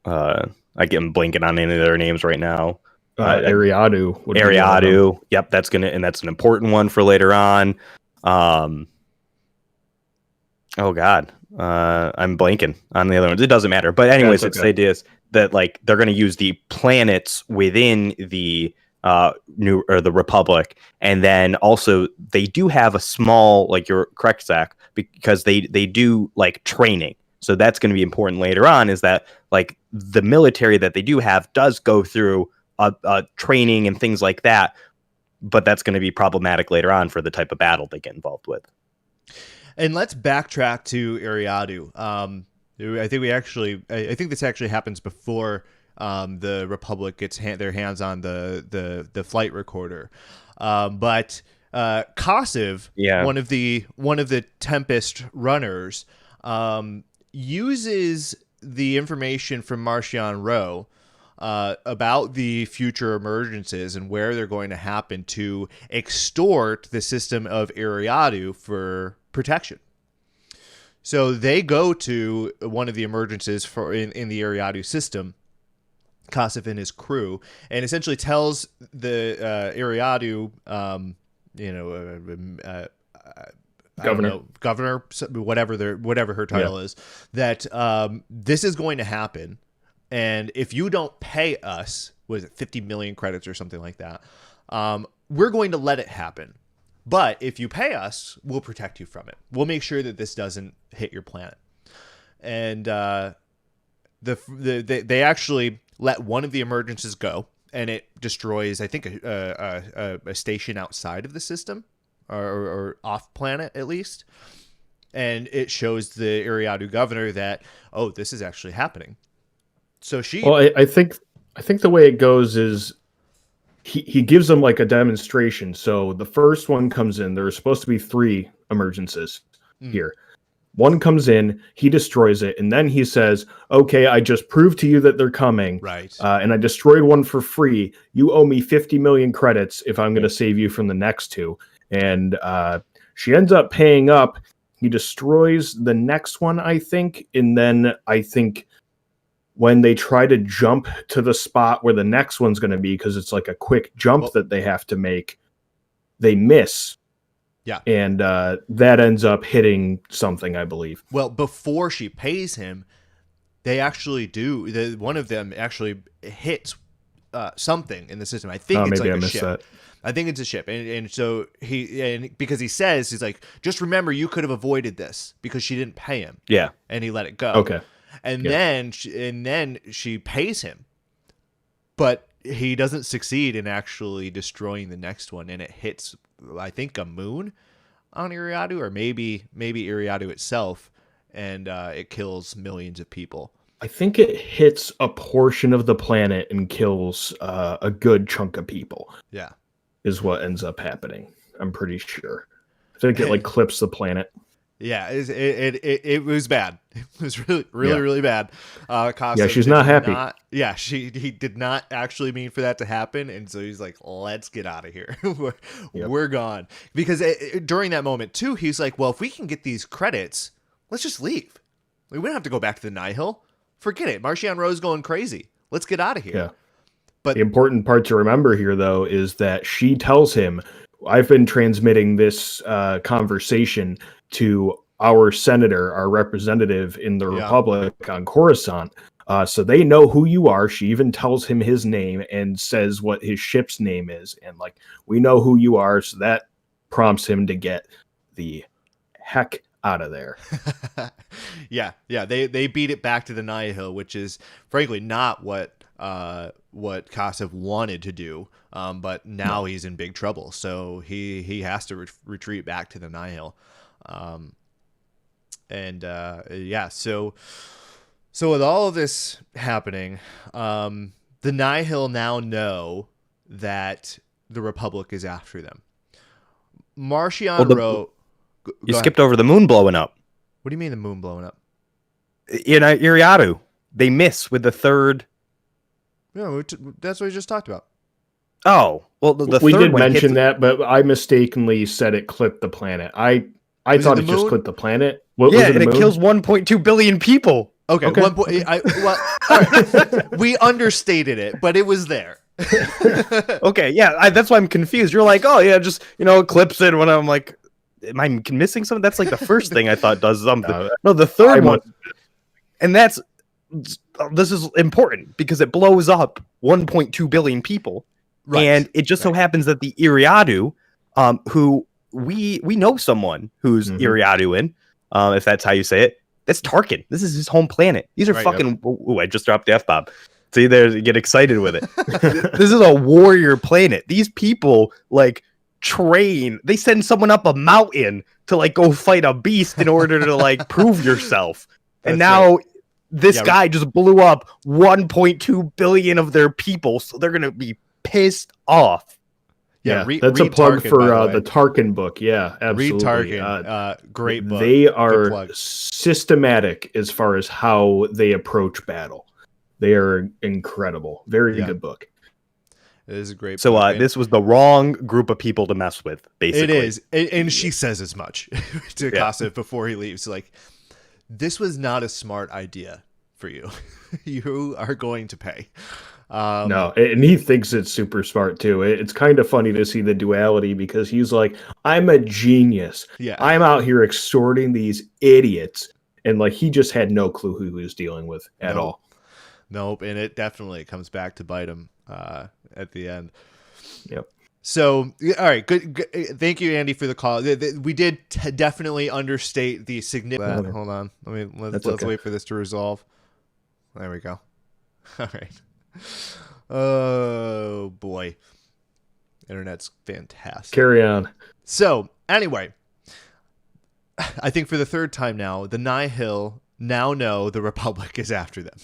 blanking on any of their names right now. Ariadu. Ariadu. Yep, that's an important one for later on. Oh God, I'm blanking on the other ones. It doesn't matter. But anyways, That's it's okay. the idea is that like they're going to use the planets within the new or the Republic, and then also they do have a small, like you're correct, Zach, because they do like training. So that's going to be important later on. Is that like the military that they do have does go through training and things like that, but that's going to be problematic later on for the type of battle they get involved with. And let's backtrack to Ariadu. I think this actually happens before the Republic gets their hands on the flight recorder. But Kosiv, Yeah. one of the Tempest runners, uses the information from Marchion Ro about the future emergences and where they're going to happen to extort the system of Ariadu for protection. So they go to one of the emergencies in the Ariadu system, Kosif and his crew, and essentially tells the Ariadu, governor, whatever her title is, that this is going to happen, and if you don't pay us, what is it, 50 million credits or something like that, we're going to let it happen. But if you pay us, we'll protect you from it. We'll make sure that this doesn't hit your planet. And they actually let one of the emergencies go, and it destroys, I think, a station outside of the system, or off planet at least. And it shows the Ariadu governor that, oh, this is actually happening. So I think the way it goes is he gives them like a demonstration. So the first one comes in. There are supposed to be 3 emergencies here. One comes in, he destroys it, and then he says, "Okay, I just proved to you that they're coming, right? And I destroyed one for free. You owe me 50 million credits if I'm going to save you from the next 2." And she ends up paying up. He destroys the next one, I think, and then I think when they try to jump to the spot where the next one's going to be, because it's like a quick jump that they have to make, they miss. Yeah. And that ends up hitting something, I believe. Well, before she pays him, they actually do. One of them actually hits something in the system. I think it's like a ship. That. I think it's a ship. And so because he says, he's like, just remember, you could have avoided this because she didn't pay him. Yeah. And he let it go. Okay. And then she pays him, but he doesn't succeed in actually destroying the next one, and it hits, I think, a moon on Ariadu, or maybe Ariadu itself, and it kills millions of people. I think it hits a portion of the planet and kills a good chunk of people. Yeah, is what ends up happening. I'm pretty sure. I think it like clips the planet. Yeah, it was bad. It was really bad. Yeah, she's not happy. He did not actually mean for that to happen, and so he's like, "Let's get out of here. We're gone." Because during that moment too, he's like, "Well, if we can get these credits, let's just leave. We don't have to go back to the Nihil. Forget it. Marchion Ro's going crazy. Let's get out of here." Yeah. But the important part to remember here, though, is that she tells him, "I've been transmitting this conversation to our senator, our representative in the Republic on Coruscant. So they know who you are." She even tells him his name and says what his ship's name is. And like, we know who you are. So that prompts him to get the heck out of there. Yeah. They beat it back to the Nihil, which is frankly not what Kosiv wanted to do. But now he's in big trouble. So he has to retreat back to the Nihil. So with all of this happening, the Nihil now know that the Republic is after them. Marchion Ro. You skipped over the moon blowing up. What do you mean the moon blowing up? In Iriadu, they miss with the third. No, that's what we just talked about. Oh, well, we did mention that, but I mistakenly said it clipped the planet. I thought it just clipped the planet. It kills 1.2 billion people. Okay. All right. We understated it, but it was there. Okay, yeah, that's why I'm confused. You're like, oh yeah, just it clips it when I'm like, am I missing something? That's like the first thing I thought does something. No, the I third one, must- and this is important because it blows up 1.2 billion people, and it just so happens that the Iriadu, who we know someone who's Iriaduan, if that's how you say it. That's Tarkin. This is his home planet. These are fucking. Ooh, I just dropped the F-bomb. See, there, you get excited with it. This is a warrior planet. These people like train. They send someone up a mountain to like go fight a beast in order to like prove yourself. And now this guy just blew up 1.2 billion of their people, so they're gonna be pissed off. Yeah, that's a plug Tarkin, for the Tarkin book. Yeah, absolutely. Read Tarkin. Great book. They are systematic as far as how they approach battle. They are incredible. Very good book. It is a great book. So this was the wrong group of people to mess with, basically. It is. And she says as much to Kasif before he leaves. Like, this was not a smart idea for you. You are going to pay. No, and he thinks it's super smart too. It's kind of funny to see the duality because he's like, I'm a genius. Yeah. I'm out here extorting these idiots. And like, he just had no clue who he was dealing with at all. Nope. And it definitely comes back to bite him at the end. Yep. So, all right. Good. Thank you, Andy, for the call. We did definitely understate the significance. Hold on. Let's wait for this to resolve. There we go. All right. Oh boy, internet's fantastic. Carry on. So anyway, I think for the third time now, the Nihil now know the Republic is after them,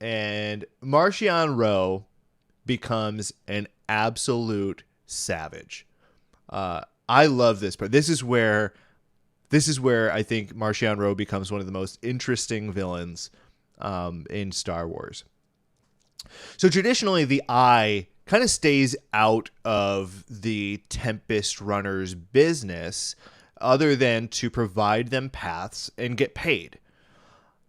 and Marchion Ro becomes an absolute savage. I love this part. This is where I think Marchion Ro becomes one of the most interesting villains in Star Wars. So traditionally, the Eye kind of stays out of the Tempest Runners' business other than to provide them paths and get paid.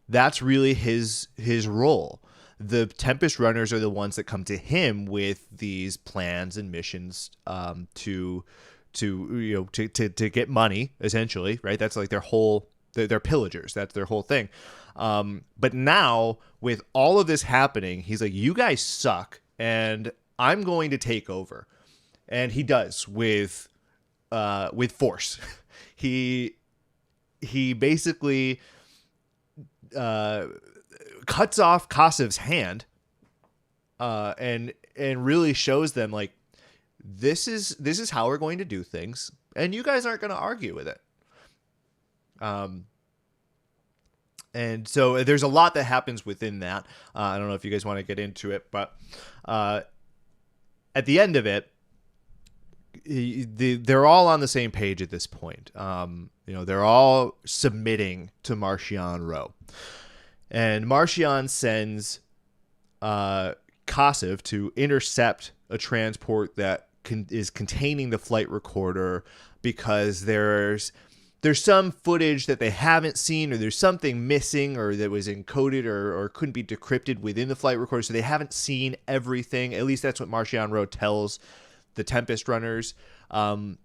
That's really his role. The Tempest Runners are the ones that come to him with these plans and missions to get money, essentially, right? That's like their whole. They're pillagers. That's their whole thing. But now, with all of this happening, he's like, you guys suck, and I'm going to take over. And he does with force. He basically cuts off Kasiv's hand and really shows them, like, this is how we're going to do things, and you guys aren't going to argue with it. And so there's a lot that happens within that. I don't know if you guys want to get into it, but at the end of it, they're all on the same page at this point. They're all submitting to Marchion Ro. And Marchion sends Kasiv to intercept a transport that is containing the flight recorder because there's some footage that they haven't seen, or there's something missing, or that was encoded or couldn't be decrypted within the flight recorder. So they haven't seen everything. At least that's what Marchion Ro tells the Tempest Runners. And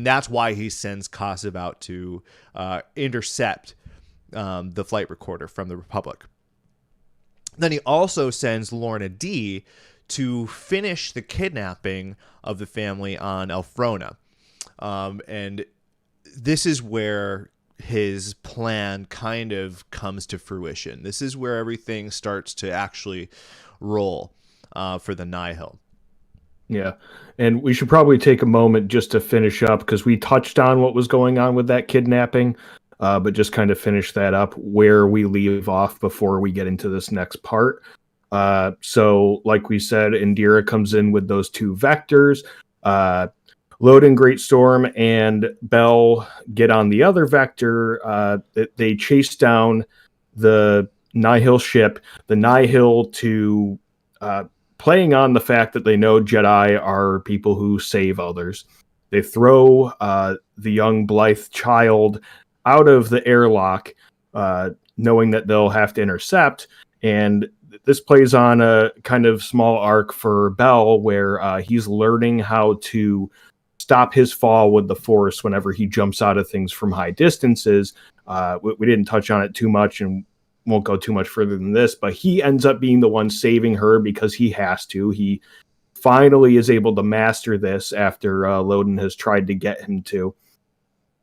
that's why he sends Kasiv out to intercept the flight recorder from the Republic. Then he also sends Lorna D to finish the kidnapping of the family on Elfrona. And this is where his plan kind of comes to fruition. This is where everything starts to actually roll for the Nihil. Yeah, and we should probably take a moment just to finish up, because we touched on what was going on with that kidnapping, but just kind of finish that up where we leave off before we get into this next part. So, like we said, Indira comes in with those two vectors. Loden, Greatstorm, and Bell get on the other vector. They chase down the Nihil ship. The Nihil, to playing on the fact that they know Jedi are people who save others, they throw the young Blythe child out of the airlock, knowing that they'll have to intercept. And this plays on a kind of small arc for Bell, where he's learning how to stop his fall with the Force whenever he jumps out of things from high distances. We didn't touch on it too much and won't go too much further than this, but he ends up being the one saving her because he has to. He finally is able to master this after Loden has tried to get him to.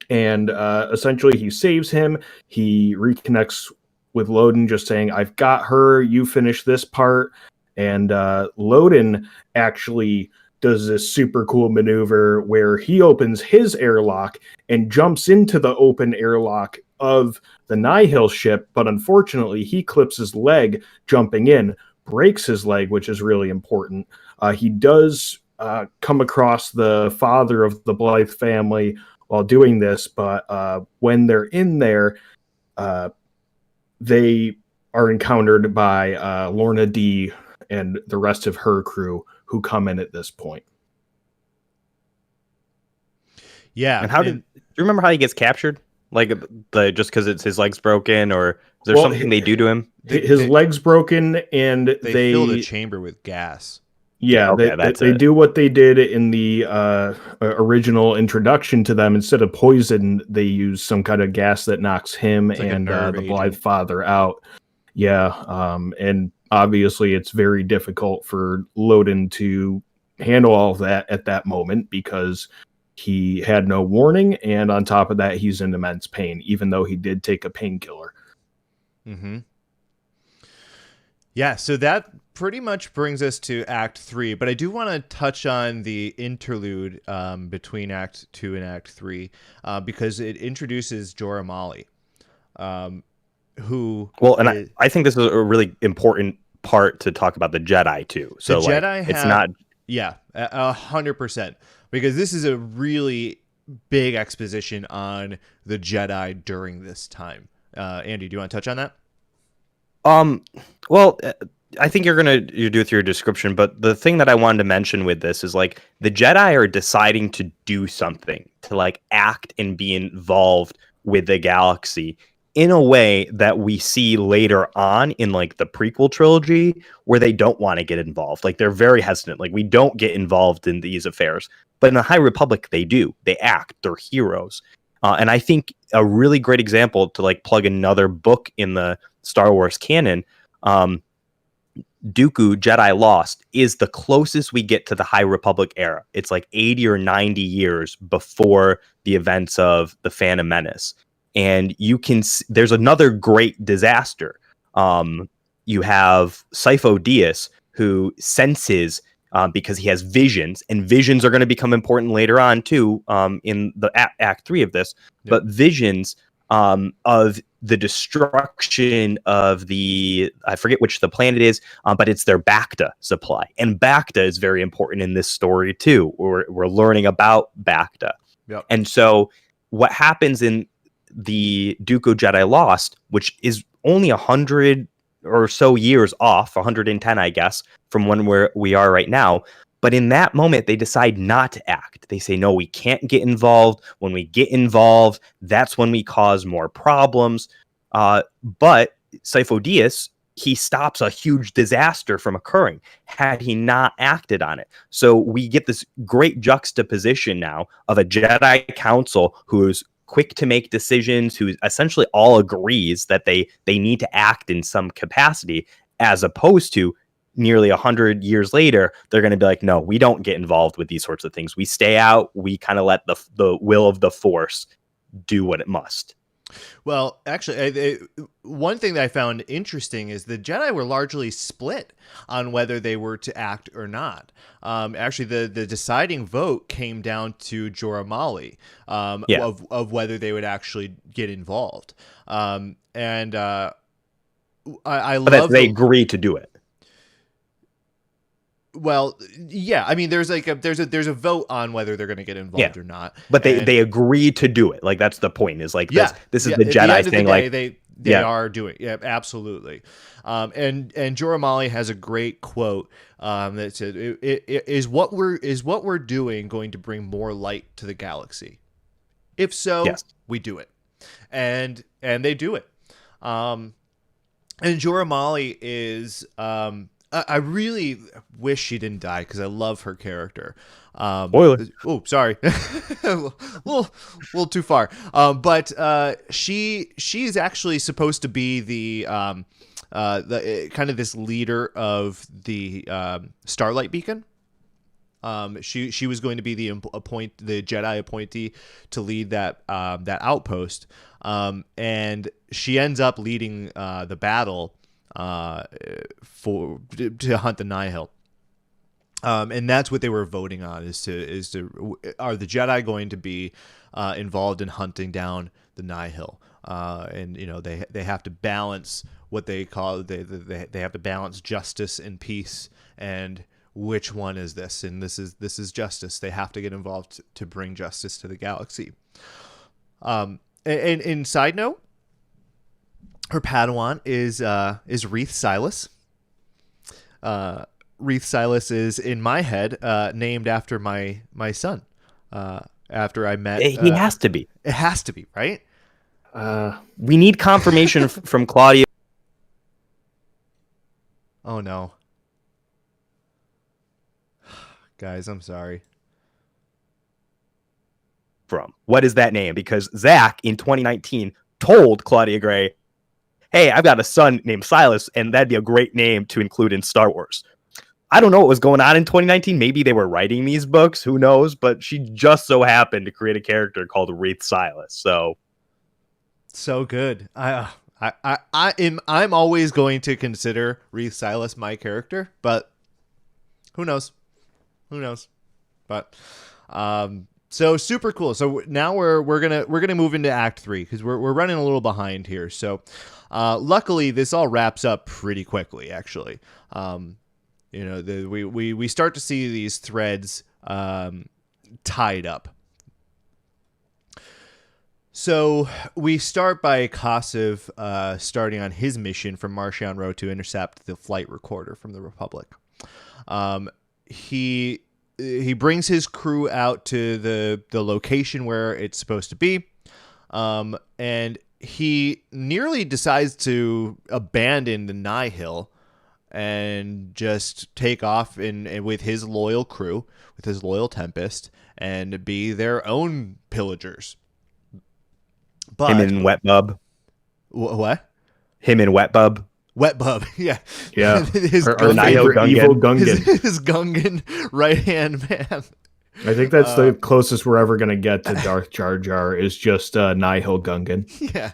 And essentially he saves him. He reconnects with Loden, just saying, I've got her, you finish this part. And Loden actually does this super cool maneuver where he opens his airlock and jumps into the open airlock of the Nihil ship, but unfortunately he clips his leg jumping in, breaks his leg, which is really important. He does come across the father of the Blythe family while doing this, but when they're in there, they are encountered by Lorna D and the rest of her crew who come in at this point. Yeah. And do you remember how he gets captured? Like just because it's his leg's broken, or is there something they do to him? His leg's broken, and they fill the chamber with gas. Yeah, okay, they do what they did in the original introduction to them. Instead of poison, they use some kind of gas that knocks him and the Blythe father out. Yeah, and obviously it's very difficult for Loden to handle all of that at that moment because he had no warning, and on top of that, he's in immense pain, even though he did take a painkiller. Mm-hmm. Yeah, so that pretty much brings us to Act 3, but I do want to touch on the interlude between Act 2 and Act 3 because it introduces Jorah Mali, who... Well, and I think this is a really important part to talk about the Jedi, too. So the Jedi it's not... Yeah, 100%. Because this is a really big exposition on the Jedi during this time. Andy, do you want to touch on that? Well, I think you do with your description, but the thing that I wanted to mention with this is like the Jedi are deciding to do something, to like act and be involved with the galaxy in a way that we see later on in like the prequel trilogy where they don't want to get involved. Like they're very hesitant. Like we don't get involved in these affairs. But in the High Republic, they do. They act. They're heroes. And I think a really great example to like plug another book in the Star Wars canon, Dooku Jedi Lost is the closest we get to the High Republic era. It's like 80 or 90 years before the events of the Phantom Menace. And you can there's another great disaster. You have Sifo Dyas, who senses because he has visions, and visions are going to become important later on too in the Act 3 of this. Yep. But visions of the destruction of I forget which the planet is, but it's their Bacta supply, and Bacta is very important in this story too. We're learning about Bacta, yep. And so what happens in the Dooku Jedi Lost, which is only 100 or so years off, 110, I guess, from when we are right now. But in that moment, they decide not to act. They say, no, we can't get involved. When we get involved, that's when we cause more problems. But Sifo Dyas, he stops a huge disaster from occurring had he not acted on it. So we get this great juxtaposition now of a Jedi Council who's quick to make decisions, who essentially all agrees that they need to act in some capacity, as opposed to nearly 100 years later, they're going to be like, no, we don't get involved with these sorts of things. We stay out. We kind of let the will of the Force do what it must. Well, actually, one thing that I found interesting is the Jedi were largely split on whether they were to act or not. Actually, the deciding vote came down to Jorah Mali of whether they would actually get involved. I love they agree to do it. Well, yeah, I mean, there's a vote on whether they're going to get involved or not, but they agree to do it. Like that's the point. Is like this is the Jedi thing. Like they are doing, absolutely. And Jorah Mali has a great quote that said, "Is what we're doing going to bring more light to the galaxy? If so, we do it." And they do it. And Jorah Mali is I really wish she didn't die because I love her character. Spoiler. Oh, sorry, a little too far. But she is actually supposed to be the kind of this leader of the Starlight Beacon. She was going to be the Jedi appointee to lead that outpost, and she ends up leading the battle to hunt the Nihil. And that's what they were voting on is to are the Jedi going to be involved in hunting down the Nihil? And they have to balance what they call they have to balance justice and peace, and which one is this? And this is justice. They have to get involved to bring justice to the galaxy. And side note, her Padawan is Reith Silas. Reith Silas is in my head named after my son. After I met, He has to be. It has to be, right? We need confirmation from Claudia. Oh no, guys, I'm sorry. What is that name? Because Zach in 2019 told Claudia Gray, "Hey, I've got a son named Silas, and that'd be a great name to include in Star Wars." I don't know what was going on in 2019. Maybe they were writing these books. Who knows? But she just so happened to create a character called Reith Silas. So good. I'm always going to consider Reith Silas my character, but who knows? But so super cool. So now we're gonna move into Act 3 because we're running a little behind here. So luckily this all wraps up pretty quickly, actually. We start to see these threads tied up. So we start by Kassav starting on his mission from Marchion Row to intercept the flight recorder from the Republic. He brings his crew out to the location where it's supposed to be, and he nearly decides to abandon the Nihil and just take off and with his loyal crew, with his loyal Tempest, and be their own pillagers. But him and Wet Bub. What? Him and Wet Bub. Wet Bub, yeah. His Our Nihil Gungan. evil Gungan. His Gungan right-hand man. I think that's the closest we're ever going to get to Darth Jar Jar is just Nihil Gungan. Yeah.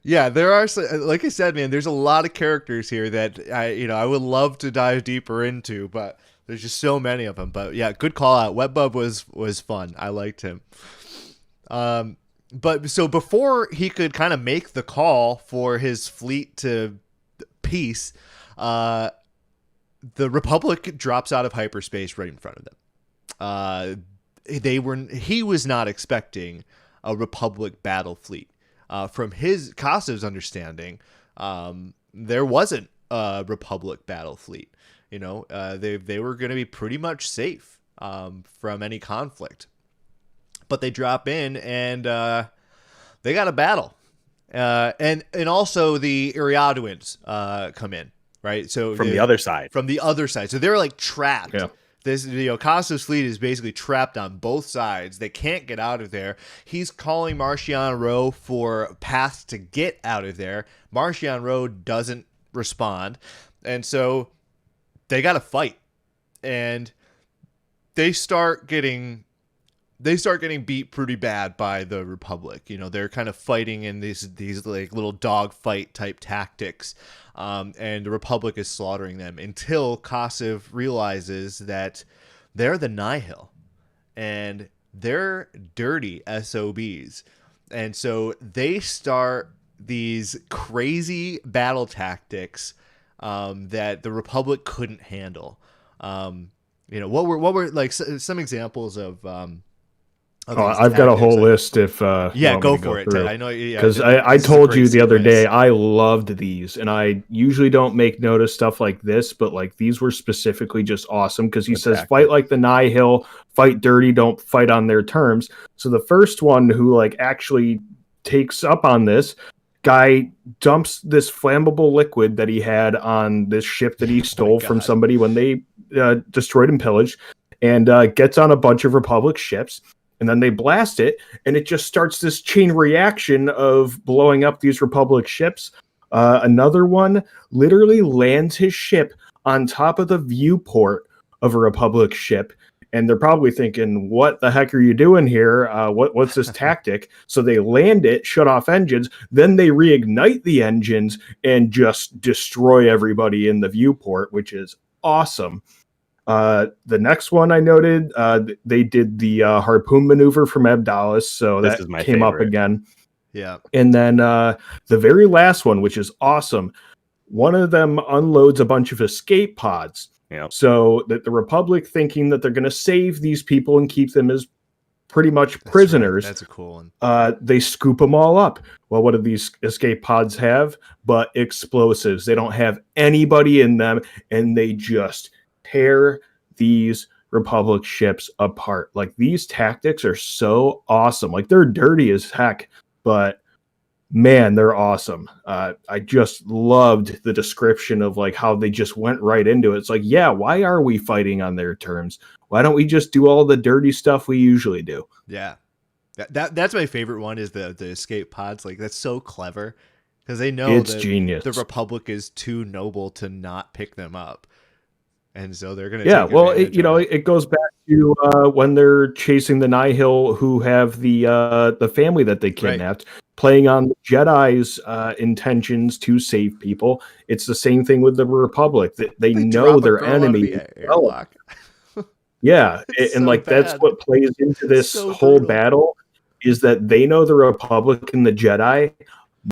Yeah, there are, like I said, man, there's a lot of characters here that I would love to dive deeper into, but there's just so many of them. But yeah, good call out. Wet Bub was fun. I liked him. But so before he could kind of make the call for his fleet to peace, the Republic drops out of hyperspace right in front of them. He was not expecting a Republic battle fleet. From Kassav's understanding, there wasn't a Republic battle fleet. They were going to be pretty much safe from any conflict. But they drop in and they got a battle. And also the Iriaduans come in, right? So from the other side. From the other side. So they're like trapped. Yeah. This Kassav's fleet is basically trapped on both sides. They can't get out of there. He's calling Marchion Row for paths to get out of there. Marchion Row doesn't respond. And so they got to fight. And they start getting beat pretty bad by the Republic. They're kind of fighting in these like little dogfight type tactics. And the Republic is slaughtering them until Kassav realizes that they're the Nihil and they're dirty SOBs. And so they start these crazy battle tactics that the Republic couldn't handle. What were like some examples of I've got a whole list if go for it, Ted. I know, because I told you the other day I loved these, and I usually don't make note of stuff like this, but like these were specifically just awesome because he says fight like the Nihil, fight dirty, don't fight on their terms. So the first one who like actually takes up on this guy dumps this flammable liquid that he had on this ship that he stole from somebody when they destroyed and pillaged, and gets on a bunch of Republic ships. And then they blast it, and it just starts this chain reaction of blowing up these Republic ships. Another one literally lands his ship on top of the viewport of a Republic ship. And they're probably thinking, what the heck are you doing here? What's this tactic? So they land it, shut off engines, then they reignite the engines and just destroy everybody in the viewport, which is awesome. The next one I noted, they did the harpoon maneuver from Abdallas, so This that is my came up favorite. again. Yeah. And then the very last one, which is awesome, one of them unloads a bunch of escape pods. Yep. So that the Republic, thinking that they're going to save these people and keep them as pretty much That's prisoners, right. That's a cool one. they scoop them all up. Well, what do these escape pods have? But explosives. They don't have anybody in them, and they just tear these Republic ships apart. Like, these tactics are so awesome. Like, they're dirty as heck, but man, they're awesome. I just loved the description of like how they just went right into it. It's like, yeah, why are we fighting on their terms? Why don't we just do all the dirty stuff we usually do? Yeah. That's my favorite one, is the escape pods. Like, that's so clever, because they know It's that genius. the Republic is too noble to not pick them up. And so they're going to Yeah, take well, advantage of it. it goes back to when they're chasing the Nihil, who have the family that they kidnapped, playing on the Jedi's intentions to save people. It's the same thing with the Republic. They know drop a their girl out of enemy. the airlock. Yeah, It's and so like that's bad. what plays into this So whole brutal. battle, is that they know the Republic and the Jedi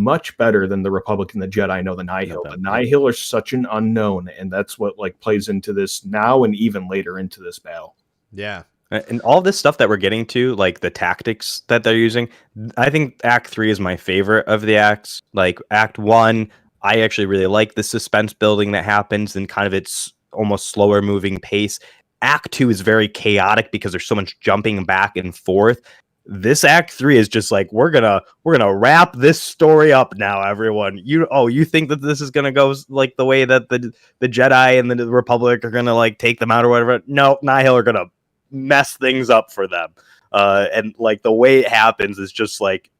much better than the Republic and the Jedi know the Nihil. The Nihil are such an unknown, and that's what like plays into this now and even later into this battle. Yeah. And all this stuff that we're getting to, like the tactics that they're using, I think Act 3 is my favorite of the acts. Like Act 1, I actually really like the suspense building that happens and kind of its almost slower moving pace. Act 2 is very chaotic because there's so much jumping back and forth. This Act 3 is just like, we're gonna wrap this story up now, everyone. You think that this is gonna go like the way that the Jedi and the Republic are gonna like take them out or whatever? No, Nihil are gonna mess things up for them. And like the way it happens is just like,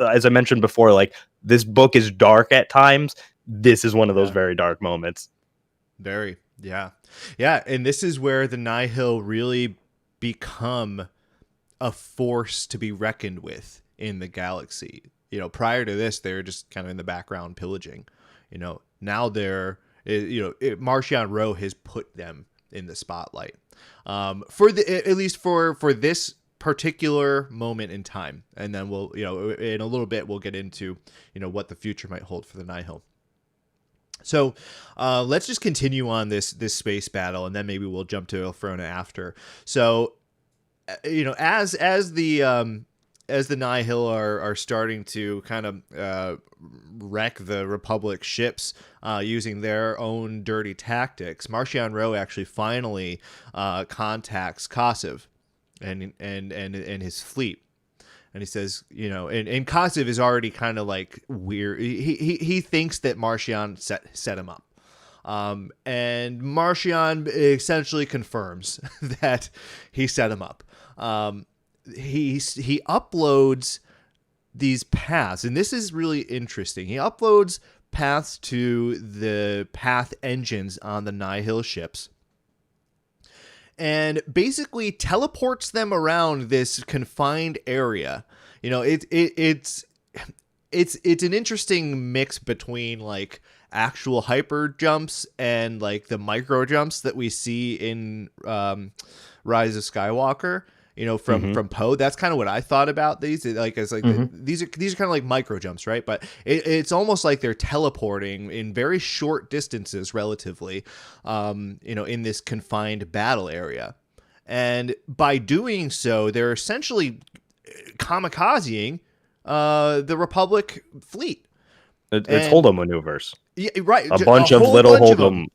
as I mentioned before, like this book is dark at times. This is one of those very dark moments. Very. Yeah. Yeah. And this is where the Nihil really become a force to be reckoned with in the galaxy. You know, prior to this, they're just kind of in the background pillaging. You know, now Marchion Ro has put them in the spotlight. At least for this particular moment in time. And then we'll, in a little bit, we'll get into, what the future might hold for the Nihil. So let's just continue on this space battle, and then maybe we'll jump to Elphrona after. So, as the Nihil are starting to kind of wreck the Republic ships using their own dirty tactics, Marchion Ro actually finally contacts Kosiv and his fleet. And he says, and Kosiv is already kind of like weird. He thinks that Marchion set him up. And Marchion essentially confirms that he set him up. He uploads these paths, and this is really interesting. He uploads paths to the path engines on the Nihil ships, and basically teleports them around this confined area. It's an interesting mix between like actual hyper jumps and like the micro jumps that we see in Rise of Skywalker. From Poe. That's kind of what I thought about these. These are kind of like micro jumps, right? But it's almost like they're teleporting in very short distances, relatively, in this confined battle area. And by doing so, they're essentially kamikazing the Republic fleet. It's Hold'em maneuvers. Yeah, right. A bunch of little Hold'em.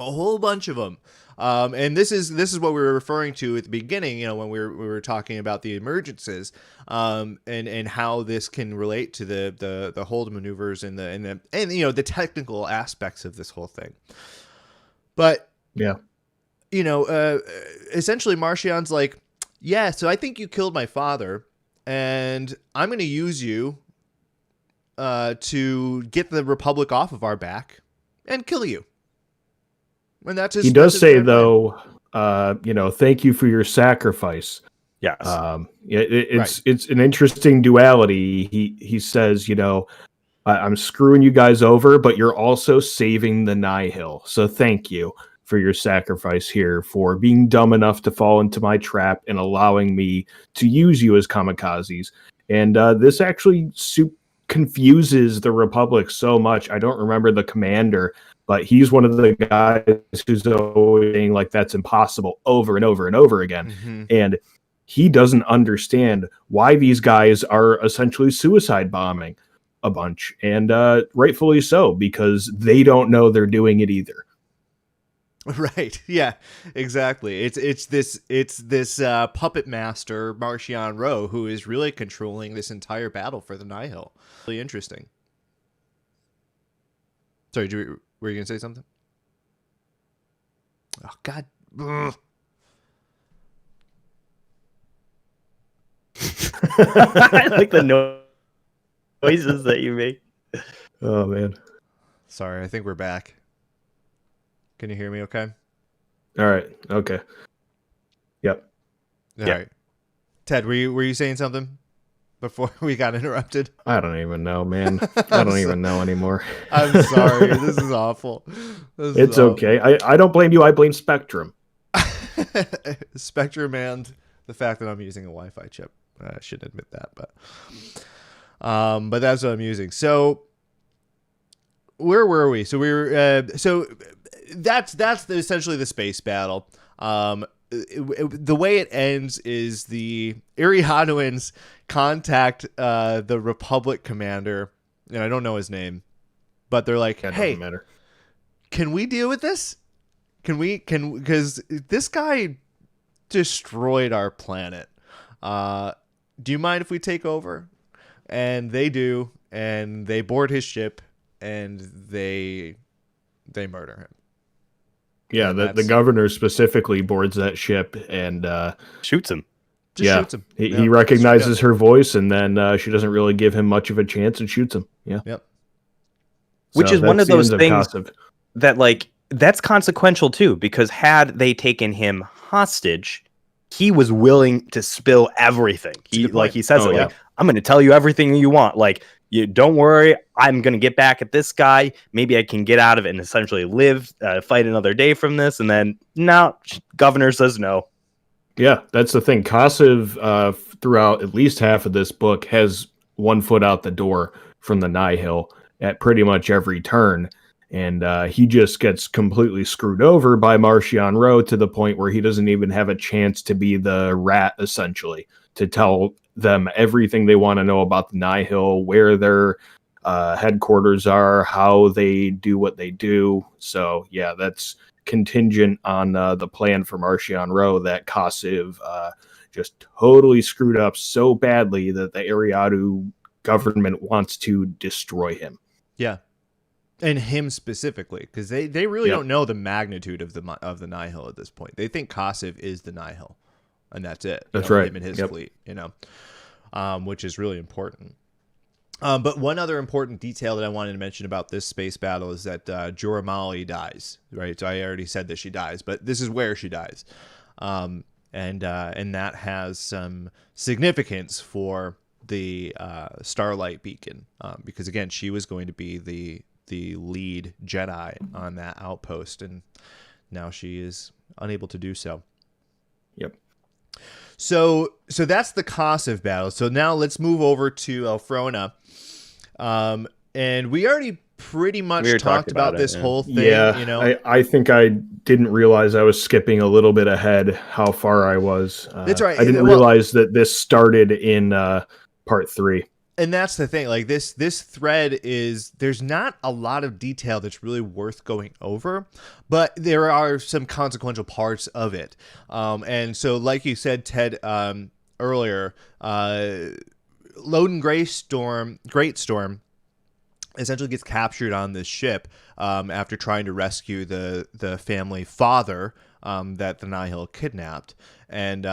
A whole bunch of them. And this is what we were referring to at the beginning, when we were talking about the emergences, and how this can relate to the hold maneuvers and the technical aspects of this whole thing. But Yeah. Essentially Marchion's like, yeah, so I think you killed my father, and I'm going to use you to get the Republic off of our back and kill you. And that's his, he does say, plan. though, thank you for your sacrifice. Yes. It's an interesting duality. He says, I'm screwing you guys over, but you're also saving the Nihil. So thank you for your sacrifice here, for being dumb enough to fall into my trap and allowing me to use you as kamikazes. And this actually confuses the Republic so much. I don't remember the commander, but he's one of the guys who's always saying, like, that's impossible over and over and over again. Mm-hmm. And he doesn't understand why these guys are essentially suicide bombing a bunch. And rightfully so, because they don't know they're doing it either. Right. Yeah, exactly. It's this puppet master, Marchion Ro, who is really controlling this entire battle for the Nihil. Really interesting. Sorry, were you going to say something? Oh, God. Ugh. I like the noises that you make. Oh, man. Sorry, I think we're back. Can you hear me okay? All right. Okay. Yep. All right. Ted, were you saying something before we got interrupted? I don't even know, man. I don't even know anymore. I'm sorry. This is awful. It's okay. I don't blame you. I blame Spectrum. Spectrum and the fact that I'm using a Wi-Fi chip. I shouldn't admit that, but that's what I'm using. So where were we? So we were that's essentially the space battle. The way it ends is the Ariaduans contact the Republic commander, and I don't know his name, but they're like, "Hey, matter. Can we deal with this? Because this guy destroyed our planet. Do you mind if we take over?" And they do, and they board his ship, and they murder him. Yeah, the governor specifically boards that ship and shoots him. Shoots him. He recognizes her voice, and then she doesn't really give him much of a chance and shoots him. Yeah. Yep. Which is one of those things that, like, that's consequential too, because had they taken him hostage, he was willing to spill everything. He says, like, I'm going to tell you everything you want. Like, you don't worry, I'm going to get back at this guy. Maybe I can get out of it and essentially live, fight another day from this. And then, no, governor says no. Yeah, that's the thing. Kassav, throughout at least half of this book, has one foot out the door from the Nihil at pretty much every turn. And he just gets completely screwed over by Marchion Ro to the point where he doesn't even have a chance to be the rat, essentially, to tell them everything they want to know about the Nihil, where their headquarters are, how they do what they do. So, yeah, that's contingent on the plan for Marchion Ro that Kassav just totally screwed up so badly that the Ariadu government wants to destroy him. Yeah. And him specifically, because they really don't know the magnitude of the Nihil at this point. They think Kassav is the Nihil, and that's it. That's right. Him and his fleet, which is really important. But one other important detail that I wanted to mention about this space battle is that Joramali dies. Right, so I already said that she dies, but this is where she dies, and that has some significance for the Starlight Beacon, because again, she was going to be the lead Jedi on that outpost, and now she is unable to do so. Yep. So that's the Kassav battle. So now let's move over to Elphrona. And we already pretty much talked about this whole thing. Yeah, I think I didn't realize I was skipping a little bit ahead how far I was. That's right. I didn't realize that this started in part 3. And that's the thing. Like this thread is, there's not a lot of detail that's really worth going over, but there are some consequential parts of it. And so, like you said, Ted, earlier, Loden Greatstorm essentially gets captured on this ship after trying to rescue the family father that the Nihil kidnapped, and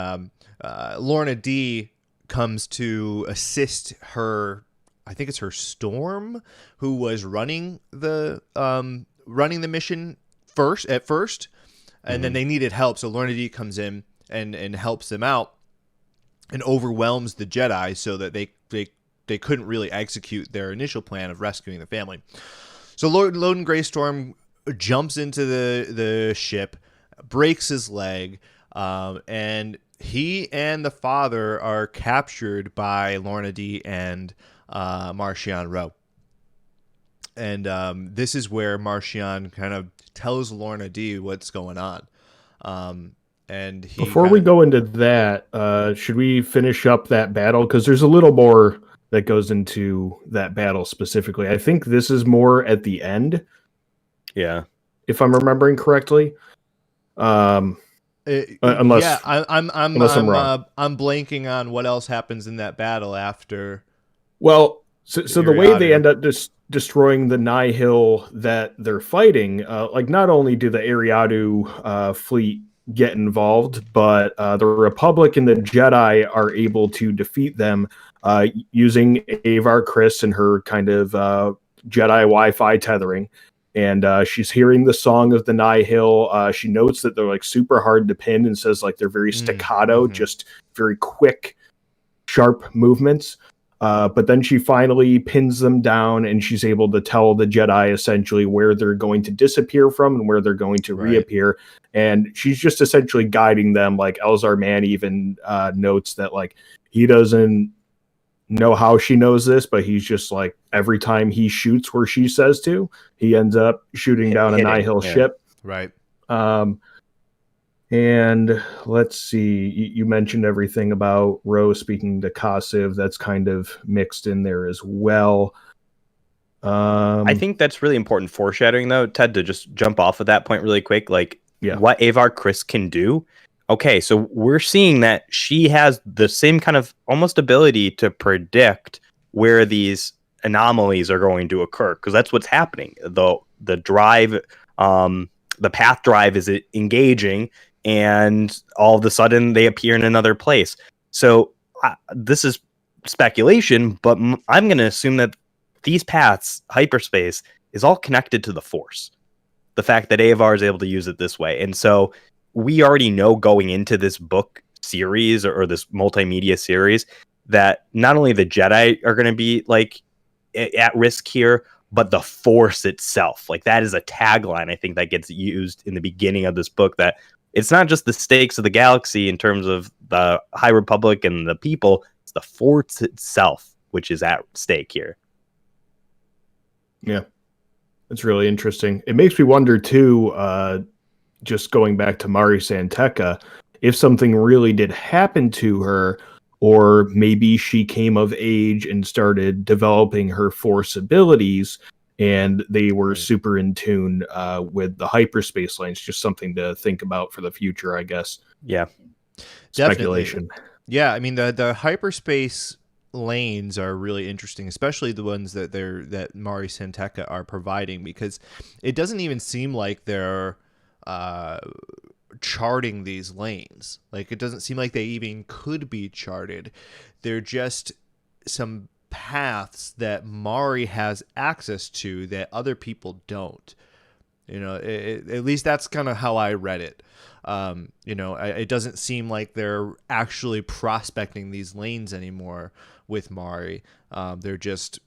Lorna D comes to assist her. I think it's her Storm, who was running the mission at first, and then they needed help. So Lorna D comes in and helps them out, and overwhelms the Jedi so that they couldn't really execute their initial plan of rescuing the family. So Loden Greystorm jumps into the ship, breaks his leg, and he and the father are captured by Lorna D and Marchion Ro. And this is where Marchion kind of tells Lorna D what's going on. And before we go into that, should we finish up that battle? Because there's a little more that goes into that battle specifically. I think this is more at the end. Yeah. If I'm remembering correctly. Unless I'm wrong. I'm blanking on what else happens in that battle after. Well, so the way they end up destroying the Nihil that they're fighting, like not only do the Ariadu fleet get involved, but the Republic and the Jedi are able to defeat them using Avar Kriss and her kind of Jedi Wi-Fi tethering. And she's hearing the song of the Nihil. She notes that they're like super hard to pin and says like they're very staccato, just very quick, sharp movements. But then she finally pins them down, and she's able to tell the Jedi essentially where they're going to disappear from and where they're going to reappear. And she's just essentially guiding them. Like Elzar Mann even notes that like he doesn't know how she knows this, but he's just like every time he shoots where she says to, he ends up shooting down a Nihil ship. Right. And let's see, you mentioned everything about Rose speaking to Kasiv. That's kind of mixed in there as well. I think that's really important foreshadowing, though, Ted, to just jump off of that point really quick. Like, what Avar Kriss can do. Okay, so we're seeing that she has the same kind of almost ability to predict where these anomalies are going to occur, because that's what's happening. The drive, the path drive is engaging, and all of a sudden they appear in another place. So this is speculation, but I'm going to assume that these paths, hyperspace, is all connected to the Force. The fact that Avar is able to use it this way. And so we already know going into this book series or this multimedia series that not only the Jedi are going to be like at risk here, but the Force itself. Like that is a tagline I think that gets used in the beginning of this book, that it's not just the stakes of the galaxy in terms of the High Republic and the people, it's the Force itself which is at stake here. Yeah, it's really interesting. It makes me wonder too, just going back to Mari Santeca, if something really did happen to her, or maybe she came of age and started developing her Force abilities, and they were super in tune with the hyperspace lanes. Just something to think about for the future, I guess. Yeah. Speculation. Definitely. Yeah, I mean the hyperspace lanes are really interesting, especially the ones that Mari Santeca are providing, because it doesn't even seem like they're charting these lanes. Like it doesn't seem like they even could be charted. They're just some paths that Mari has access to that other people don't. You know, at least that's kind of how I read it. You know, it doesn't seem like they're actually prospecting these lanes anymore with Mari. They're just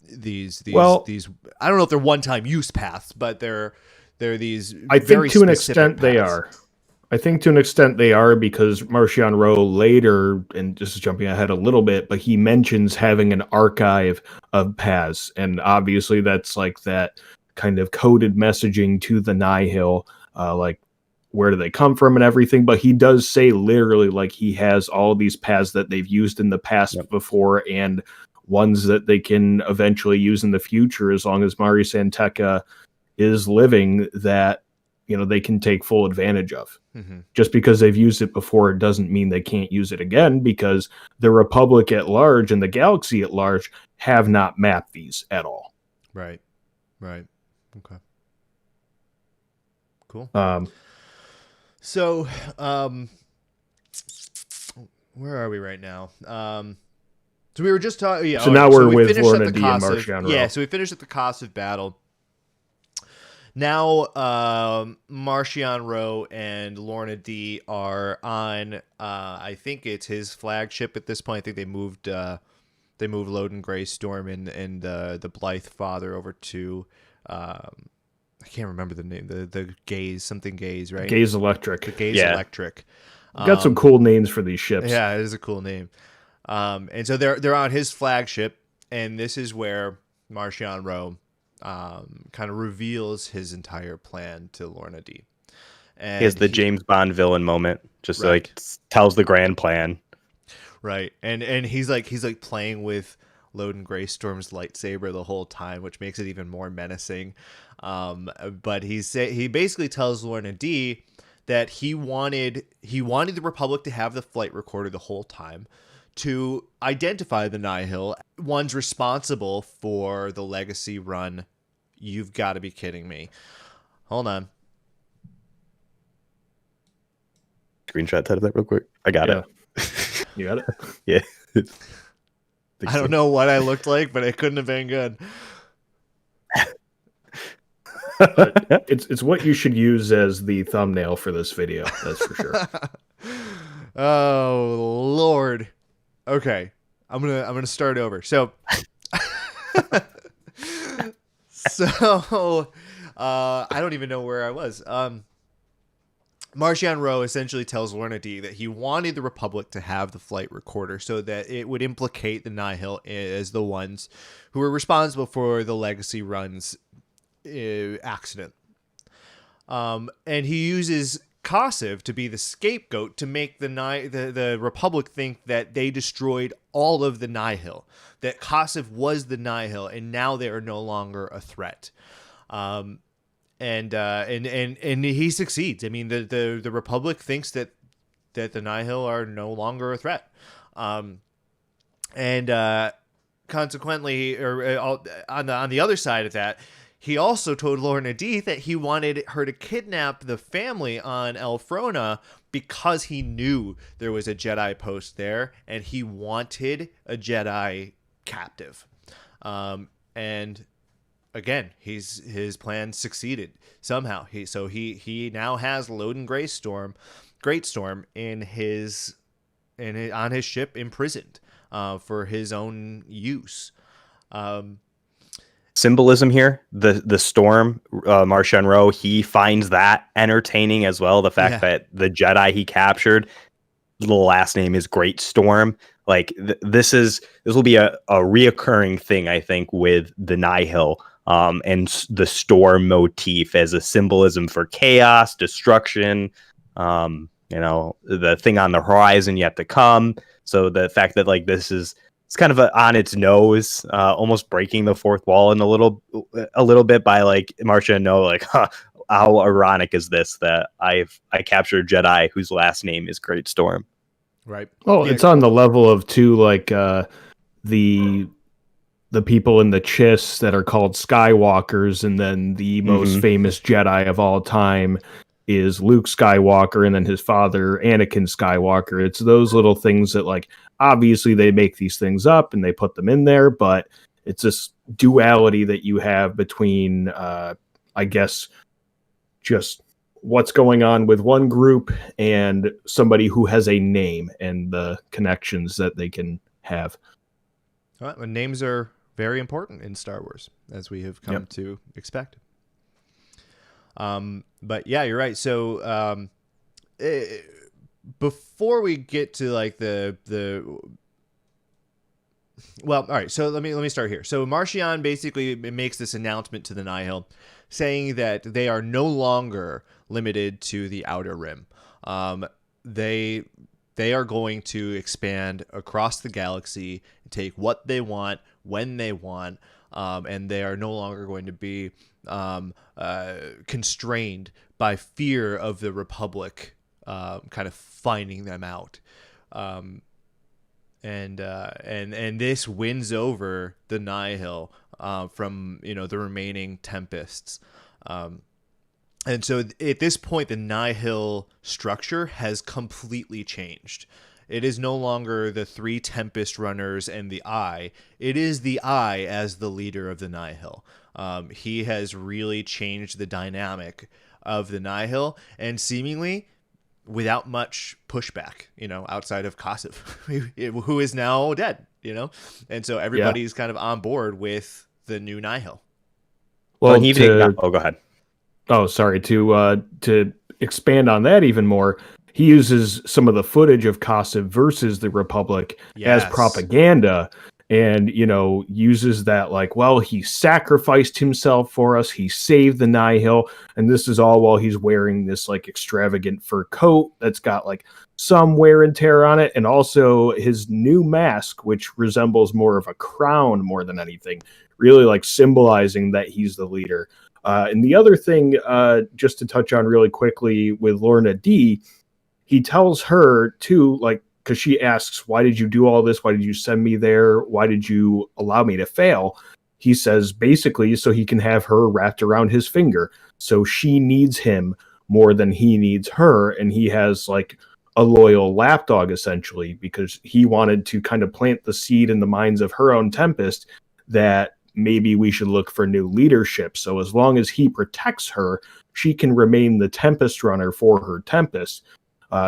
these. I don't know if they're one-time use paths, but they're these. I think to an extent they are. I think to an extent they are, because Marchion Ro later, and just jumping ahead a little bit, but he mentions having an archive of paths, and obviously that's like that kind of coded messaging to the Nihil, like where do they come from and everything. But he does say literally like he has all these paths that they've used in the past before, and ones that they can eventually use in the future as long as Mari Santeca is living, that they can take full advantage of. Mm-hmm. Just because they've used it before doesn't mean they can't use it again, because the Republic at large and the galaxy at large have not mapped these at all. Right. Okay. Cool. So, where are we right now? So we were just talking. Yeah, so now so we're we with finished Lorna at the D and Kosov. Marcion Ro. Yeah, so we finished at the Kosov battle. Now, Marcion Ro and Lorna D are on. I think it's his flagship at this point. I think they moved Loden Greystorm and the Blythe father over to. I can't remember the name. The Gaze Gaze, right? Gaze Electric. The Gaze Yeah. Electric. Got some cool names for these ships. Yeah, it is a cool name. And so they're on his flagship, and this is where Marcion Ro kind of reveals his entire plan to Lorna D. And He has the James Bond villain moment, just Right. like tells the grand plan. right, and he's like playing with Loden Greystorm's lightsaber the whole time, which makes it even more menacing. But he basically tells Lorna D that he wanted the Republic to have the flight recorder the whole time, to identify the Nihil, one's responsible for the legacy run. You've got to be kidding me. Hold on. Screenshot that real quick. I got it. You got it? Yeah. I don't know what I looked like, but it couldn't have been good. It's what you should use as the thumbnail for this video. That's for sure. Oh Lord. Okay. I'm gonna start over. So I don't even know where I was. Marcion Ro essentially tells Lorna D that he wanted the Republic to have the flight recorder so that it would implicate the Nihil as the ones who were responsible for the legacy run's accident. And he uses Kosov to be the scapegoat to make the Republic think that they destroyed all of the Nihil, that Kosov was the Nihil, and now they are no longer a threat. And he succeeds. I mean, the Republic thinks that the Nihil are no longer a threat, and consequently, on the other side of that, he also told Lorna D that he wanted her to kidnap the family on Elfrona because he knew there was a Jedi post there, and he wanted a Jedi captive. And again, his plan succeeded somehow. He now has Loden Greatstorm on his ship, imprisoned for his own use. Symbolism here, the storm, Marcion Ro, he finds that entertaining as well. The fact that the Jedi he captured, the last name is Great Storm. Like this will be a reoccurring thing, I think, with the Nihil. And the storm motif as a symbolism for chaos, destruction, the thing on the horizon yet to come. So the fact that like it's kind of on its nose, almost breaking the fourth wall in a little bit by like Marcia how ironic is this that I captured a Jedi whose last name is Great Storm. Right. Oh, Yeah. It's on the level of the people in the Chiss that are called Skywalkers, and then the most famous Jedi of all time is Luke Skywalker, and then his father, Anakin Skywalker. It's those little things that, like, obviously they make these things up and they put them in there, but it's this duality that you have between, I guess, just what's going on with one group and somebody who has a name and the connections that they can have. All right, well, names are very important in Star Wars, as we have come to expect. But yeah, you're right. So before we get to like well, all right. So let me start here. So Marcion basically makes this announcement to the Nihil, saying that they are no longer limited to the Outer Rim. They They are going to expand across the galaxy, take what they want, when they want, and they are no longer going to be constrained by fear of the Republic kind of finding them out. And this wins over the Nihil from the remaining Tempests. And so at this point, the Nihil structure has completely changed. It is no longer the 3 Tempest runners and the Eye. It is the Eye as the leader of the Nihil. He has really changed the dynamic of the Nihil, and seemingly without much pushback, outside of Kassav, who is now dead, and so everybody's kind of on board with the new Nihil. Well, go ahead. Oh, sorry. To expand on that even more, he uses some of the footage of Kassav versus the Republic as propaganda, and uses that like, well, he sacrificed himself for us, he saved the Nihil, and this is all while he's wearing this like extravagant fur coat that's got like some wear and tear on it, and also his new mask, which resembles more of a crown more than anything, really like symbolizing that he's the leader. And the other thing, just to touch on really quickly with Lorna D, he tells her too, like, because she asks, why did you do all this? Why did you send me there? Why did you allow me to fail? He says basically so he can have her wrapped around his finger. So she needs him more than he needs her. And he has like a loyal lapdog essentially, because he wanted to kind of plant the seed in the minds of her own Tempest that maybe we should look for new leadership. So as long as he protects her, she can remain the Tempest runner for her Tempest.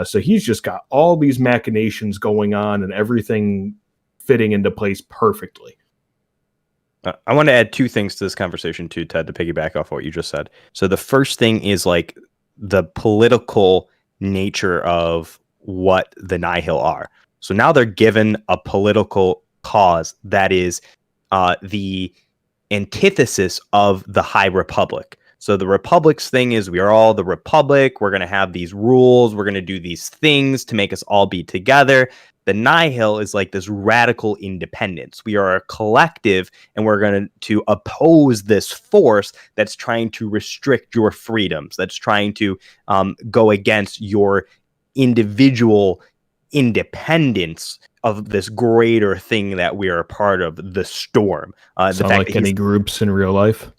So he's just got all these machinations going on and everything fitting into place perfectly. I want to add 2 things to this conversation too, Ted, to piggyback off what you just said. So the first thing is like the political nature of what the Nihil are. So now they're given a political cause that is the antithesis of the High Republic. So the Republic's thing is we are all the Republic. We're going to have these rules. We're going to do these things to make us all be together. The Nihil is like this radical independence. We are a collective, and we're going to oppose this force that's trying to restrict your freedoms, that's trying to go against your individual independence of this greater thing that we are a part of, the Storm. Sound like any groups in real life?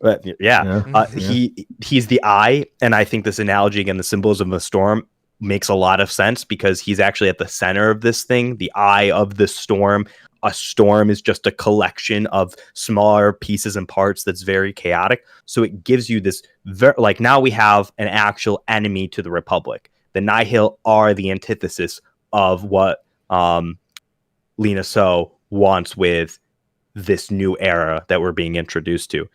He's the Eye, and I think this analogy, again, the symbolism of the Storm, makes a lot of sense because he's actually at the center of this thing, the Eye of the Storm. A storm is just a collection of smaller pieces and parts that's very chaotic. So it gives you this, like, now we have an actual enemy to the Republic. The Nihil are the antithesis of what Lina So wants with this new era that we're being introduced to.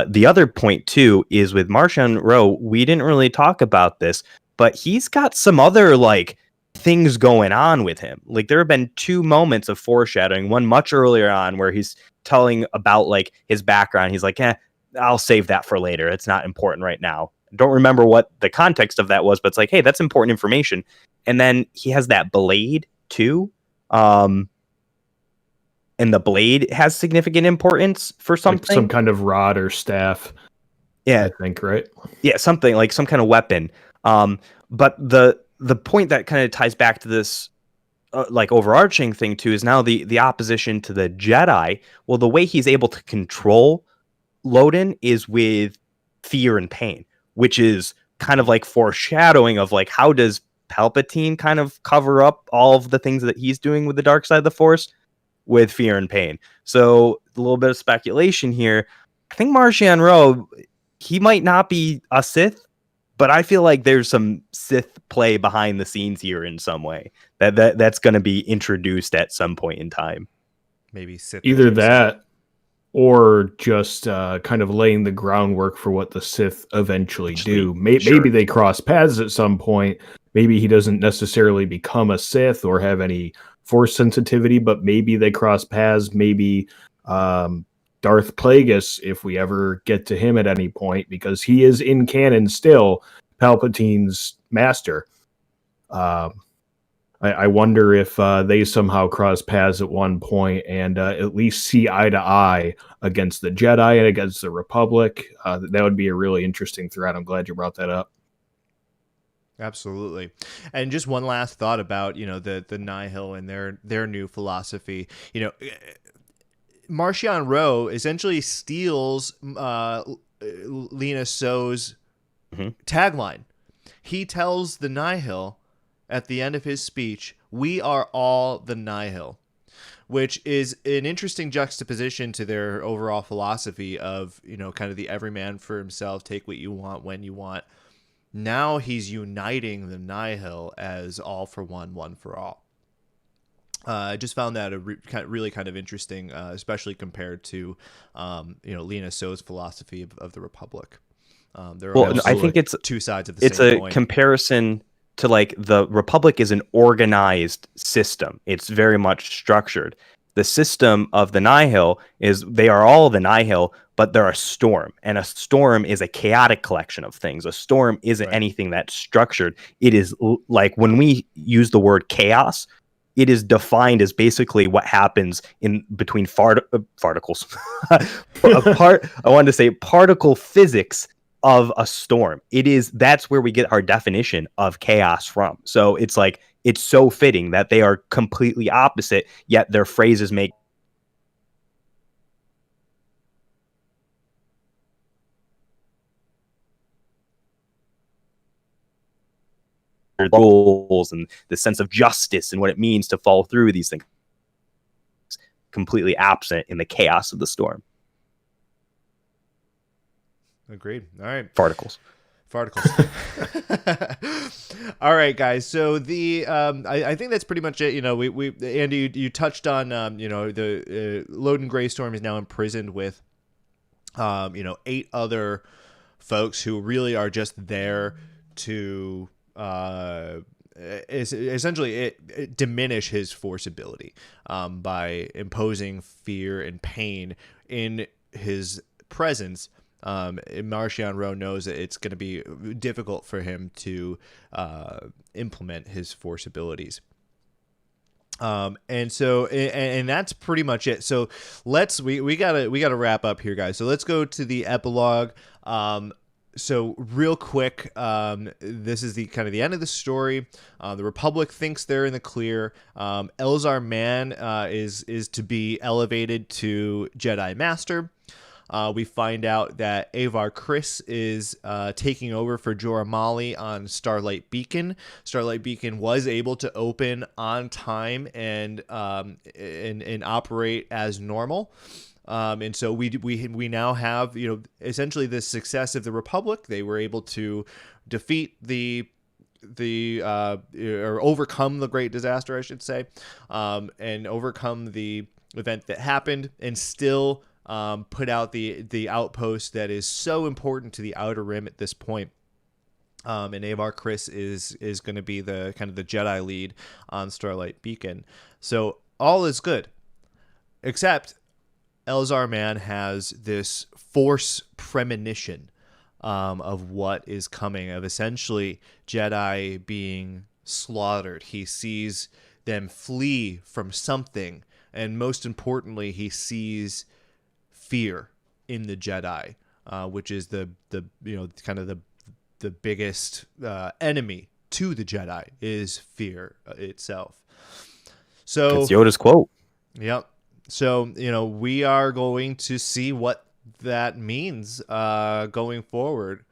The other point, too, is with Marchion Ro, we didn't really talk about this, but he's got some other, like, things going on with him. Like, there have been 2 moments of foreshadowing, one much earlier on where he's telling about, like, his background. He's like, I'll save that for later. It's not important right now. I don't remember what the context of that was, but it's like, hey, that's important information. And then he has that blade, too. And the blade has significant importance for something. Like some kind of rod or staff. Yeah. I think, right? Yeah, something like some kind of weapon. But the point that kind of ties back to this like overarching thing too is now the opposition to the Jedi. Well, the way he's able to control Loden is with fear and pain, which is kind of like foreshadowing of like, how does Palpatine kind of cover up all of the things that he's doing with the dark side of the Force? With fear and pain. So a little bit of speculation here. I think Marchion Ro, he might not be a Sith, but I feel like there's some Sith play behind the scenes here in some way that's going to be introduced at some point in time. Maybe Sith. Either that, or just kind of laying the groundwork for what the Sith eventually do. Maybe they cross paths at some point. Maybe he doesn't necessarily become a Sith or have any Force sensitivity, but maybe they cross paths. Maybe Darth Plagueis, if we ever get to him at any point, because he is in canon still Palpatine's master. I wonder if they somehow cross paths at one point and at least see eye to eye against the Jedi and against the Republic. That would be a really interesting threat. I'm glad you brought that up. Absolutely. And just one last thought about, the Nihil and their new philosophy. Marchion Ro essentially steals Lena Soule's tagline. He tells the Nihil at the end of his speech, "We are all the Nihil," which is an interesting juxtaposition to their overall philosophy of, kind of the everyman for himself, take what you want when you want. Now he's uniting the Nihil as all for one, one for all. I just found that really kind of interesting, especially compared to, Lena Soule's philosophy of the Republic. I think it's two sides of the same coin. It's a comparison to like the Republic is an organized system. It's very much structured. The system of the Nihil is they are all the Nihil, but they're a storm, and a storm is a chaotic collection of things. A storm isn't anything that's structured. It is like when we use the word chaos, it is defined as basically what happens in between particles. I wanted to say particle physics of a storm. That's where we get our definition of chaos from. So it's like, it's so fitting that they are completely opposite, yet their phrases make rules and the sense of justice and what it means to follow through these things completely absent in the chaos of the storm. Agreed. All right. Particles. All right, guys. So I think that's pretty much it. We Andy, you touched on the Loden Greystorm is now imprisoned with 8 other folks who really are just there to essentially diminish his force ability by imposing fear and pain in his presence. Marchion Ro knows that it's going to be difficult for him to implement his force abilities. And that's pretty much it. So we gotta wrap up here, guys. So let's go to the epilogue. So real quick, this is the end of the story. The Republic thinks they're in the clear. Elzar Mann is to be elevated to Jedi Master. We find out that Avar Kriss is taking over for Jorah Mali on Starlight Beacon. Starlight Beacon was able to open on time and operate as normal. And so we now have essentially the success of the Republic. They were able to defeat or overcome the Great Disaster, I should say, and overcome the event that happened, and still put out the outpost that is so important to the Outer Rim at this point. And Avar Kriss is going to be the kind of the Jedi lead on Starlight Beacon. So all is good, except Elzar Mann has this force premonition of what is coming, of essentially Jedi being slaughtered. He sees them flee from something, and most importantly, he sees fear in the Jedi, which is the biggest enemy to the Jedi is fear itself. So it's Yoda's quote. Yep. So we are going to see what that means going forward.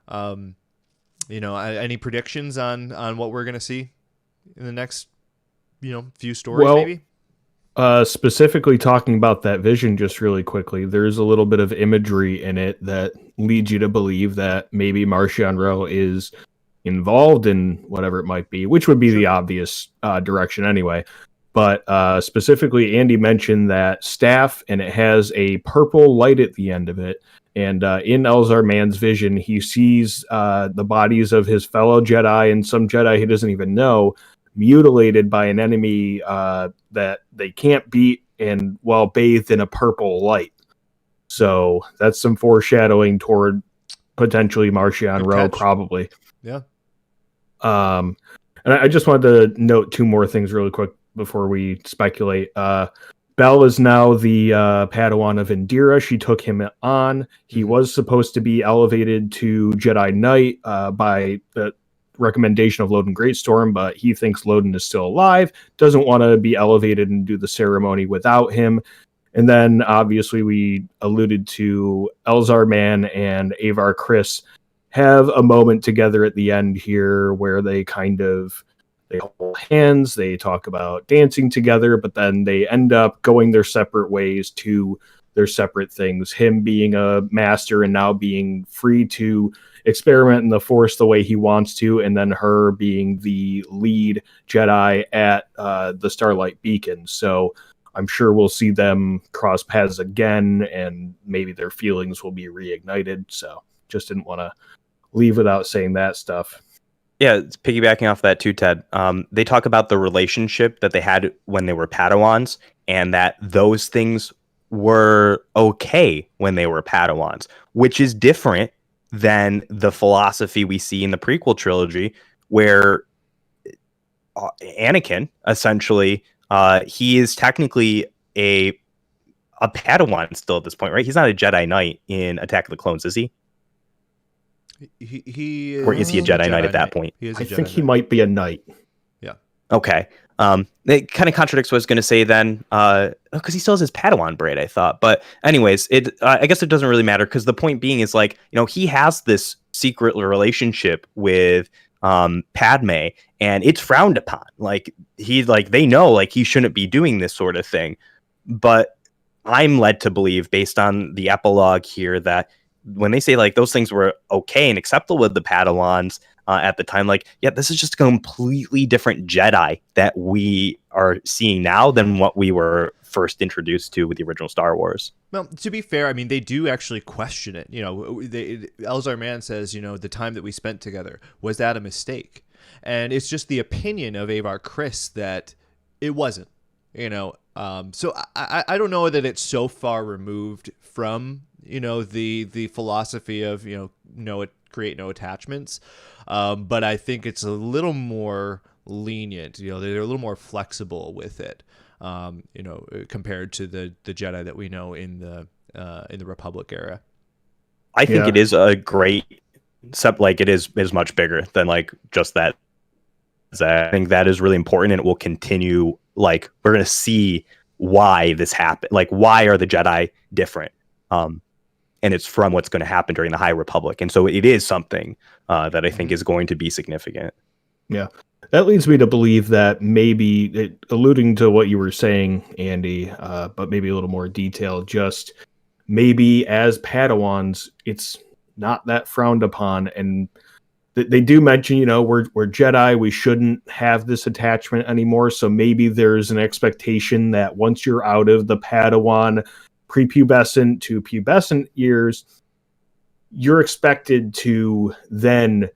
Any predictions on what we're going to see in the next few stories? Maybe. Specifically talking about that vision just really quickly, there's a little bit of imagery in it that leads you to believe that maybe Marchion Ro is involved in whatever it might be, which would be the obvious direction anyway. But specifically, Andy mentioned that staff, and it has a purple light at the end of it. And in Elzar Mann's vision, he sees the bodies of his fellow Jedi and some Jedi he doesn't even know, mutilated by an enemy that they can't beat, and while bathed in a purple light. So that's some foreshadowing toward potentially Marchion Ro, probably. Yeah. And I just wanted to note two more things really quick before we speculate. Bell is now the Padawan of Indira. She took him on. He was supposed to be elevated to Jedi Knight by the recommendation of Loden Greatstorm, but he thinks Loden is still alive, doesn't want to be elevated and do the ceremony without him. And then, obviously, we alluded to Elzar Mann and Avar Kriss have a moment together at the end here where they hold hands, they talk about dancing together, but then they end up going their separate ways to their separate things. Him being a master and now being free to experiment in the Force the way he wants to, and then her being the lead Jedi at the Starlight Beacon. So I'm sure we'll see them cross paths again, and maybe their feelings will be reignited. So just didn't want to leave without saying that stuff. Yeah, it's piggybacking off that too, Ted. They talk about the relationship that they had when they were Padawans, and that those things were okay when they were Padawans, which is different than the philosophy we see in the prequel trilogy, where Anakin, essentially, he is technically a Padawan still at this point, right? He's not a Jedi Knight in Attack of the Clones, is he? He is, or is he a Jedi Knight at that point? I think he might be a knight. Yeah. Okay. It kind of contradicts what I was going to say then, because he still has his Padawan braid, I thought. But anyways, I guess it doesn't really matter, because the point being is, like, he has this secret relationship with Padme, and it's frowned upon. Like, they know, like, he shouldn't be doing this sort of thing. But I'm led to believe, based on the epilogue here, that when they say, like, those things were okay and acceptable with the Padawans at the time, like, yeah, this is just a completely different Jedi that we are seeing now than what we were first introduced to with the original Star Wars. Well, to be fair, I mean, they do actually question it. Elzar Mann says, the time that we spent together, was that a mistake? And it's just the opinion of Avar Kriss that it wasn't, So I don't know that it's so far removed from, the philosophy of, create no attachments. But I think it's a little more lenient, they're a little more flexible with it, compared to the Jedi that we know in the Republic era. I think it is a great, except, like, it is much bigger than, like, just that. I think that is really important, and it will continue. Like, we're going to see why this happened. Like, why are the Jedi different? And it's from what's going to happen during the High Republic. And so it is something that I think is going to be significant. Yeah. That leads me to believe that maybe, alluding to what you were saying, Andy, but maybe a little more detail, just maybe as Padawans, it's not that frowned upon. And they do mention, we're Jedi, we shouldn't have this attachment anymore. So maybe there's an expectation that once you're out of the Padawan prepubescent to pubescent years, you're expected to then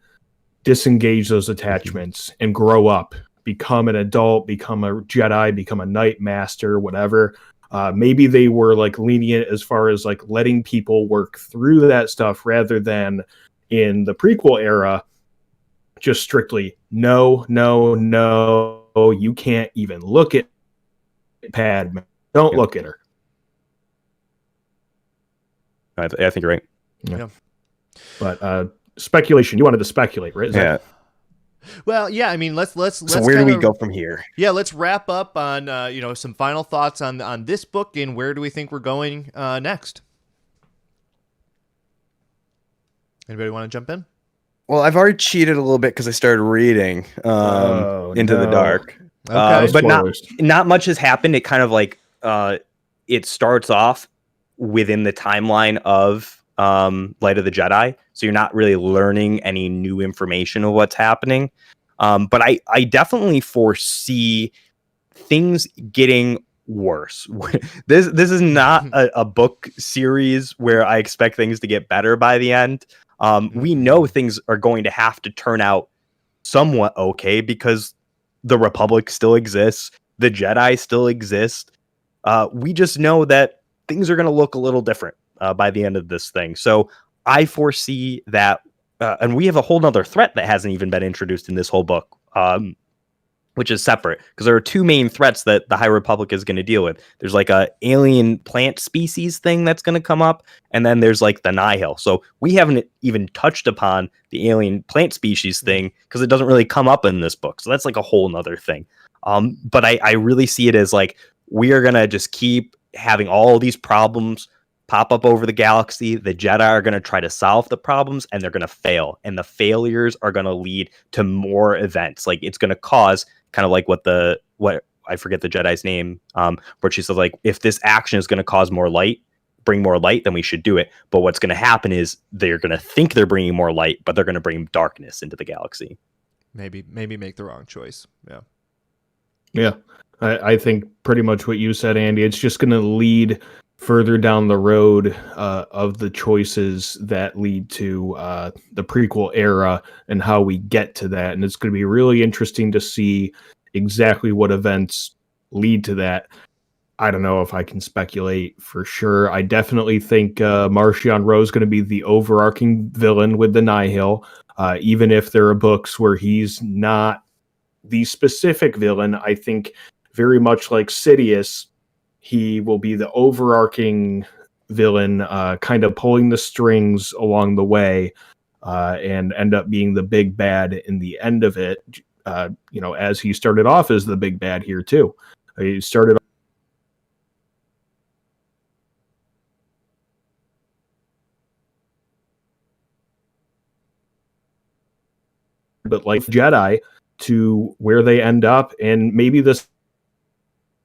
disengage those attachments and grow up, become an adult, become a Jedi, become a Knight Master, whatever. Maybe they were, like, lenient as far as, like, letting people work through that stuff, rather than in the prequel era, just strictly no, you can't even look at Padme. Don't look at her. I think you're right. Yeah. But speculation. You wanted to speculate, right? Well, yeah. I mean, let's. So where do we go from here? Yeah, let's wrap up on some final thoughts on this book, and where do we think we're going next? Anybody want to jump in? Well, I've already cheated a little bit because I started reading Into the Dark. Okay. But not much has happened. It kind of, like, it starts off within the timeline of Light of the Jedi, so you're not really learning any new information of what's happening. But I definitely foresee things getting worse. This is not a book series where I expect things to get better by the end. We know things are going to have to turn out somewhat okay, because the Republic still exists, the Jedi still exist. We just know that things are going to look a little different by the end of this thing. So I foresee that, and we have a whole nother threat that hasn't even been introduced in this whole book, which is separate because there are two main threats that the High Republic is going to deal with. There's like a alien plant species thing that's going to come up, and then there's like the Nihil. So we haven't even touched upon the alien plant species thing because it doesn't really come up in this book. So that's like a whole nother thing. But I really see it as like we are going to just keep having all these problems pop up over the galaxy. The Jedi are going to try to solve the problems and they're going to fail. And the failures are going to lead to more events. Like it's going to cause kind of like what I forget the Jedi's name, where she says like, if this action is going to cause bring more light, then we should do it. But what's going to happen is they're going to think they're bringing more light, but they're going to bring darkness into the galaxy. Maybe make the wrong choice. Yeah. Yeah. I think pretty much what you said, Andy. It's just going to lead further down the road of the choices that lead to the prequel era and how we get to that. And it's going to be really interesting to see exactly what events lead to that. I don't know if I can speculate for sure. I definitely think Marchion Ro is going to be the overarching villain with the Nihil, even if there are books where he's not the specific villain. I think very much like Sidious, he will be the overarching villain, kind of pulling the strings along the way, and end up being the big bad in the end of it. As he started off as the big bad here too. He started but like Jedi to where they end up, and maybe this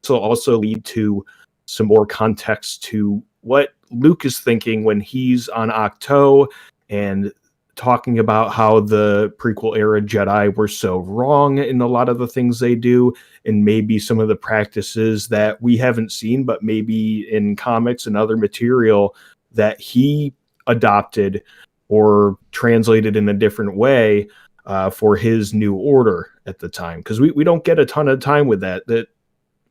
will also lead to some more context to what Luke is thinking when he's on Ahch-To and talking about how the prequel era Jedi were so wrong in a lot of the things they do, and maybe some of the practices that we haven't seen, but maybe in comics and other material that he adopted or translated in a different way for his new order at the time. Because we don't get a ton of time with that. That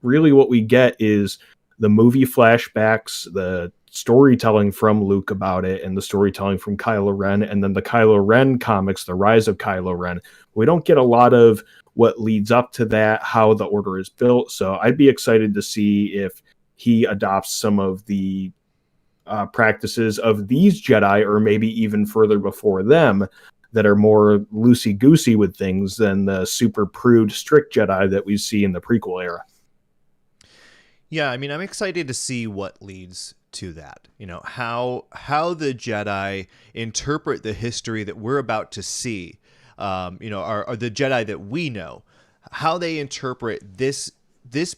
really what we get is the movie flashbacks, the storytelling from Luke about it, and the storytelling from Kylo Ren, and then the Kylo Ren comics, the Rise of Kylo Ren. We don't get a lot of what leads up to that, how the order is built. So I'd be excited to see if he adopts some of the practices of these Jedi, or maybe even further before them, that are more loosey-goosey with things than the super prude, strict Jedi that we see in the prequel era. Yeah, I mean, I'm excited to see what leads to that. How the Jedi interpret the history that we're about to see. Are the Jedi that we know, how they interpret this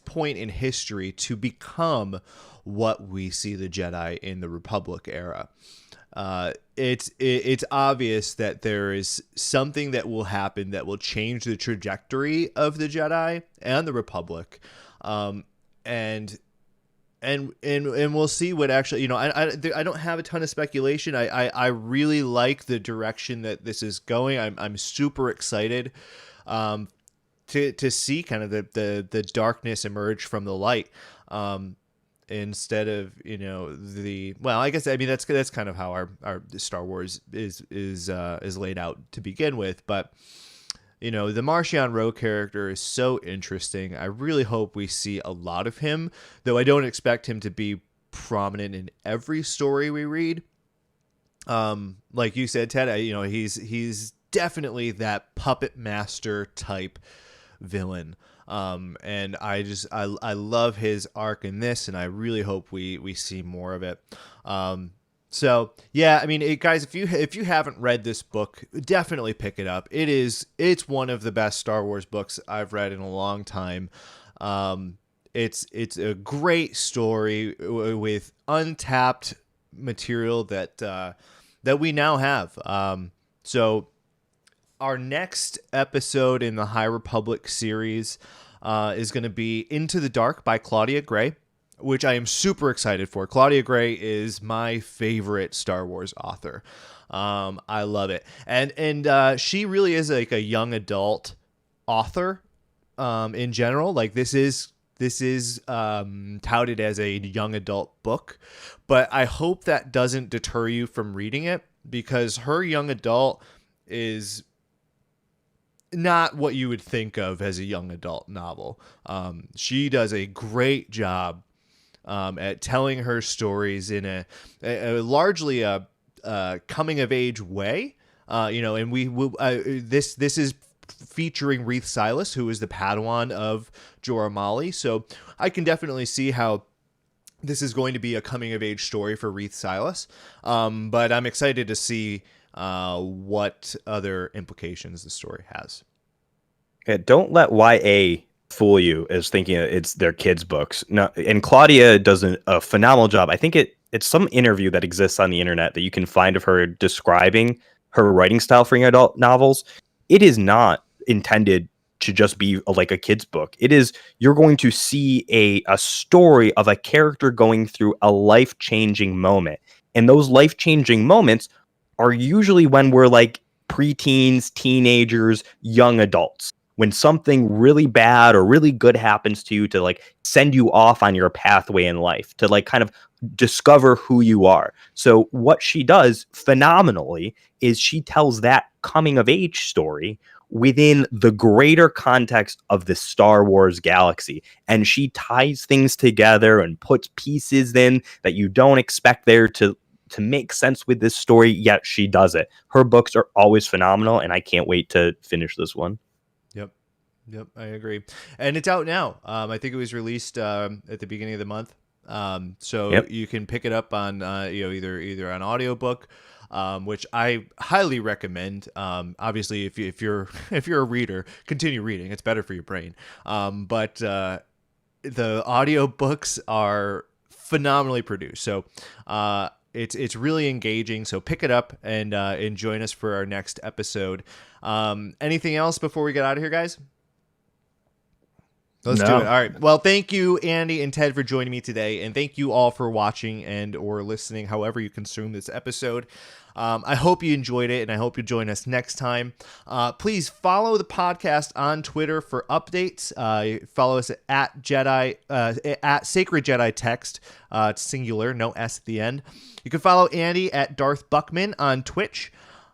point in history to become what we see the Jedi in the Republic era. It's obvious that there is something that will happen that will change the trajectory of the Jedi and the Republic. And we'll see what actually, I don't have a ton of speculation. I really like the direction that this is going. I'm super excited to see kind of the darkness emerge from the light, instead of I guess that's kind of how our Star Wars is laid out to begin with. But the Marchion Ro character is so interesting. I really hope we see a lot of him, though I don't expect him to be prominent in every story we read. Like you said, Ted, he's definitely that puppet master type villain. And I love his arc in this, and I really hope we see more of it. So yeah, I mean, guys, if you haven't read this book, definitely pick it up. It's one of the best Star Wars books I've read in a long time. It's a great story with untapped material that we now have. So our next episode in the High Republic series is going to be Into the Dark by Claudia Gray, which I am super excited for. Claudia Gray is my favorite Star Wars author. I love it. And she really is like a young adult author in general. Like this is touted as a young adult book, but I hope that doesn't deter you from reading it, because her young adult is not what you would think of as a young adult novel. She does a great job at telling her stories in a largely a coming of age way. And this is featuring Reith Silas, who is the Padawan of Jorah Mali. So I can definitely see how this is going to be a coming of age story for Reith Silas. But I'm excited to see what other implications the story has. Yeah, don't let YA fool you as thinking it's their kids' books. No, and Claudia does a phenomenal job. I think it's some interview that exists on the internet that you can find of her describing her writing style for young adult novels. It is not intended to just be like a kid's book. It is, you're going to see a story of a character going through a life-changing moment. And those life-changing moments are usually when we're like preteens, teenagers, young adults. When something really bad or really good happens to you to like send you off on your pathway in life, to like kind of discover who you are. So what she does phenomenally is she tells that coming of age story within the greater context of the Star Wars galaxy. And she ties things together and puts pieces in that you don't expect there to make sense with this story, yet she does it. Her books are always phenomenal, and I can't wait to finish this one. Yep, I agree. And it's out now. I think it was released at the beginning of the month. So you can pick it up on either on audiobook, which I highly recommend. Obviously, if you're a reader, continue reading. It's better for your brain. But the audiobooks are phenomenally produced. So it's really engaging. So pick it up and join us for our next episode. Anything else before we get out of here, guys? Let's do it. All right. Well, thank you, Andy and Ted, for joining me today. And thank you all for watching and or listening, however you consume this episode. I hope you enjoyed it, and I hope you join us next time. Please follow the podcast on Twitter for updates. Follow us at Sacred Jedi Text. It's singular, no S at the end. You can follow Andy at Darth Buckman on Twitch.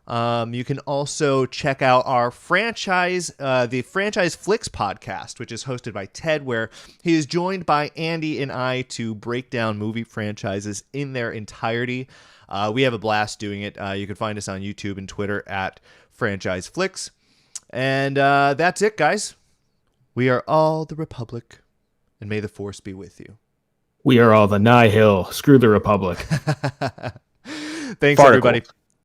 You can also check out our the Franchise Flicks podcast, which is hosted by Ted, where he is joined by Andy and I to break down movie franchises in their entirety. We have a blast doing it. You can find us on YouTube and Twitter at Franchise Flicks. And that's it, guys. We are all the Republic, and may the Force be with you. We are all the Nihil. Screw the Republic. Thanks, everybody.